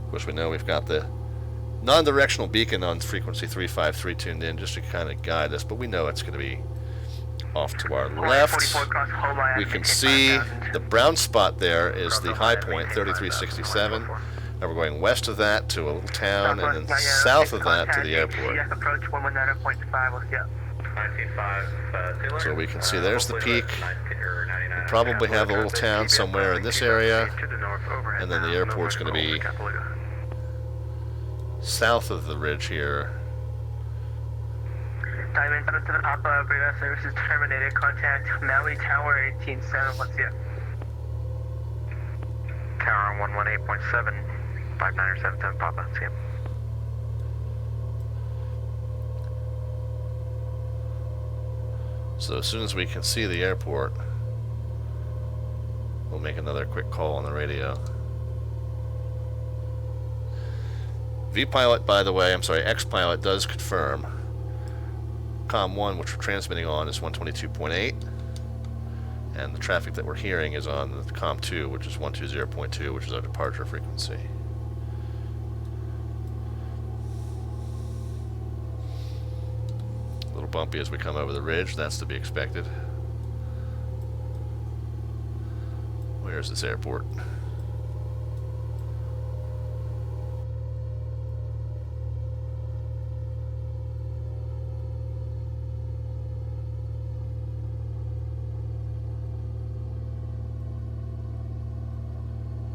course, we know we've got the non-directional beacon on frequency 353 tuned in just to kind of guide us, but we know it's going to be off to our left. We can see the brown spot there is the high point, 3367. Now we're going west of that to a little town, and then south of that to the airport. So we can see there's the peak. We probably have a little town somewhere in this area, and then the airport's going to be south of the ridge here. Diamond 77 Papa, radar services terminated. Contact Maui Tower 187. What's it? Tower 118.7, 5977 Papa. See him. So as soon as we can see the airport, we'll make another quick call on the radio. V-Pilot, by the way, I'm sorry, X-Pilot does confirm COM 1, which we're transmitting on, is 122.8, and the traffic that we're hearing is on the COM 2, which is 120.2, which is our departure frequency. A little bumpy as we come over the ridge, that's to be expected. Where's this airport?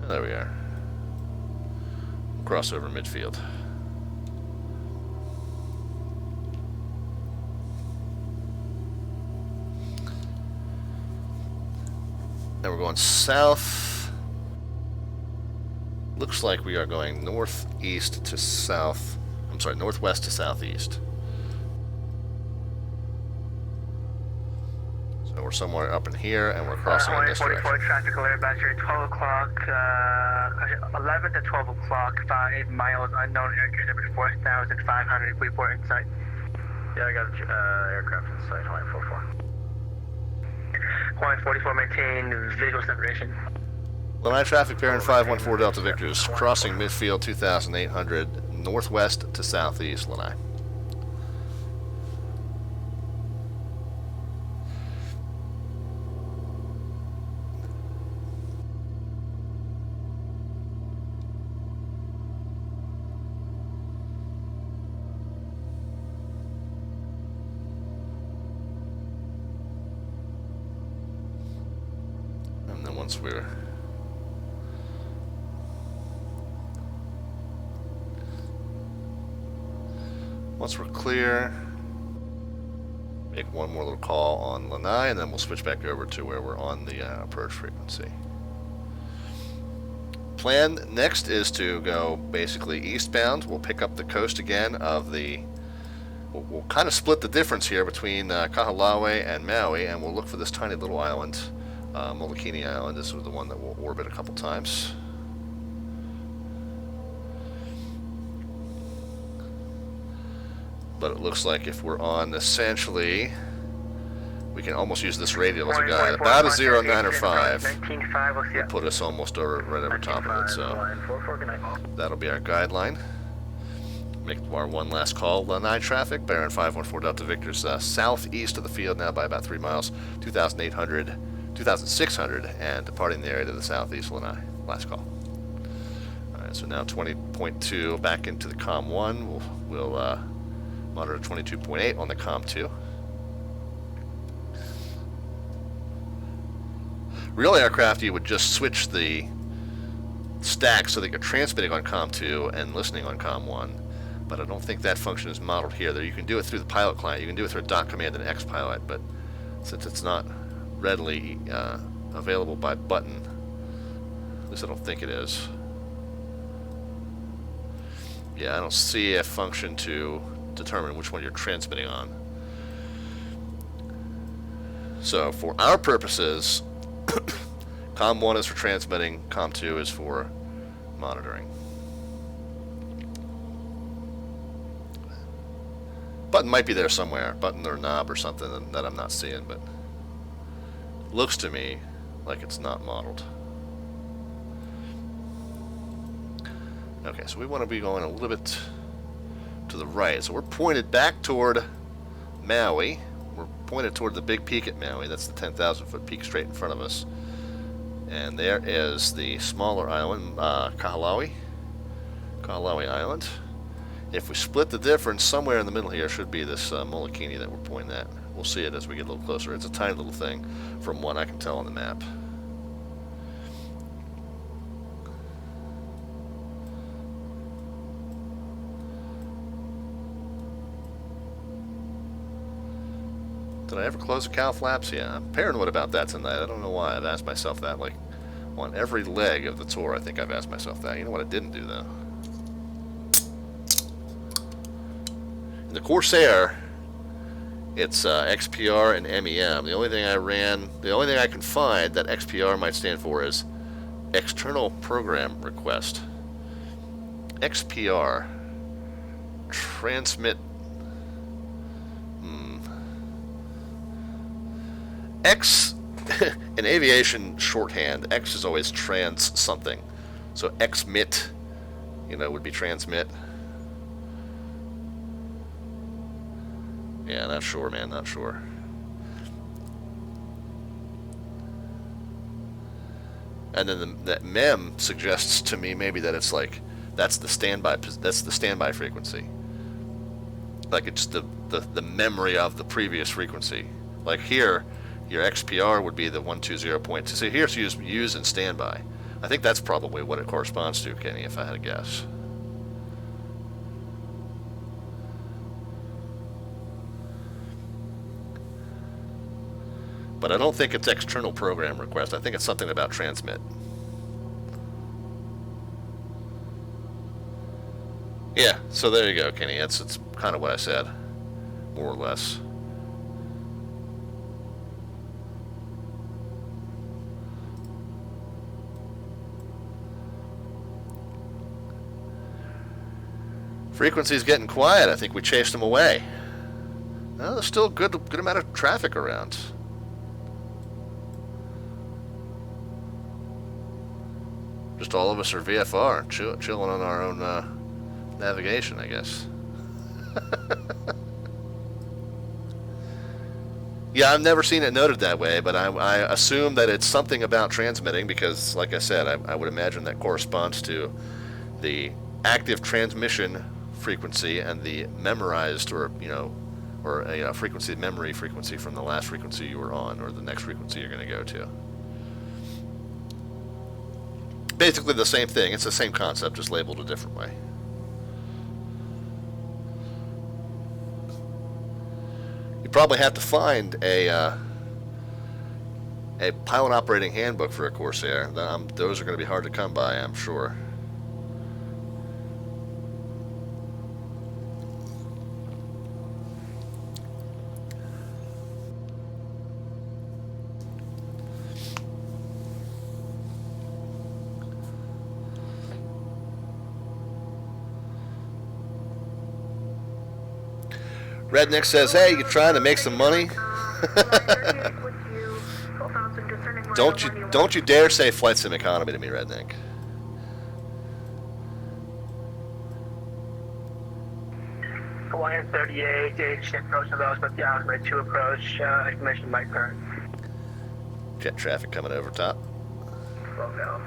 There we are. Cross over midfield. Now we're going south. Looks like we are going northeast to south. I'm sorry, northwest to southeast. So we're somewhere up in here, and we're crossing in this direction. 44 traffic alert, about 12 o'clock, 11 to 12 o'clock, 5 miles, unknown aircraft number 4,500, report in sight. Yeah, I got aircraft in sight, Hawaii 44. Hawaii 44, maintain visual separation. Lanai traffic, Baron 514 Delta Victors, crossing midfield 2,800 northwest to southeast, Lanai. And then once we're clear, make one more little call on Lanai, and then we'll switch back over to where we're on the approach frequency. Plan next is to go basically eastbound. We'll pick up the coast again of the... We'll kind of split the difference here between Kahalawe and Maui, and we'll look for this tiny little island, Molokini Island. This was the one that we'll orbit a couple times. But it looks like if we're on essentially, we can almost use this radial as a guide. About a 09 or 5 will put us almost right over top of it. So that'll be our guideline. Make our one last call. Lanai traffic, bearing 514 Delta Victor's southeast of the field now by about 3 miles, 2,600, and departing the area to the southeast, Lanai. Last call. All right, so now 20.2 back into the COM 1. We'll monitor 22.8 on the COM 2. Real aircraft, you would just switch the stack so that you're transmitting on COM 2 and listening on COM 1. But I don't think that function is modeled here. You can do it through the pilot client. You can do it through a dot command and XPilot, but since it's not readily available by button, at least I don't think it is. Yeah, I don't see a function to determine which one you're transmitting on. So for our purposes, COM 1 is for transmitting, COM 2 is for monitoring. Button might be there somewhere, button or knob or something that I'm not seeing, but looks to me like it's not modeled. Okay, so we want to be going a little bit to the right. So we're pointed back toward Maui. We're pointed toward the big peak at Maui. That's the 10,000 foot peak straight in front of us. And there is the smaller island, Kahalawe Island. If we split the difference, somewhere in the middle here should be this Molokini that we're pointing at. We'll see it as we get a little closer. It's a tiny little thing from what I can tell on the map. Did I ever close the cow flaps? Yeah, I'm paranoid about that tonight. I don't know why. I've asked myself that, like, on every leg of the tour. I think I've asked myself that. You know what I didn't do, though? In the Corsair, it's XPR and MEM. The only thing I can find that XPR might stand for is External Program Request. XPR, transmit. X, in aviation shorthand, X is always trans something. So XMIT, would be transmit. Yeah, not sure, man, not sure. And then that MEM suggests to me maybe that it's like that's the standby frequency. Like it's the memory of the previous frequency. Like here, your XPR would be the 120.2. So here's use and standby. I think that's probably what it corresponds to, Kenny, if I had a guess. But I don't think it's external program request. I think it's something about transmit. Yeah, so there you go, Kenny. It's kind of what I said, more or less. Frequency's getting quiet. I think we chased them away. Well, there's still a good amount of traffic around. Just all of us are VFR, chilling on our own navigation, I guess. Yeah, I've never seen it noted that way, but I assume that it's something about transmitting because, like I said, I would imagine that corresponds to the active transmission frequency and the memorized or frequency, memory frequency from the last frequency you were on or the next frequency you're going to go to. Basically the same thing. It's the same concept, just labeled a different way. You probably have to find a pilot operating handbook for a Corsair. Those are going to be hard to come by, I'm sure. Redneck says, "Hey, you trying to make some money?" Don't you dare say flight sim economy to me, Redneck. Hawaiian 38, H approach about the Osprey 2 approach, information by current. Jet traffic coming over top. Well, no.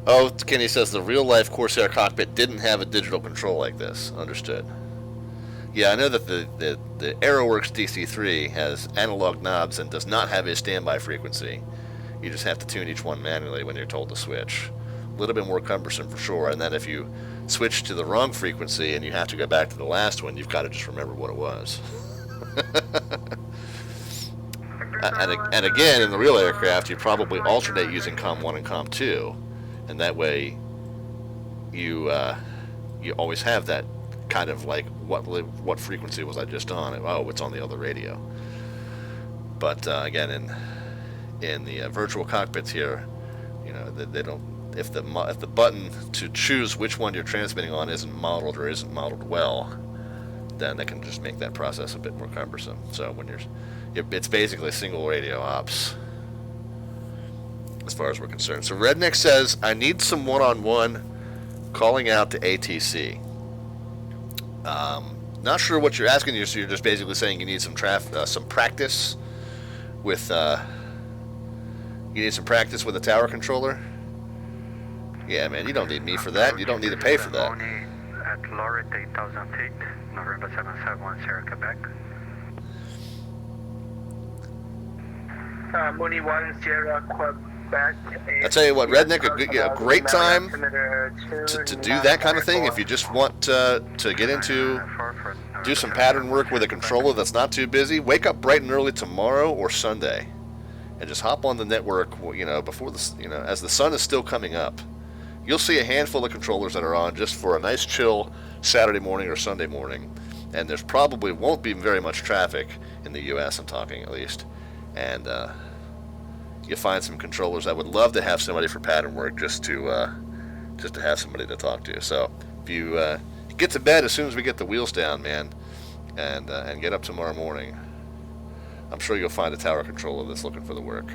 Oh, Kenny says the real-life Corsair cockpit didn't have a digital control like this. Understood. Yeah, I know that the AeroWorks DC-3 has analog knobs and does not have a standby frequency. You just have to tune each one manually when you're told to switch. A little bit more cumbersome for sure, and then if you switch to the wrong frequency and you have to go back to the last one, you've got to just remember what it was. and again, in the real aircraft, you probably alternate using COM1 and COM2. And that way, you always have that kind of like what frequency was I just on? Oh, it's on the other radio. But again, in the virtual cockpits here, they don't. If the button to choose which one you're transmitting on isn't modeled or isn't modeled well, then they can just make that process a bit more cumbersome. So when it's basically single radio ops. As far as we're concerned. So Redneck says, I need some one-on-one calling out to ATC. Not sure what you're asking. So you're just basically saying you need some practice with a tower controller. Yeah, man, you don't need me for that. You don't need to pay for that. At Lorette 8000 feet, November 771, Sierra, Quebec. Mooney 1, Sierra, Quebec. I tell you what, Redneck, a great time to do that kind of thing if you just want to get into, do some pattern work with a controller that's not too busy. Wake up bright and early tomorrow or Sunday, and just hop on the network. Before as the sun is still coming up, you'll see a handful of controllers that are on just for a nice chill Saturday morning or Sunday morning, and there's probably won't be very much traffic in the U.S. I'm talking at least, and. You find some controllers. I would love to have somebody for pattern work just to have somebody to talk to. So if you get to bed as soon as we get the wheels down, man, and get up tomorrow morning, I'm sure you'll find a tower controller that's looking for the work.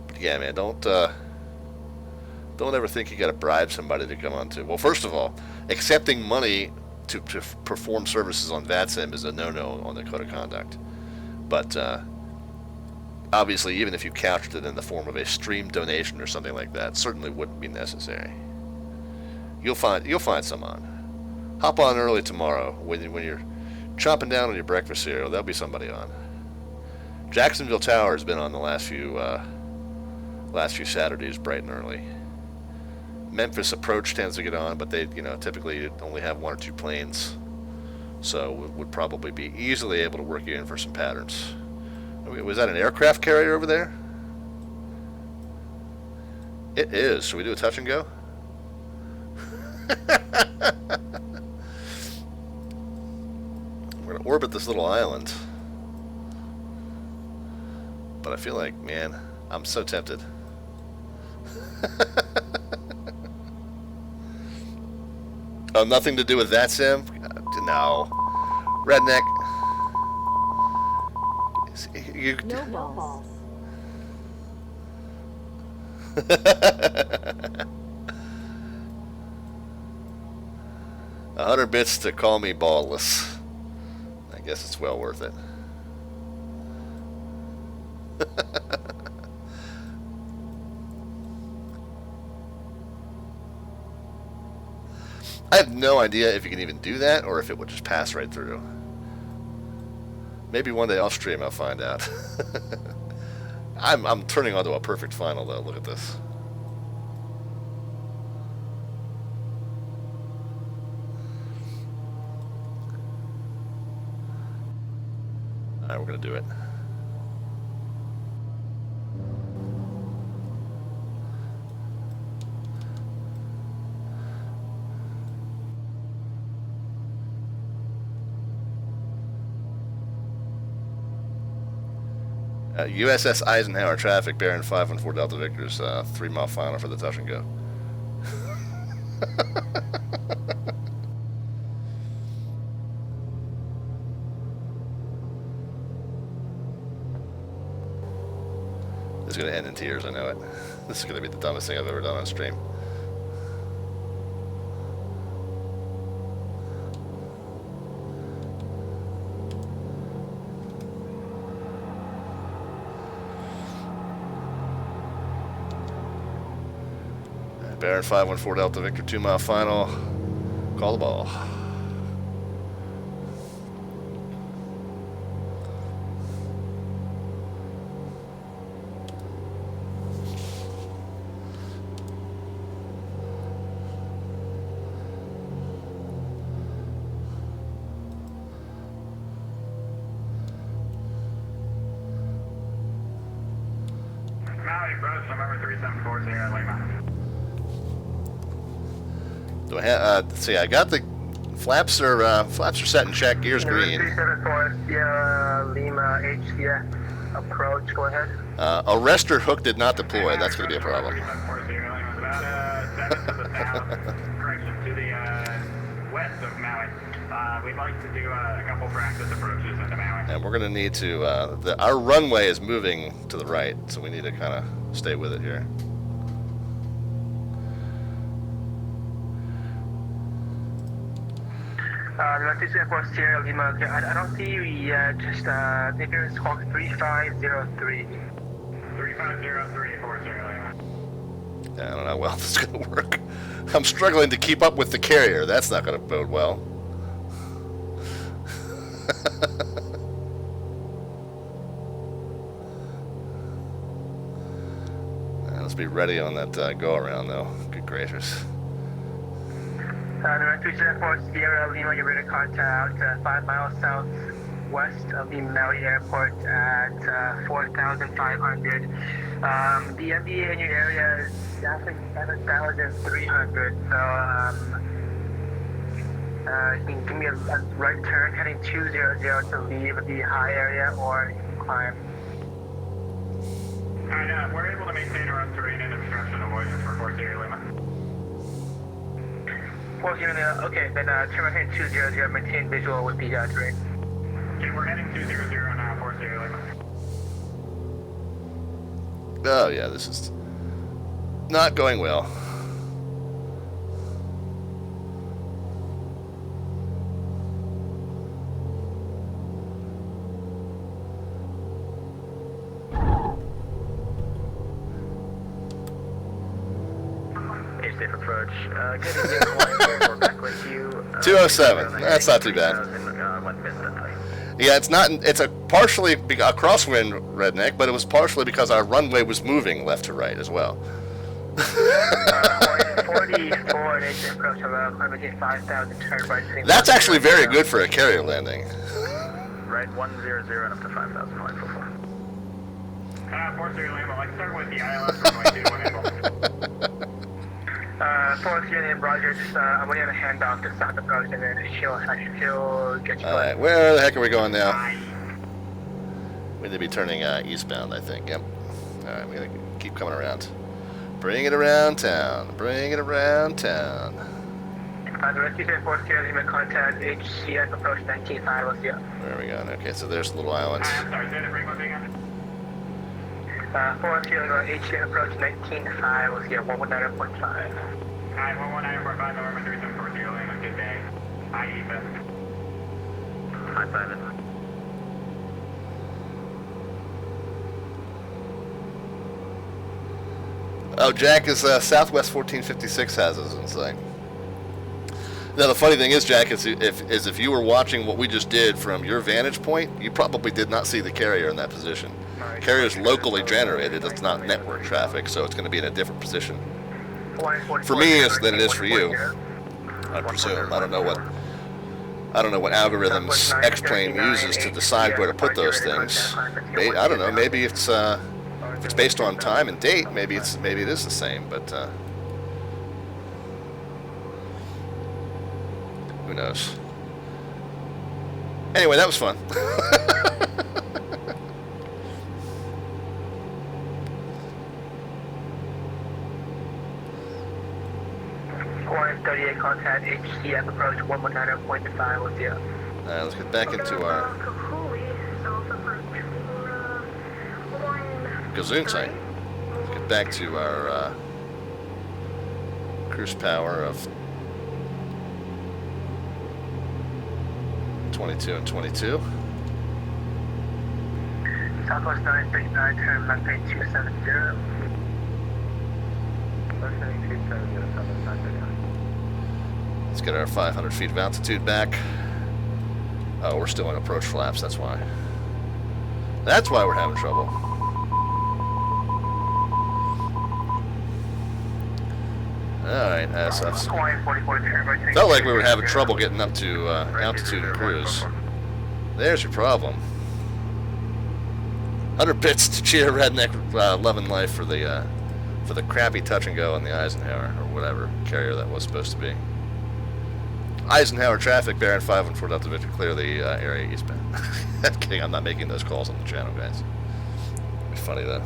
But yeah, man, don't ever think you got to bribe somebody to come on to. Well, first of all, accepting money to perform services on VATSIM is a no-no on the code of conduct. But obviously, even if you couched it in the form of a stream donation or something like that, certainly wouldn't be necessary. You'll find some on. Hop on early tomorrow when you're chomping down on your breakfast cereal. There'll be somebody on. Jacksonville Tower has been on the last few Saturdays, bright and early. Memphis Approach tends to get on, but they typically only have one or two planes. So would probably be easily able to work you in for some patterns. Was that an aircraft carrier over there? It is. Should we do a touch and go? We're going to orbit this little island. But I feel like, man, I'm so tempted. Oh, nothing to do with VATSIM? No. Redneck. You... No balls. 100 bits to call me ballless. I guess it's well worth it. I have no idea if you can even do that or if it would just pass right through. Maybe one day off stream I'll find out. I'm turning onto a perfect final though. Look at this. Alright, we're gonna do it. USS Eisenhower traffic bearing 514 Delta Victor's 3 mile final for the touch and go. This is going to end in tears, I know it. This is going to be the dumbest thing I've ever done on stream. Baron 514 Delta Victor 2 mile final. Call the ball. Maui, approach November 3740 Lima. Do I have, let's see, I got the flaps are set in check, gears green. 374 Sierra Lima HCS, approach, go ahead. Arrestor hook did not deploy, that's going to be a problem. 3740 Lima, about 7 to the south, correction, to the west of Maui. We'd like to do a couple practice approaches into Maui. And we're going to need to, our runway is moving to the right, so we need to kind of stay with it here. For Sierra Lima, okay, I don't see you yet, just figure it's called 3503. 3503 for Sierra Lima. Yeah, I don't know how well this is going to work. I'm struggling to keep up with the carrier. That's not going to bode well. Let's be ready on that go-around, though. Good gracious. Number 374 Sierra Lima, you're ready to contact 5 miles southwest of the Maui airport at 4,500. The MBA in your area is actually 7,300, so you can give me a right turn heading 200 to leave the high area, or you can climb. Alright, we're able to maintain our own terrain and obstruction avoidance for Fort Sierra Lima. Okay, then turn right heading 200, maintain visual with the terrain. Okay, we're heading 200 now, Fort Sierra Lima. Oh, yeah, this is not going well. Approach. Good evening, we're back with you. 207. That's not too bad. Yeah, it's not. It's a partially a crosswind, Redneck, but it was partially because our runway was moving left to right as well. 44 and approach around 5,000 turn right. That's actually very good for a carrier landing. Right 100 and up to 5,000 line for 4. Fort Sierra Lima, let's start with the ILS runway 2 when able. Fort Sierra Lima, Roger, just I'm going to hand off the south approach and then she'll get you. Alright, where the heck are we going now? We need to be turning eastbound, I think. Yep. Alright, we're going to keep coming around. Bring it around town. Bring it around town. The rescue 740 is in contact HCF approach 19.5, we'll see you. There we go. Okay, so there's the little island. I'm sorry, say the frequency again? 410 HCF approach 19.5, we'll see you, 119.5. Alright, 119.5, November 3740, land on good day. IE High 5. Oh, Jack is Southwest 1456 has us in sight. Now the funny thing is, Jack, is if you were watching what we just did from your vantage point, you probably did not see the carrier in that position. Carrier's locally generated; it's not network traffic, so it's going to be in a different position. For me, than it is for you. I presume. I don't know what algorithms X-Plane uses to decide where to put those things. I don't know. Maybe it's if it's based on time and date. Maybe it is the same, but who knows? Anyway, that was fun. 38 contact HCF approach 119.5, we'll see you. Let's get back into our Gazoon site. Let's get back to our cruise power of 22 and 22. Southwest 939, turn left 8270. Let's get our 500 feet of altitude back. Oh, we're still in approach flaps, that's why. That's why we're having trouble. Alright, felt like we were having trouble getting up to altitude and cruise. There's your problem. 100 bits to cheer Redneck loving life for the crappy touch and go on the Eisenhower, or whatever carrier that was supposed to be. Eisenhower traffic, Baron 514 Delta Victor, clear the area eastbound. I'm kidding, I'm not making those calls on the channel, guys. It's funny though.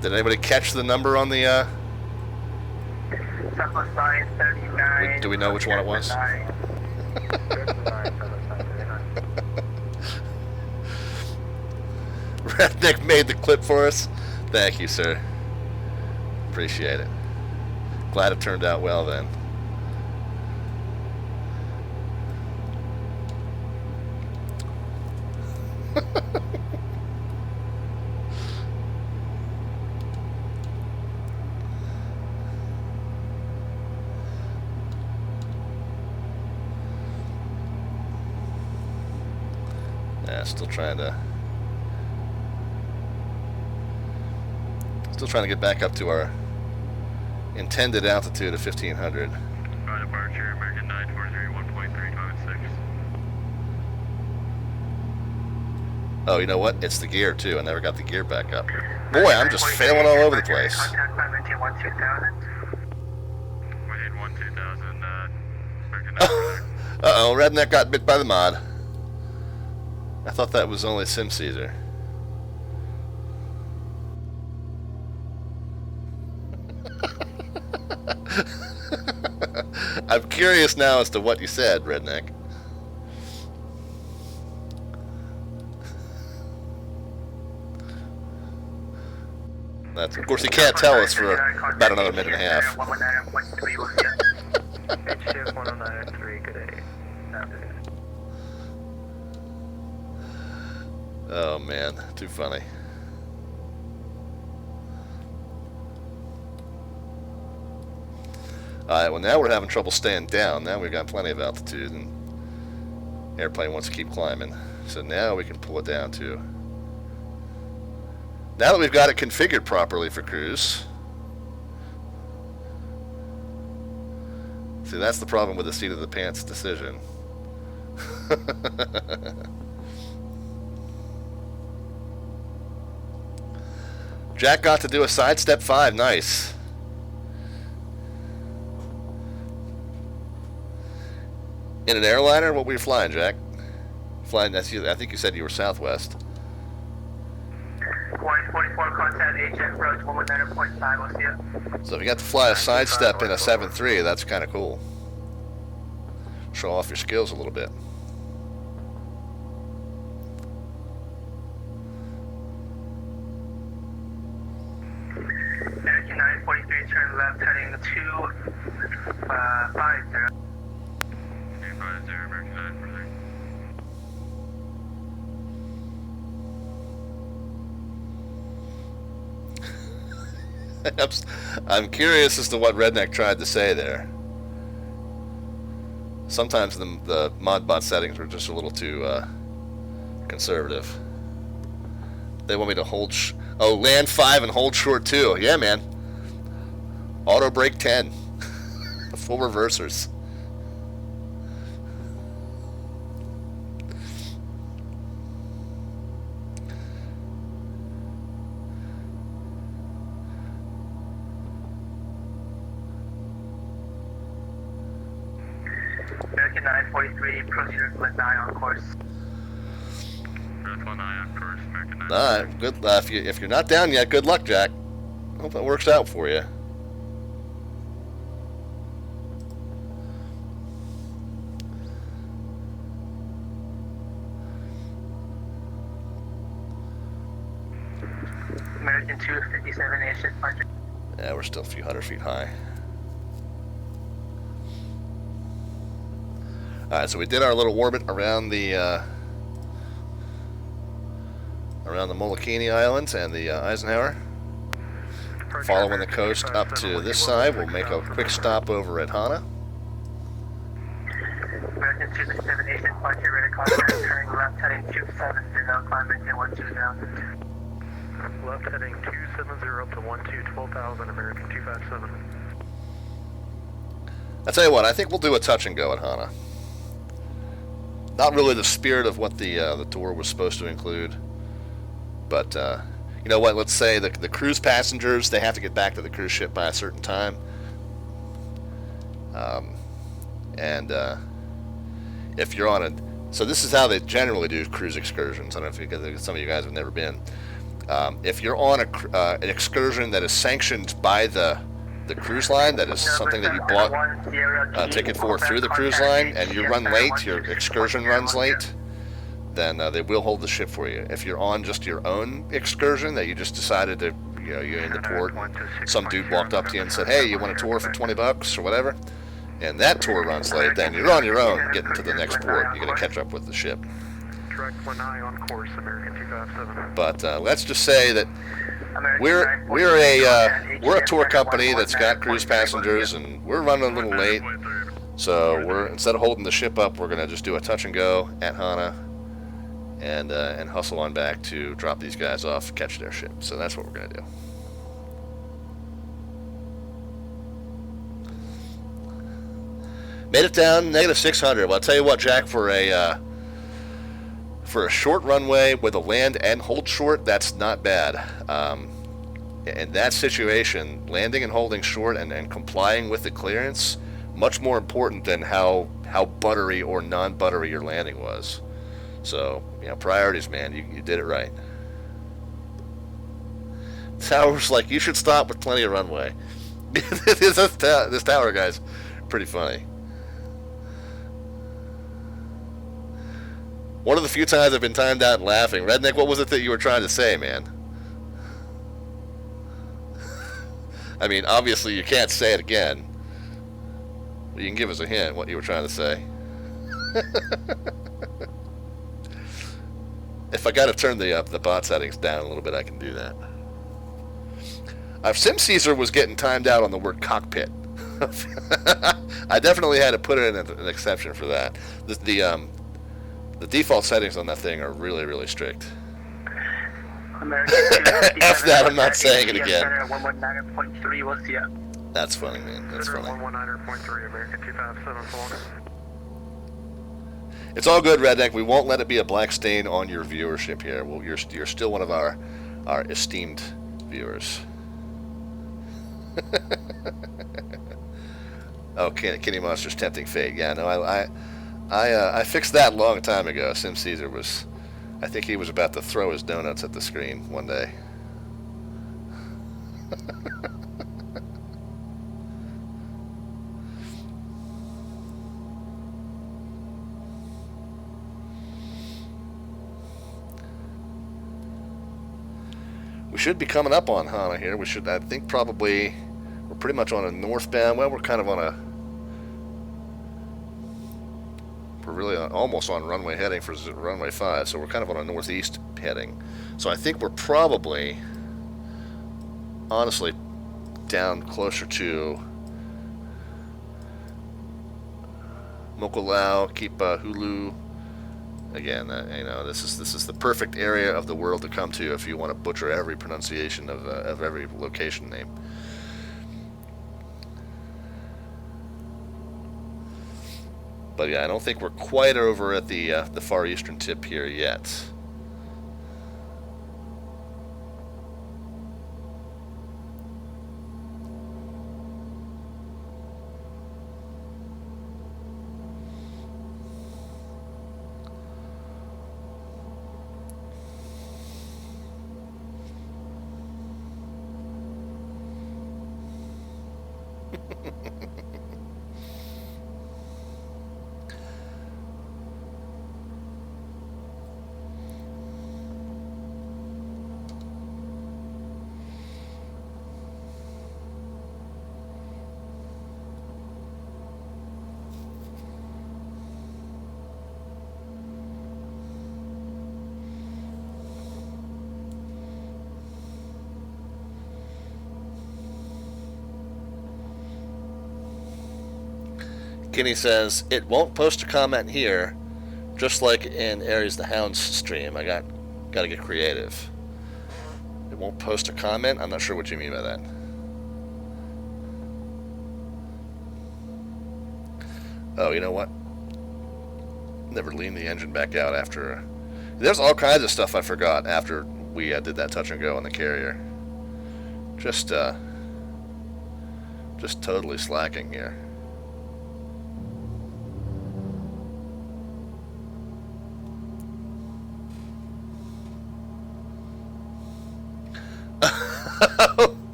Did anybody catch the number on the Southwest 939. do we know which one it was? Redneck made the clip for us. Thank you, sir. Appreciate it. Glad it turned out well then. Yeah, still trying to get back up to our intended altitude of 1500. Departure, American 943, 1.356. Oh, you know what? It's the gear too. I never got the gear back up. Boy, I'm just failing all over the place. Contact 519 2000. Wait, 12000, American 943. Uh-oh, Redneck got bit by the mod. I thought that was only Sim Caesar. I'm curious now as to what you said, Redneck. That's, of course, he can't tell us for about another minute and a half. HCF 10903, good day. Oh man, too funny. Alright, well now we're having trouble staying down. Now we've got plenty of altitude and airplane wants to keep climbing. So now we can pull it down to... Now that we've got it configured properly for cruise. See, that's the problem with the seat of the pants decision. Jack got to do a sidestep 5, nice. In an airliner? What were you flying, Jack? Flying, I think you said you were Southwest. 144 contact Contact HF approach 119.5, we'll see you. So if you got to fly a sidestep in a 7.3, that's kind of cool. Show off your skills a little bit. American 943, turn left, heading 250. 250, American 943. I'm curious as to what Redneck tried to say there. Sometimes the modbot settings were just a little too conservative. They want me to hold... land 5 and hold short 2. Yeah, man. Auto brake 10. Full reversers. American 943, proceed to Lanai on course. Lanai on course, American 943. Alright, good. If you're not down yet, good luck, Jack. Hope that works out for you. American 257, HF 100. Yeah, we're still a few hundred feet high. Alright, so we did our little orbit around the Molokini Islands and the Eisenhower. Following the coast up to this side, we'll make a quick stop over at Hana. American 257, HF 100, ready to contact, turning left, heading 270, climbing to 12,000. Left heading 270 to 12,000, American 257. I tell you what, I think we'll do a touch and go at Hana. Not really the spirit of what the tour was supposed to include, but you know what? Let's say the cruise passengers, they have to get back to the cruise ship by a certain time, and if you're on so this is how they generally do cruise excursions. I don't know if some of you guys have never been. If you're on an excursion that is sanctioned by the cruise line, that is something that you bought a ticket for through the cruise line, and you run late, your excursion runs late, then they will hold the ship for you. If you're on just your own excursion that you just decided to, you're in the port, some dude walked up to you and said, hey, you want a tour for $20 or whatever, and that tour runs late, then you're on your own getting to the next port. You're going to catch up with the ship. Direct Lanai on course, American 257. But let's just say that we're a tour company that's got cruise passengers, and we're running a little late. So we're, instead of holding the ship up, we're gonna just do a touch and go at Hana, and hustle on back to drop these guys off, catch their ship. So that's what we're gonna do. Made it down -600. Well, I'll tell you what, Jack, for a short runway with a land and hold short, that's not bad. In that situation, landing and holding short and complying with the clearance, much more important than how buttery or non-buttery your landing was. So, priorities, man. You did it right. Tower's like, you should stop with plenty of runway. This tower guy's pretty funny. One of the few times I've been timed out and laughing. Redneck, what was it that you were trying to say, man? I mean, obviously you can't say it again. But you can give us a hint what you were trying to say. If I gotta turn the bot settings down a little bit, I can do that. Sim Caesar was getting timed out on the word cockpit. I definitely had to put in an exception for that. The default settings on that thing are really, really strict. F that, I'm not saying it again. 119.3, we'll see ya. That's funny, man. That's funny. 119.3, American 257. It's all good, Redneck. We won't let it be a black stain on your viewership here. Well, you're still one of our esteemed viewers. Oh, Kenny Monster's tempting fate. Yeah, no, I fixed that a long time ago. Sim Caesar was, I think he was about to throw his donuts at the screen one day. should be coming up on Hana here. We should, I think, probably, we're pretty much on a northbound. Well, we're kind of on a, we're really almost on runway heading for runway 5, so we're kind of on a northeast heading. So I think we're probably, honestly, down closer to Mokolau, Kipa, Hulu. Again, you know, this is the perfect area of the world to come to if you want to butcher every pronunciation of every location name. But yeah, I don't think we're quite over at the far eastern tip here yet. Kenny says, it won't post a comment here, just like in Aries the Hound's stream. I got to get creative. It won't post a comment? I'm not sure what you mean by that. Oh, you know what? Never leaned the engine back out after... There's all kinds of stuff I forgot after we did that touch and go on the carrier. Just totally slacking here.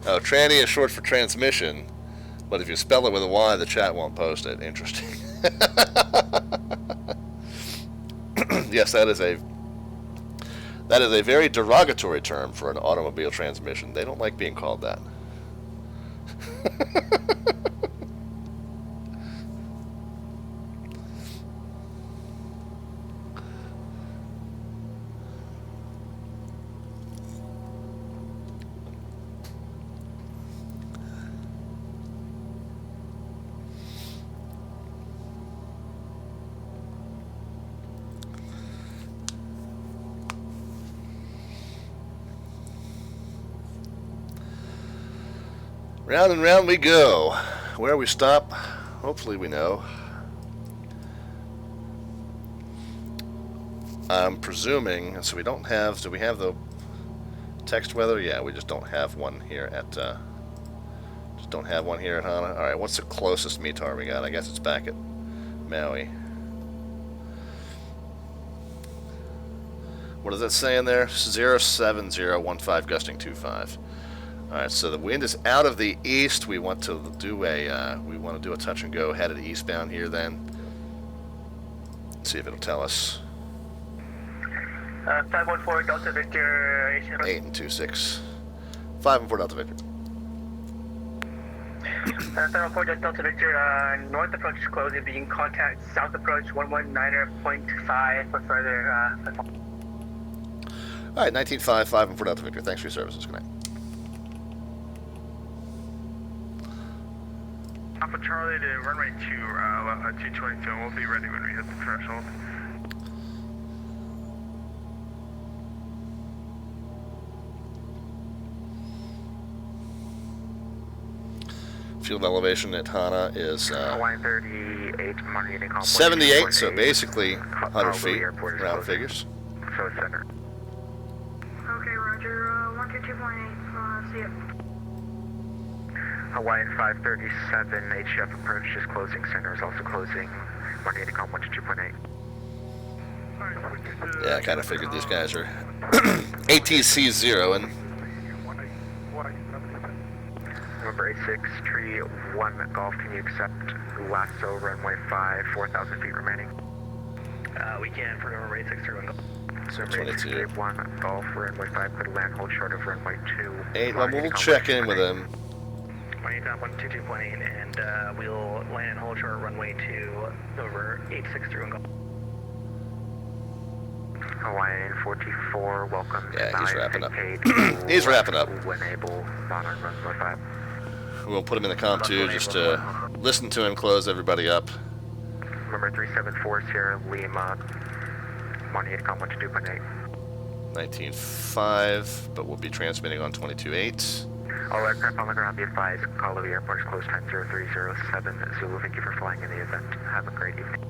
Oh, tranny is short for transmission, but if you spell it with a Y, the chat won't post it. Interesting. Yes, that is a very derogatory term for an automobile transmission. They don't like being called that. Round and round we go. Where we stop, hopefully we know. I'm presuming, so we don't have, do we have the text weather? Yeah, we just don't have one here at, just don't have one here at Hana. Alright, what's the closest METAR we got? I guess it's back at Maui. What does that say in there? 07015 gusting 25. Alright, so the wind is out of the east. We want to do a touch and go headed eastbound here then. Let's see if it'll tell us. 514 Delta Victor. 8 and 26. 5 and 4 Delta Victor. 514 Delta Victor, north approach is closing, begin contact south approach 119.5 for further. Alright, 19.5, 5 and 4 Delta Victor. Thanks for your services. Good night. Alpha Charlie to runway 222, and we'll be ready when we hit the threshold. Field elevation at Hana is Hawaiian 38, 78, so basically 100 feet, round figures. So center. Okay, roger. 122.8. See ya. Hawaiian 537, HF approach is closing, center is also closing, 180.1 to 2.8. Yeah, I kind of figured these guys are ATC 0 and November 86, tree 1 Golf, can you accept lasso runway 5, 4,000 feet remaining? We can for November 86, tree 1 Golf. So 22. 1 Golf, runway 5, could land hold short of runway 2. 8, well, we'll check in with him. 122.8, and we'll land and hold short runway 2 over 863 and go. Hawaiian 44, welcome. Yeah, he's wrapping up. He's wrapping up. When able, not on runway 5. We'll put him in the comm too, just to listen to him close everybody up. Number 374 Sierra Lima, Monty com 122.8. 19.5, but we'll be transmitting on 22.8. All aircraft on the ground be advised, call of the airport is close time 0307 Zulu. Thank you for flying in the event. Have a great evening.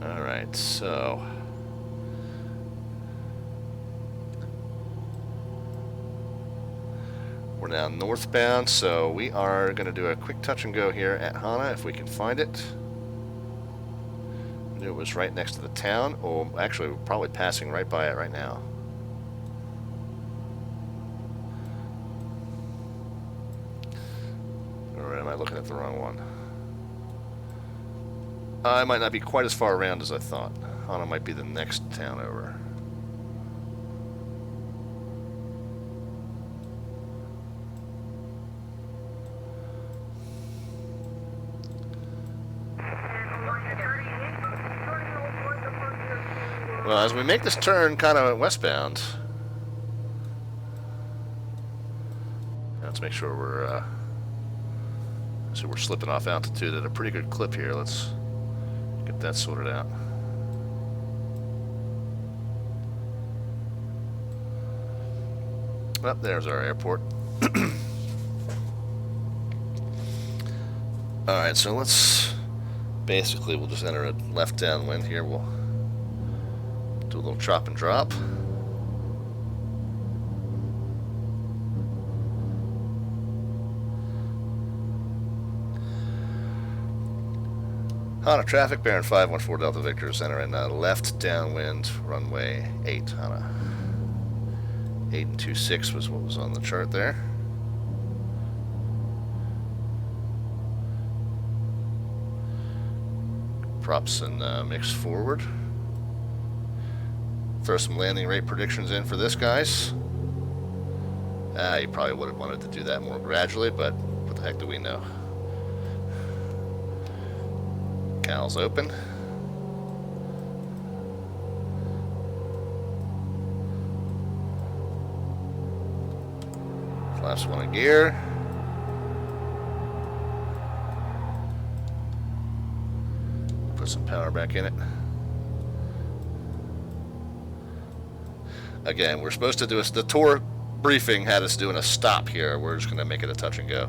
Alright, so we're now northbound, so we are going to do a quick touch and go here at Hana if we can find it. I knew it was right next to the town. Oh, actually, we're probably passing right by it right now. Or am I looking at the wrong one? I might not be quite as far around as I thought. Hana might be the next town over. Well, as we make this turn kind of westbound, let's make sure we're slipping off altitude at a pretty good clip here. Let's get that sorted out. Well, there's our airport. Alright, so we'll just enter a left downwind here. We'll do a little chop and drop. Hana traffic, bearing 514 Delta Victor, center and left downwind, runway 8, Hana. 8 and 26 was what was on the chart there. Props and mix forward. Throw some landing rate predictions in for this, guys. You probably would have wanted to do that more gradually, but what the heck do we know? Cow's open. Flaps one in gear. Put some power back in it. Again, we're supposed to do the tour briefing had us doing a stop here. We're just going to make it a touch and go.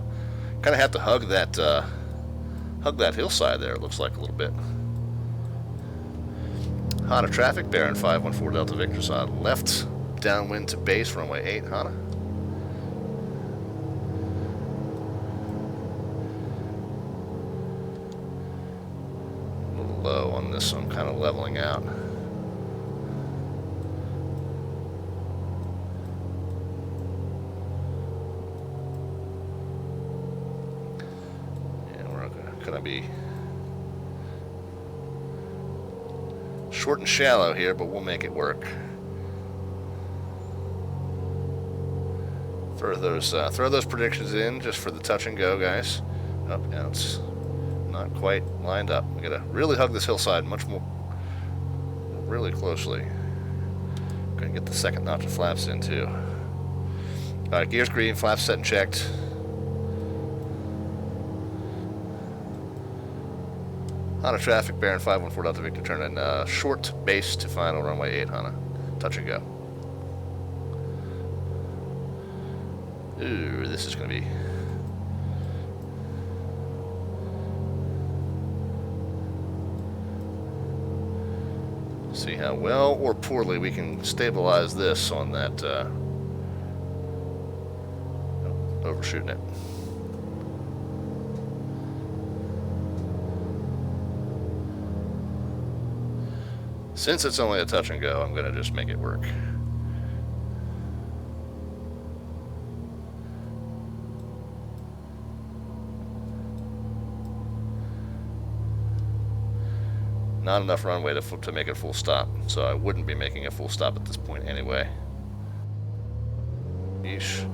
Kind of have to hug that hillside there, it looks like a little bit. Hana traffic, bearing 514 Delta Victor's on left, downwind to base, runway 8, Hana. A little low on this, so I'm kind of leveling out. Gonna be short and shallow here, but we'll make it work. Throw those predictions in just for the touch and go, guys. Oh, yeah, it's not quite lined up. We gotta really hug this hillside much more, really closely. Gonna get the second notch of flaps in too. All right, gears green, flaps set and checked. Hana traffic, bearing 514 Delta Victor, turn in short base to final, runway 8, Hana. Touch and go. Ooh, this is going to be... See how well or poorly we can stabilize this on that... overshooting it. Since it's only a touch and go, I'm going to just make it work. Not enough runway to make a full stop, so I wouldn't be making a full stop at this point anyway. Yeesh.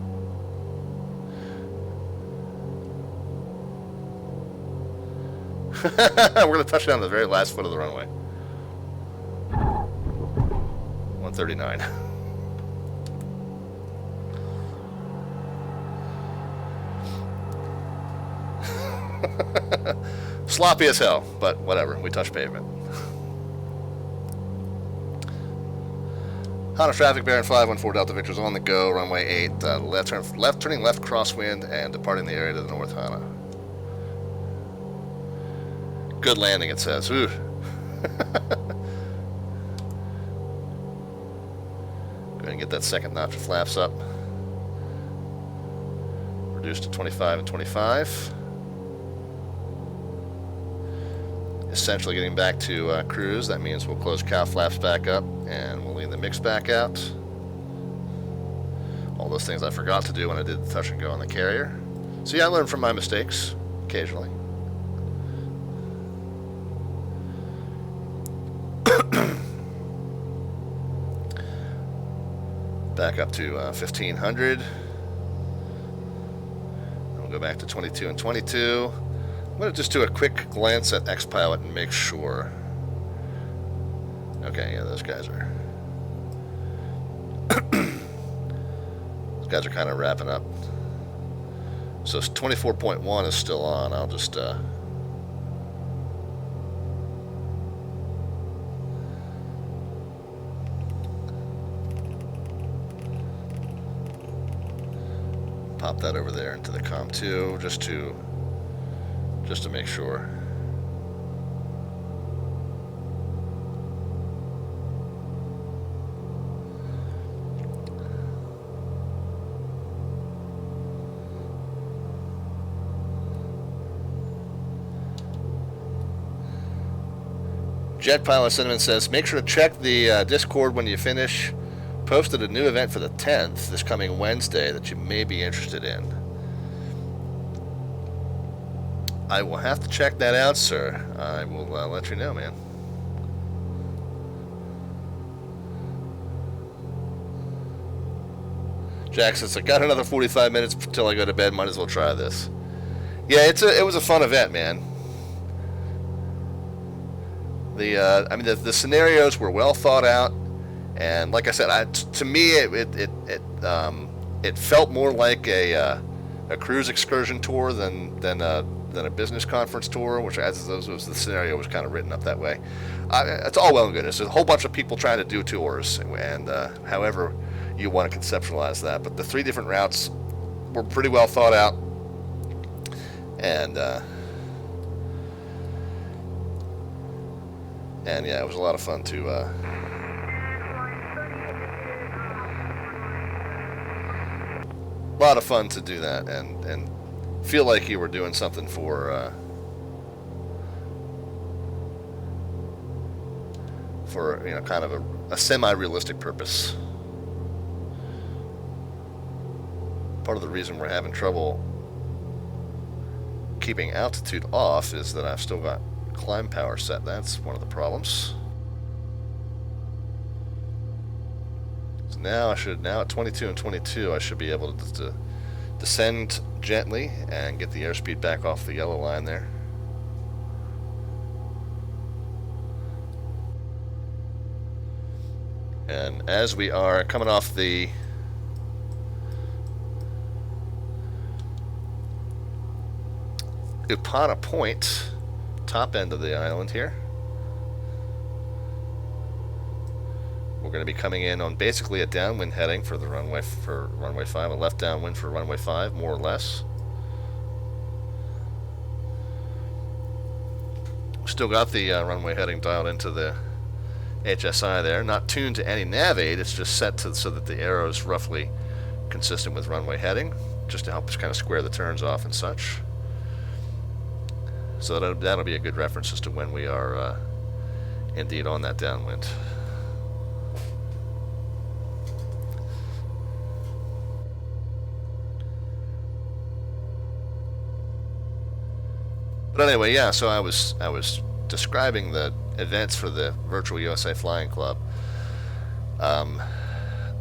We're going to touch down the very last foot of the runway. 139. Sloppy as hell, but whatever. We touched pavement. Honda traffic, bearing 514 Delta Victor's on the go. Runway 8, turning left crosswind and departing the area to the north, Honda. Good landing, it says. Ooh. Go ahead and get that second notch of flaps up. Reduced to 25 and 25. Essentially getting back to cruise. That means we'll close cow flaps back up and we'll lean the mix back out. All those things I forgot to do when I did the touch and go on the carrier. So yeah, I learn from my mistakes occasionally. Back up to 1500. We'll go back to 22 and 22. I'm going to just do a quick glance at X-Pilot and make sure. Okay, yeah, those guys are... those guys are kind of wrapping up. So 24.1 is still on. I'll just... pop that over there into the COM 2 just to make sure. Jet Pilot Cinnamon says, make sure to check the Discord when you finish. Posted a new event for the 10th, this coming Wednesday, that you may be interested in. I will have to check that out, sir. I will let you know, man. Jack says, I got another 45 minutes until I go to bed. Might as well try this. Yeah, it was a fun event, man. I mean, the scenarios were well thought out. And like I said, to me, it felt more like a cruise excursion tour than a business conference tour, which as was the scenario was kind of written up that way. It's all well and good. There's a whole bunch of people trying to do tours, and however you want to conceptualize that. But the 3 different routes were pretty well thought out, and yeah, it was a lot of fun to. A lot of fun to do that and feel like you were doing something for kind of a semi-realistic purpose. Part of the reason we're having trouble keeping altitude off is that I've still got climb power set. That's one of the problems. Now at 22 and 22, I should be able to descend gently and get the airspeed back off the yellow line there. And as we are coming off the Upana Point, top end of the island here, we're going to be coming in on basically a downwind heading for runway 5, a left downwind for runway 5, more or less. Still got the runway heading dialed into the HSI there. Not tuned to any nav aid, it's just set so that the arrow is roughly consistent with runway heading, just to help us kind of square the turns off and such. So that'll be a good reference as to when we are indeed on that downwind. But anyway, yeah, so I was describing the events for the Virtual USA Flying Club.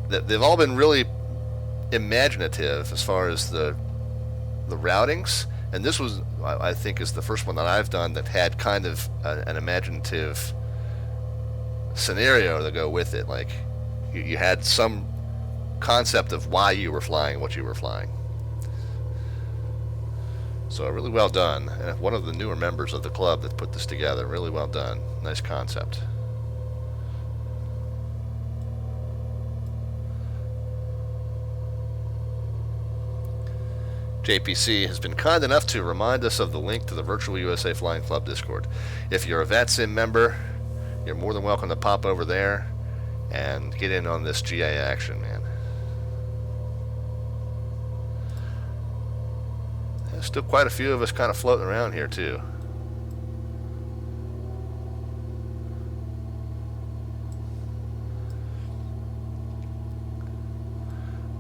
They've all been really imaginative as far as the routings, and this was, I think, is the first one that I've done that had kind of an imaginative scenario to go with it. Like you had some concept of why you were flying what you were flying. So really well done. And one of the newer members of the club that put this together. Really well done. Nice concept. JPC has been kind enough to remind us of the link to the Virtual USA Flying Club Discord. If you're a VATSIM member, you're more than welcome to pop over there and get in on this GA action, man. There's still quite a few of us kind of floating around here too.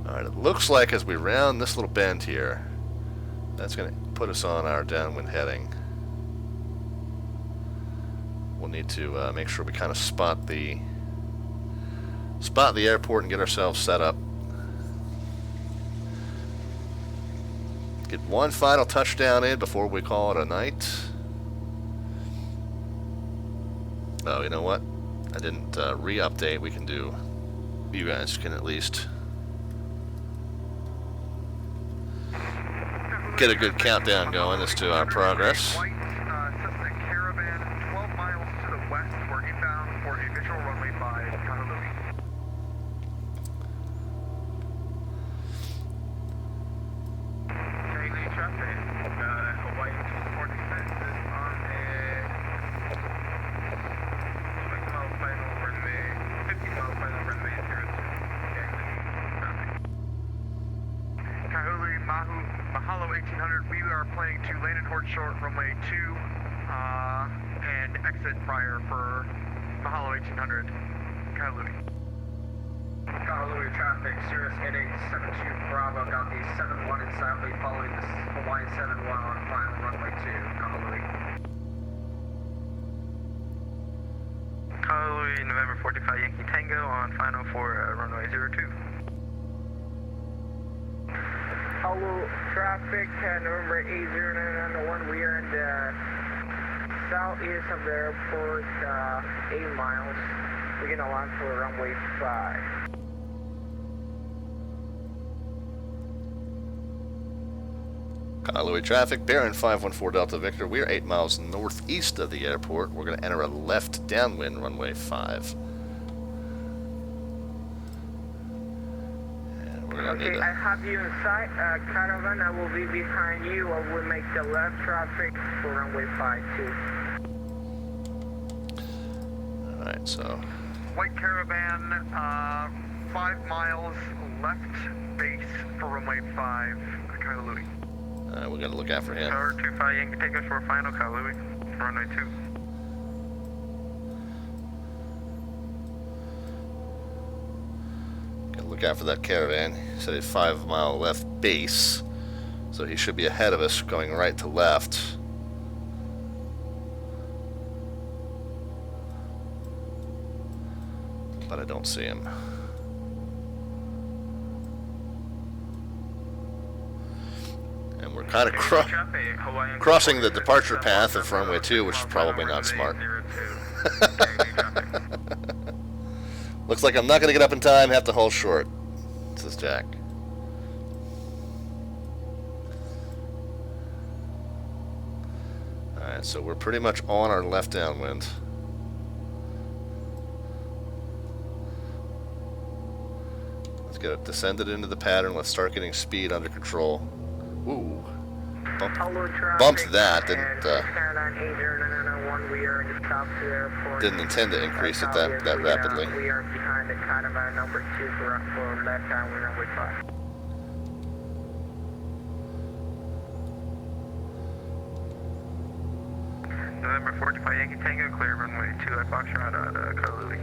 Alright, it looks like as we round this little bend here, that's going to put us on our downwind heading. We'll need to make sure we kind of spot the airport and get ourselves set up. Get one final touchdown in before we call it a night. Oh, you know what? I didn't re-update. We can do... You guys can at least get a good countdown going as to our progress. White Cessna Caravan, 12 miles to the west. We're inbound for a visual runway 5, Honolulu. Crazy traffic. Hawaii 246 is on a 20-mile final runway, 50-mile final runway 02. Kahului, Mahalo 1800, we are planning to land and port short runway 2 and exit prior for Mahalo 1800, Kahului. Kahului traffic, Cirrus 8872 Bravo, got the 71 and silently following the Hawaiian 71 on final runway 2, Kahului. Kahului, November 45 Yankee Tango on final for runway 02. Hello, traffic, November 80991. We are in the southeast of the airport, 8 miles. We're gonna land for runway 5. Kahului traffic, Baron 514 Delta Victor. We are 8 miles northeast of the airport. We're going to enter a left downwind runway 5. Okay, I have you in sight. Caravan, I will be behind you. I will make the left traffic for runway 52. Alright, so... White Caravan, 5 miles left base for runway 5, Kahului. we got to look out for him. Tower 25 Yankee Tango for final, Kahului, runway 2. Look out for that caravan. He said a 5-mile left base, so he should be ahead of us going right to left. But I don't see him. And we're kind of crossing the departure path of runway 2, which is probably not smart. Looks like I'm not going to get up in time, have to hold short, says Jack. Alright, so we're pretty much on our left downwind. Let's get it descended into the pattern. Let's start getting speed under control. Ooh. Bumped that, didn't intend to increase it that rapidly. We are behind the caravan number 2 for left downwind runway 5. November 45 Yankee Tango, clear runway 2 at Foxtrot at Kahului.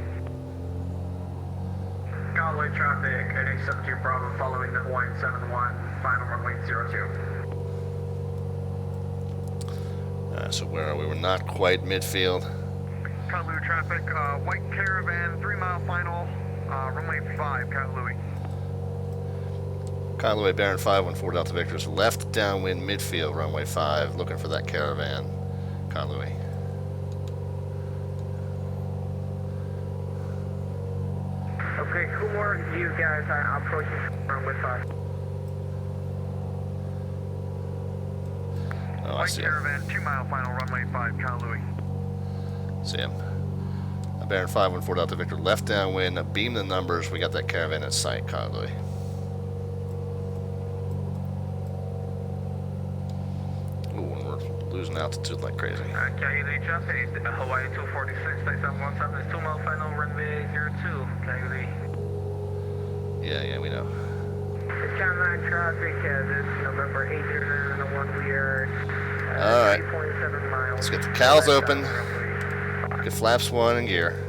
Kahului traffic, NA72 Bravo following the Hawaiian 71, final runway 02. So where are we? We're not quite midfield. Kailua traffic, white caravan, 3 mile final, runway 5, Kailua. Kailua Baron 514 Delta Victor's left downwind midfield, runway 5, looking for that caravan. Kailua. Okay, who more of you guys are approaching runway 5? Oh, I White see him. caravan, 2 mile final, runway 5, Kailua. See him. Baron 514 Delta Victor, left downwind, beam the numbers, we got that caravan in sight, Kailua. Ooh, and we're losing altitude like crazy. Kailua traffic, Hawaii 246, 3717 is 2 mile final, runway 02, Kailua. Yeah, we know. Skyline traffic, this November 801, we are Alright. 3.7 miles. Let's get the cowls open. Get flaps 1 in gear.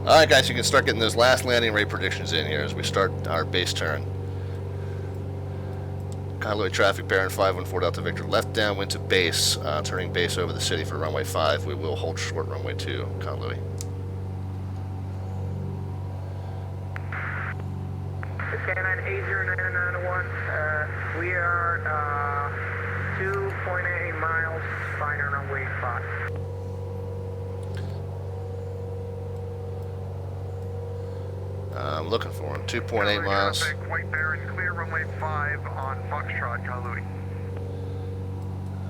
Alright guys, you can start getting those last landing rate predictions in here as we start our base turn. Kailua traffic, Baron 514 Delta Victor, left downwind to base, turning base over the city for runway 5. We will hold short runway 2, Kailua. Skyline 80991, we are 2.8 miles, final runway 5. I'm looking for him. 2.8 miles. Traffic, White Baron, clear runway 5 on Foxtrot, Kailua.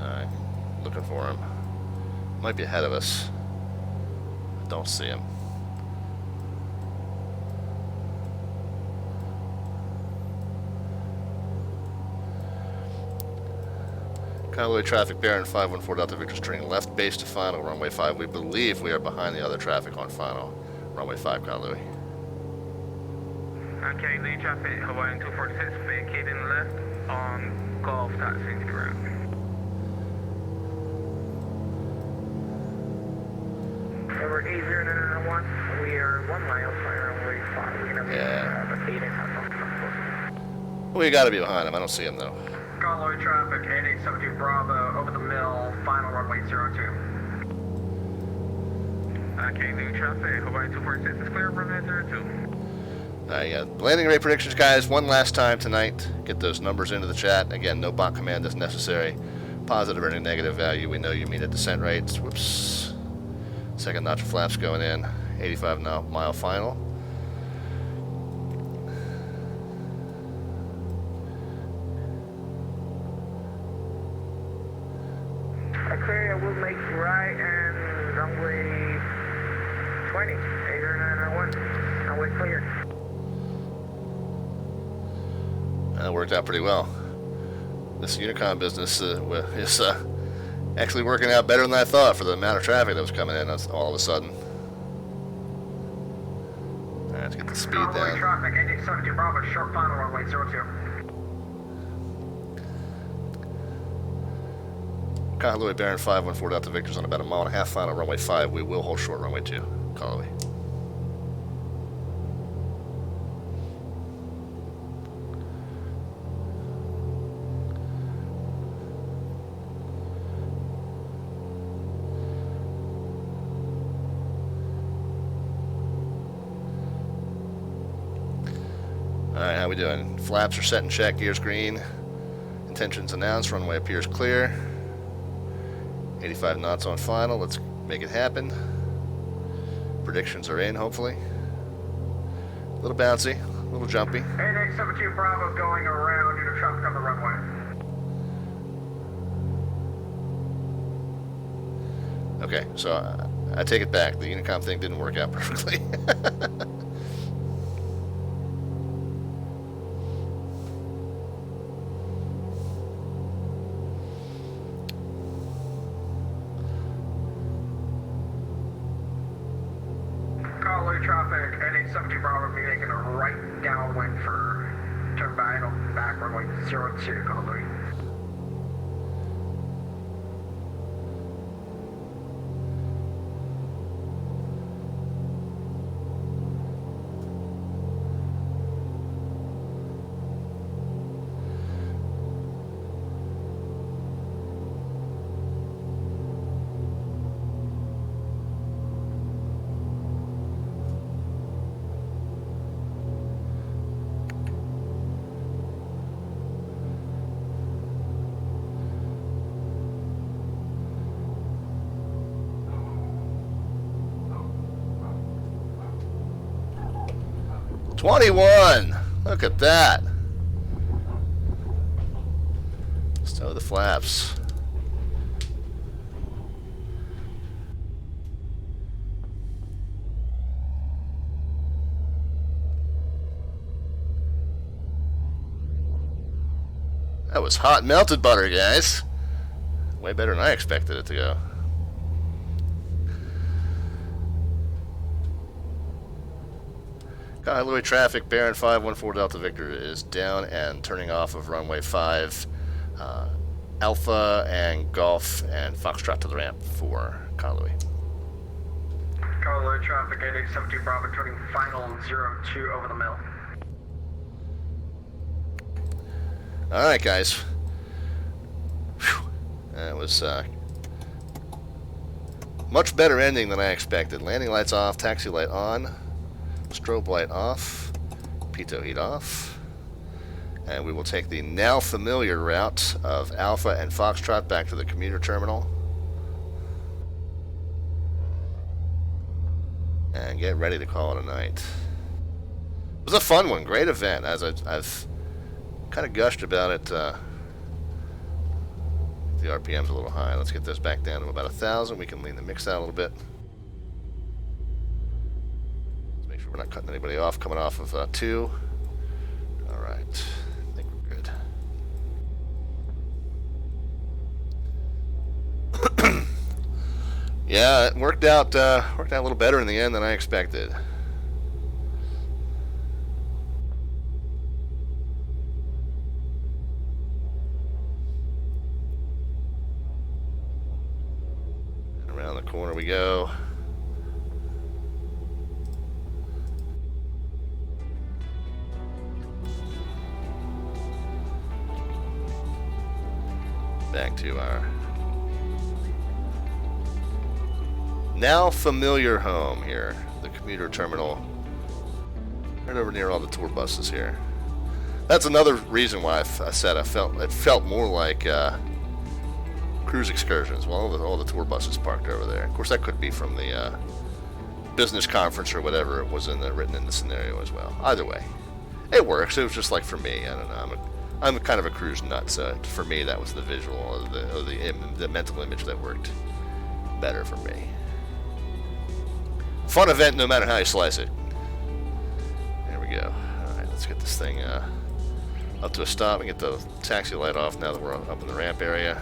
Alright, looking for him. Might be ahead of us. Don't see him. Kailua traffic, Baron 514 Delta Victor, turning left base to final, runway 5. We believe we are behind the other traffic on final, runway 5, Kailua. Kailua traffic, Hawaiian 246, vacating left on Golf taxiing ground. Over 80991, we are 1 mile, final runway 5. We're going to be vacating. We gotta be behind him. I don't see him though. Kailua traffic, 8872 Bravo, over the mill, final runway 02. Kailua traffic, Hawaii 246 is clear, runway 02. Yeah, landing rate predictions, guys. One last time tonight. Get those numbers into the chat. Again, no bot command is necessary. Positive or negative value, we know you mean at descent rates. Whoops. Second notch of flaps going in. 85 mile final. Okay, we'll make right and runway 20, 80991. Runway clear. That worked out pretty well. This Unicom business is actually working out better than I thought for the amount of traffic that was coming in all of a sudden. Alright, let's get the speed down. Traffic, 8872 Bravo, short final runway 02. Kailua Baron 514 Delta Victor's on about a 1.5 mile final, runway 5. We will hold short runway 2. Kailua. Alright, how we doing? Flaps are set in check, gears green. Intentions announced, runway appears clear. 85 knots on final, let's make it happen. Predictions are in, hopefully. A little bouncy, a little jumpy. 8872 Bravo going around due to traffic on the runway. Okay, so I take it back. The Unicom thing didn't work out perfectly. Traffic, 8872 Bravo, be making a right downwind for turn back runway 02, Honolulu. $21. Look at that. Stow the flaps. That was hot melted butter, guys. Way better than I expected it to go. Highway traffic, Baron 514 Delta Victor is down and turning off of runway 5. Alpha and Golf and Foxtrot to the ramp for Kailua. Kailua traffic 8872 Bravo turning final 02 over the mill. Alright, guys. Whew. That was much better ending than I expected. Landing lights off, taxi light on. Strobe light off, pitot heat off, and we will take the now familiar route of Alpha and Foxtrot back to the commuter terminal and get ready to call it a night. It was a fun one, great event. As I've kind of gushed about it, the RPM's a little high. Let's get this back down to about 1,000. We can lean the mix out a little bit. We're not cutting anybody off coming off of 2. Alright, I think we're good. Yeah, it worked out a little better in the end than I expected. And around the corner we go. Back to our now familiar home here, the commuter terminal, right over near all the tour buses here. That's another reason why I said it felt more like cruise excursions. Well, all the tour buses parked over there. Of course, that could be from the business conference or whatever it was written in the scenario as well. Either way, it works. It was just like for me. I don't know. I'm kind of a cruise nut, so for me that was the visual, or the mental image that worked better for me. Fun event, no matter how you slice it. There we go. All right, let's get this thing up to a stop and get the taxi light off now that we're up in the ramp area.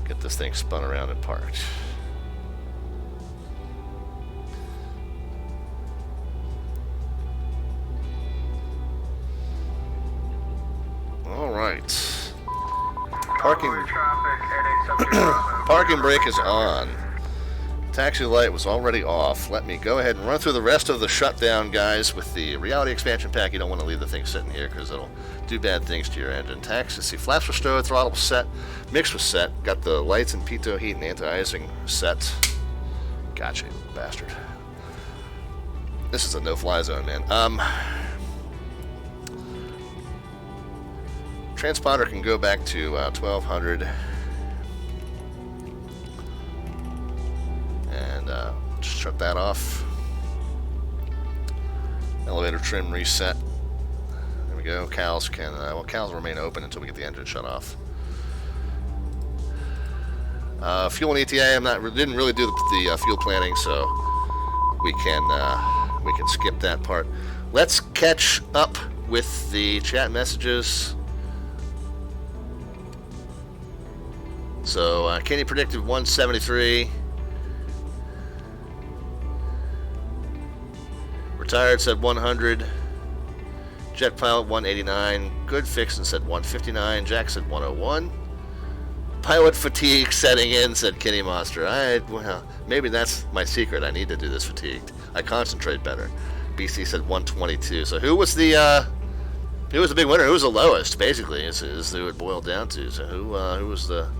Get this thing spun around and parked. Alright. Parking brake is on. Taxi light was already off. Let me go ahead and run through the rest of the shutdown, guys, with the reality expansion pack. You don't want to leave the thing sitting here because it'll do bad things to your engine. Taxi, see, flaps were stowed, throttle was set, mix was set, got the lights and pitot heat and anti-icing set. Gotcha, you little bastard. This is a no-fly zone, man. Transponder can go back to 1200 and just shut that off. Elevator trim reset. There we go. Cals can cals remain open until we get the engine shut off. Fuel and ETA, didn't really do the fuel planning, so we can skip that part. Let's catch up with the chat messages. So, Kenny predicted 173. Retired said 100. Jet Pilot 189. Good Fixin' said 159. Jack said 101. Pilot fatigue setting in, said Kitty Monster. Well, maybe that's my secret. I need to do this fatigued. I concentrate better. BC said 122. So who was the big winner? Who was the lowest? Basically, is who it boiled down to. So who was the?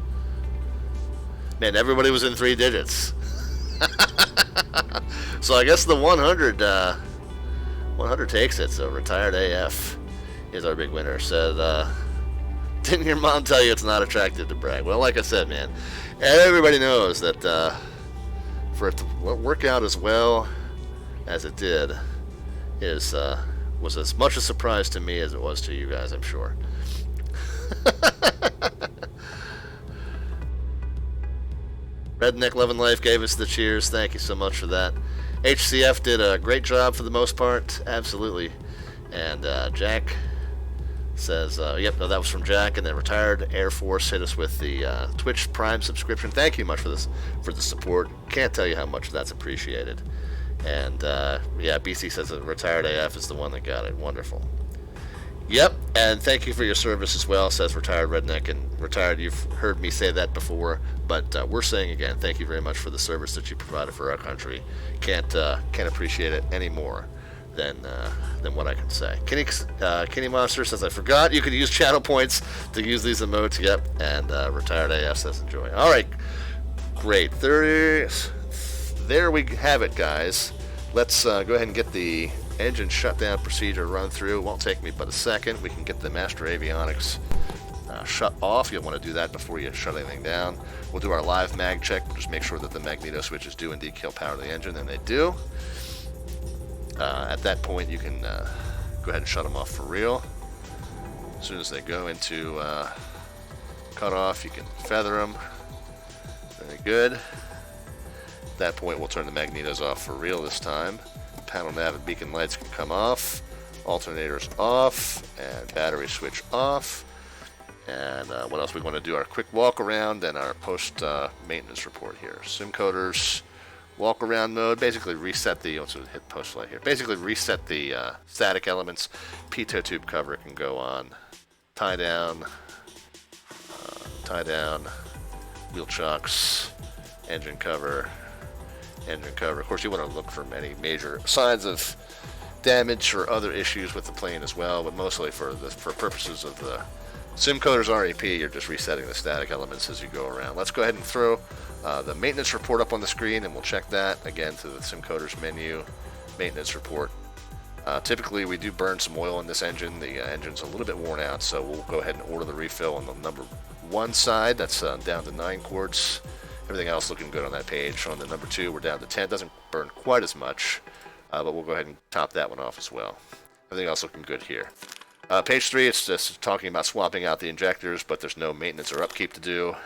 Man, everybody was in 3 digits. So I guess the 100 takes it. So Retired AF is our big winner. Said, didn't your mom tell you it's not attractive to brag? Well, like I said, man, everybody knows that for it to work out as well as it did was as much a surprise to me as it was to you guys, I'm sure. Redneck Lovin' Life gave us the cheers. Thank you so much for that. HCF did a great job for the most part. Absolutely. And Jack says, yep, no, that was from Jack. And then Retired Air Force hit us with the Twitch Prime subscription. Thank you much for the support. Can't tell you how much that's appreciated. And yeah, BC says that Retired AF is the one that got it. Wonderful. Yep, and thank you for your service as well, says Retired Redneck. And Retired, you've heard me say that before, but we're saying again, thank you very much for the service that you provided for our country. Can't appreciate it any more than what I can say. Kenny Monster says, I forgot you could use channel points to use these emotes. Yep, and Retired AF says enjoy. All right, great. There we have it, guys. Let's go ahead and get the engine shutdown procedure run through. It won't take me but a second. We can get the master avionics shut off. You'll want to do that before you shut anything down. We'll do our live mag check. We'll just make sure that the magneto switches do indeed kill power to the engine, and they do. At that point, you can go ahead and shut them off for real. As soon as they go into cut off, you can feather them. Very good. At that point, we'll turn the magnetos off for real this time. Panel nav and beacon lights can come off. Alternators off. And battery switch off. And what else? We want to do our quick walk around and our post maintenance report here. Sim coders, walk around mode. Basically reset the, let's hit post light here. Basically reset the static elements. Pitot tube cover can go on. Tie down. Wheel chocks. Engine cover. Of course, you want to look for any major signs of damage or other issues with the plane as well, but mostly for purposes of the SimCoder's REP, you're just resetting the static elements as you go around. Let's go ahead and throw the maintenance report up on the screen, and we'll check that again to the SimCoder's menu, maintenance report. Typically, we do burn some oil in this engine. The engine's a little bit worn out, so we'll go ahead and order the refill on the number 1 side. That's down to 9 quarts. Everything else looking good on that page. On the number 2, we're down to 10. Doesn't burn quite as much, but we'll go ahead and top that one off as well. Everything else looking good here. Page 3, it's just talking about swapping out the injectors, but there's no maintenance or upkeep to do.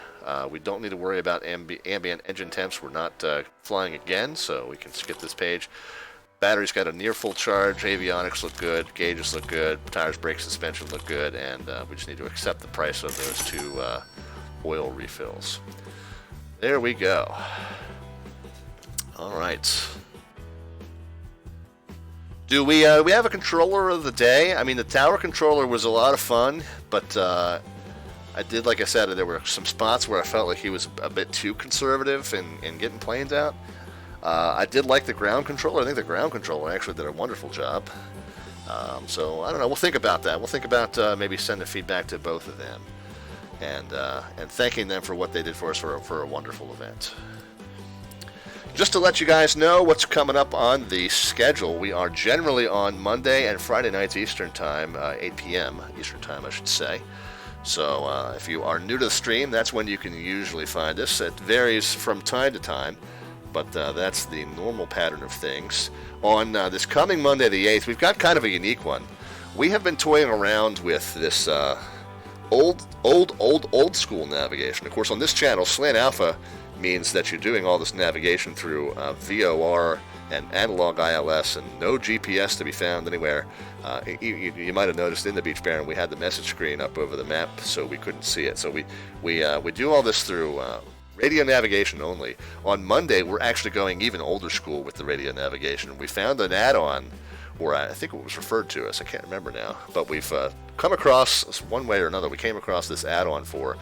We don't need to worry about ambient engine temps. We're not flying again, so we can skip this page. Battery's got a near full charge. Avionics look good. Gauges look good. Tires, brakes, suspension look good. And we just need to accept the price of those 2 oil refills. There we go. All right. Do we have a controller of the day? I mean, the tower controller was a lot of fun, but I did, like I said, there were some spots where I felt like he was a bit too conservative in getting planes out. I did like the ground controller. I think the ground controller actually did a wonderful job. So I don't know. We'll think about that. We'll think about maybe sending feedback to both of them. And thanking them for what they did for us for a wonderful event. Just to let you guys know what's coming up on the schedule, we are generally on Monday and Friday nights Eastern Time, 8 p.m. Eastern Time, I should say. So if you are new to the stream, that's when you can usually find us. It varies from time to time, but that's the normal pattern of things. On this coming Monday the 8th, we've got kind of a unique one. We have been toying around with this old school navigation. Of course, on this channel, Slant Alpha means that you're doing all this navigation through VOR and analog ILS, and no GPS to be found anywhere. You might have noticed in the Beach Baron we had the message screen up over the map, so we couldn't see it. So we do all this through radio navigation only. On Monday, we're actually going even older school with the radio navigation. We found an add-on, or I think it was referred to as, I can't remember now, but we've come across, one way or another, we came across this add-on for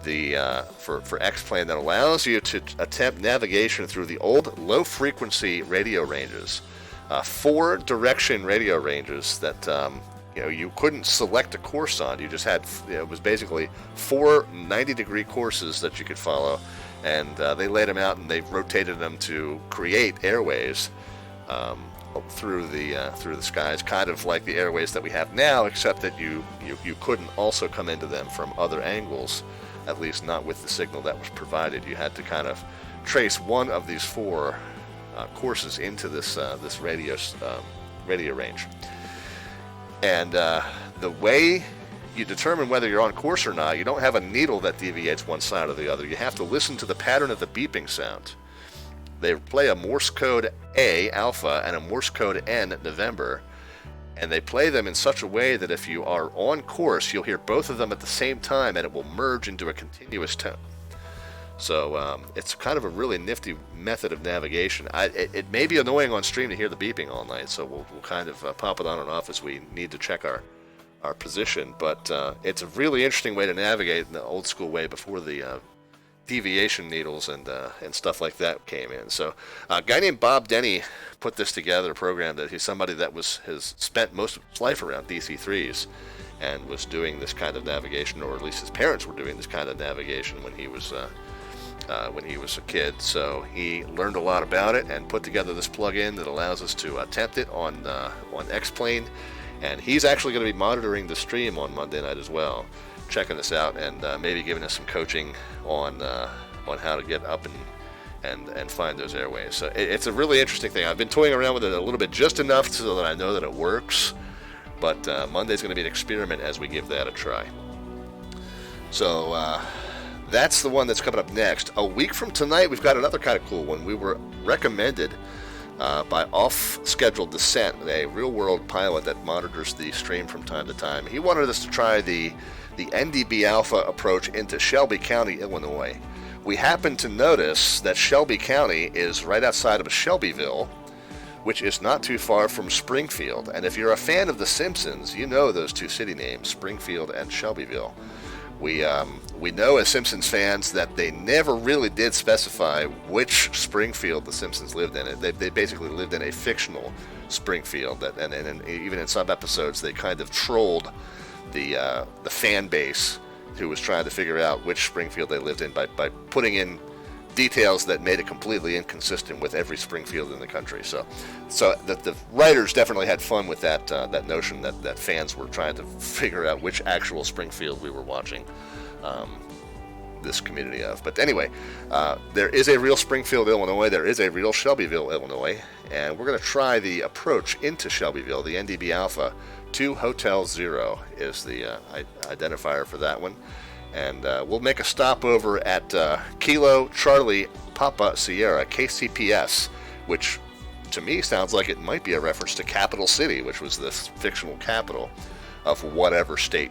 the for X-Plane that allows you to attempt navigation through the old low-frequency radio ranges, 4 direction radio ranges that you couldn't select a course on. You just had, it was basically 4 90-degree courses that you could follow, and they laid them out and they rotated them to create airways through the skies, kind of like the airways that we have now, except that you couldn't also come into them from other angles, at least not with the signal that was provided. You had to kind of trace one of these 4 courses into this radio range. And the way you determine whether you're on course or not, you don't have a needle that deviates one side or the other. You have to listen to the pattern of the beeping sound. They play a Morse code A, alpha, and a Morse code N, November, and they play them in such a way that if you are on course, you'll hear both of them at the same time, and it will merge into a continuous tone. So it's kind of a really nifty method of navigation. It may be annoying on stream to hear the beeping all night, so we'll kind of pop it on and off as we need to check our position. But it's a really interesting way to navigate in the old school way before the deviation needles and stuff like that came in. So a guy named Bob Denny put this together, a program that he's somebody that has spent most of his life around DC-3s and was doing this kind of navigation, or at least his parents were doing this kind of navigation when he was a kid. So he learned a lot about it and put together this plug-in that allows us to attempt it on X-Plane. And he's actually going to be monitoring the stream on Monday night as well, checking this out and maybe giving us some coaching on how to get up and find those airways. So it's a really interesting thing. I've been toying around with it a little bit, just enough so that I know that it works. But Monday's going to be an experiment as we give that a try. So that's the one that's coming up next. A week from tonight, we've got another kind of cool one. We were recommended by Off-Scheduled Descent, a real-world pilot that monitors the stream from time to time. He wanted us to try the NDB Alpha approach into Shelby County, Illinois. We happen to notice that Shelby County is right outside of Shelbyville, which is not too far from Springfield. And if you're a fan of The Simpsons, you know those two city names, Springfield and Shelbyville. We know as Simpsons fans that they never really did specify which Springfield the Simpsons lived in. They basically lived in a fictional Springfield, and even in some episodes they kind of trolled the fan base who was trying to figure out which Springfield they lived in by putting in details that made it completely inconsistent with every Springfield in the country. So the writers definitely had fun with that notion that fans were trying to figure out which actual Springfield we were watching this community of. But anyway, there is a real Springfield, Illinois. There is a real Shelbyville, Illinois. And we're going to try the approach into Shelbyville. The NDB Alpha 2 Hotel 0 is the identifier for that one. And we'll make a stop over at Kilo Charlie Papa Sierra, KCPS, which to me sounds like it might be a reference to Capital City, which was the fictional capital of whatever state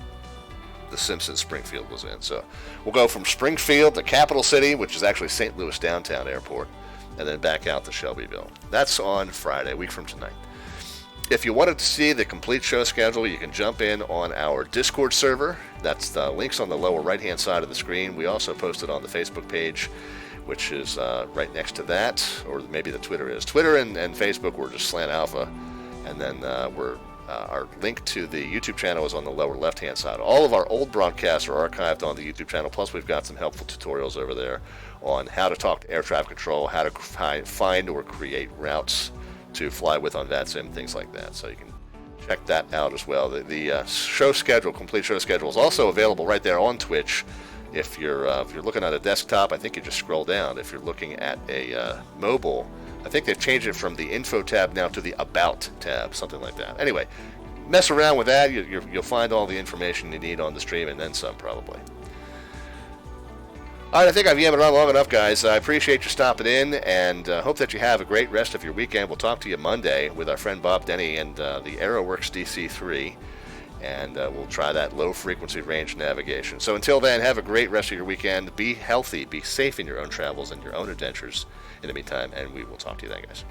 the Simpsons Springfield was in. So we'll go from Springfield to Capital City, which is actually St. Louis Downtown Airport, and then back out to Shelbyville. That's on Friday, a week from tonight. If you wanted to see the complete show schedule, you can jump in on our Discord server. That's the links on the lower right-hand side of the screen. We also posted on the Facebook page, which is right next to that, or maybe the Twitter is. Twitter and Facebook were just Slant Alpha, and then our link to the YouTube channel is on the lower left-hand side. All of our old broadcasts are archived on the YouTube channel, plus we've got some helpful tutorials over there on how to talk to air traffic control, how to find or create routes to fly with on VATSIM, things like that. So you can check that out as well. The show schedule, complete show schedule, is also available right there on Twitch. If you're looking at a desktop, I think you just scroll down. If you're looking at a mobile, I think they've changed it from the Info tab now to the About tab, something like that. Anyway, mess around with that. You'll find all the information you need on the stream, and then some, probably. All right, I think I've yammered on long enough, guys. I appreciate you stopping in, and hope that you have a great rest of your weekend. We'll talk to you Monday with our friend Bob Denny and the AeroWorks DC-3. and we'll try that low-frequency range navigation. So until then, have a great rest of your weekend. Be healthy, be safe in your own travels and your own adventures in the meantime, and we will talk to you then, guys.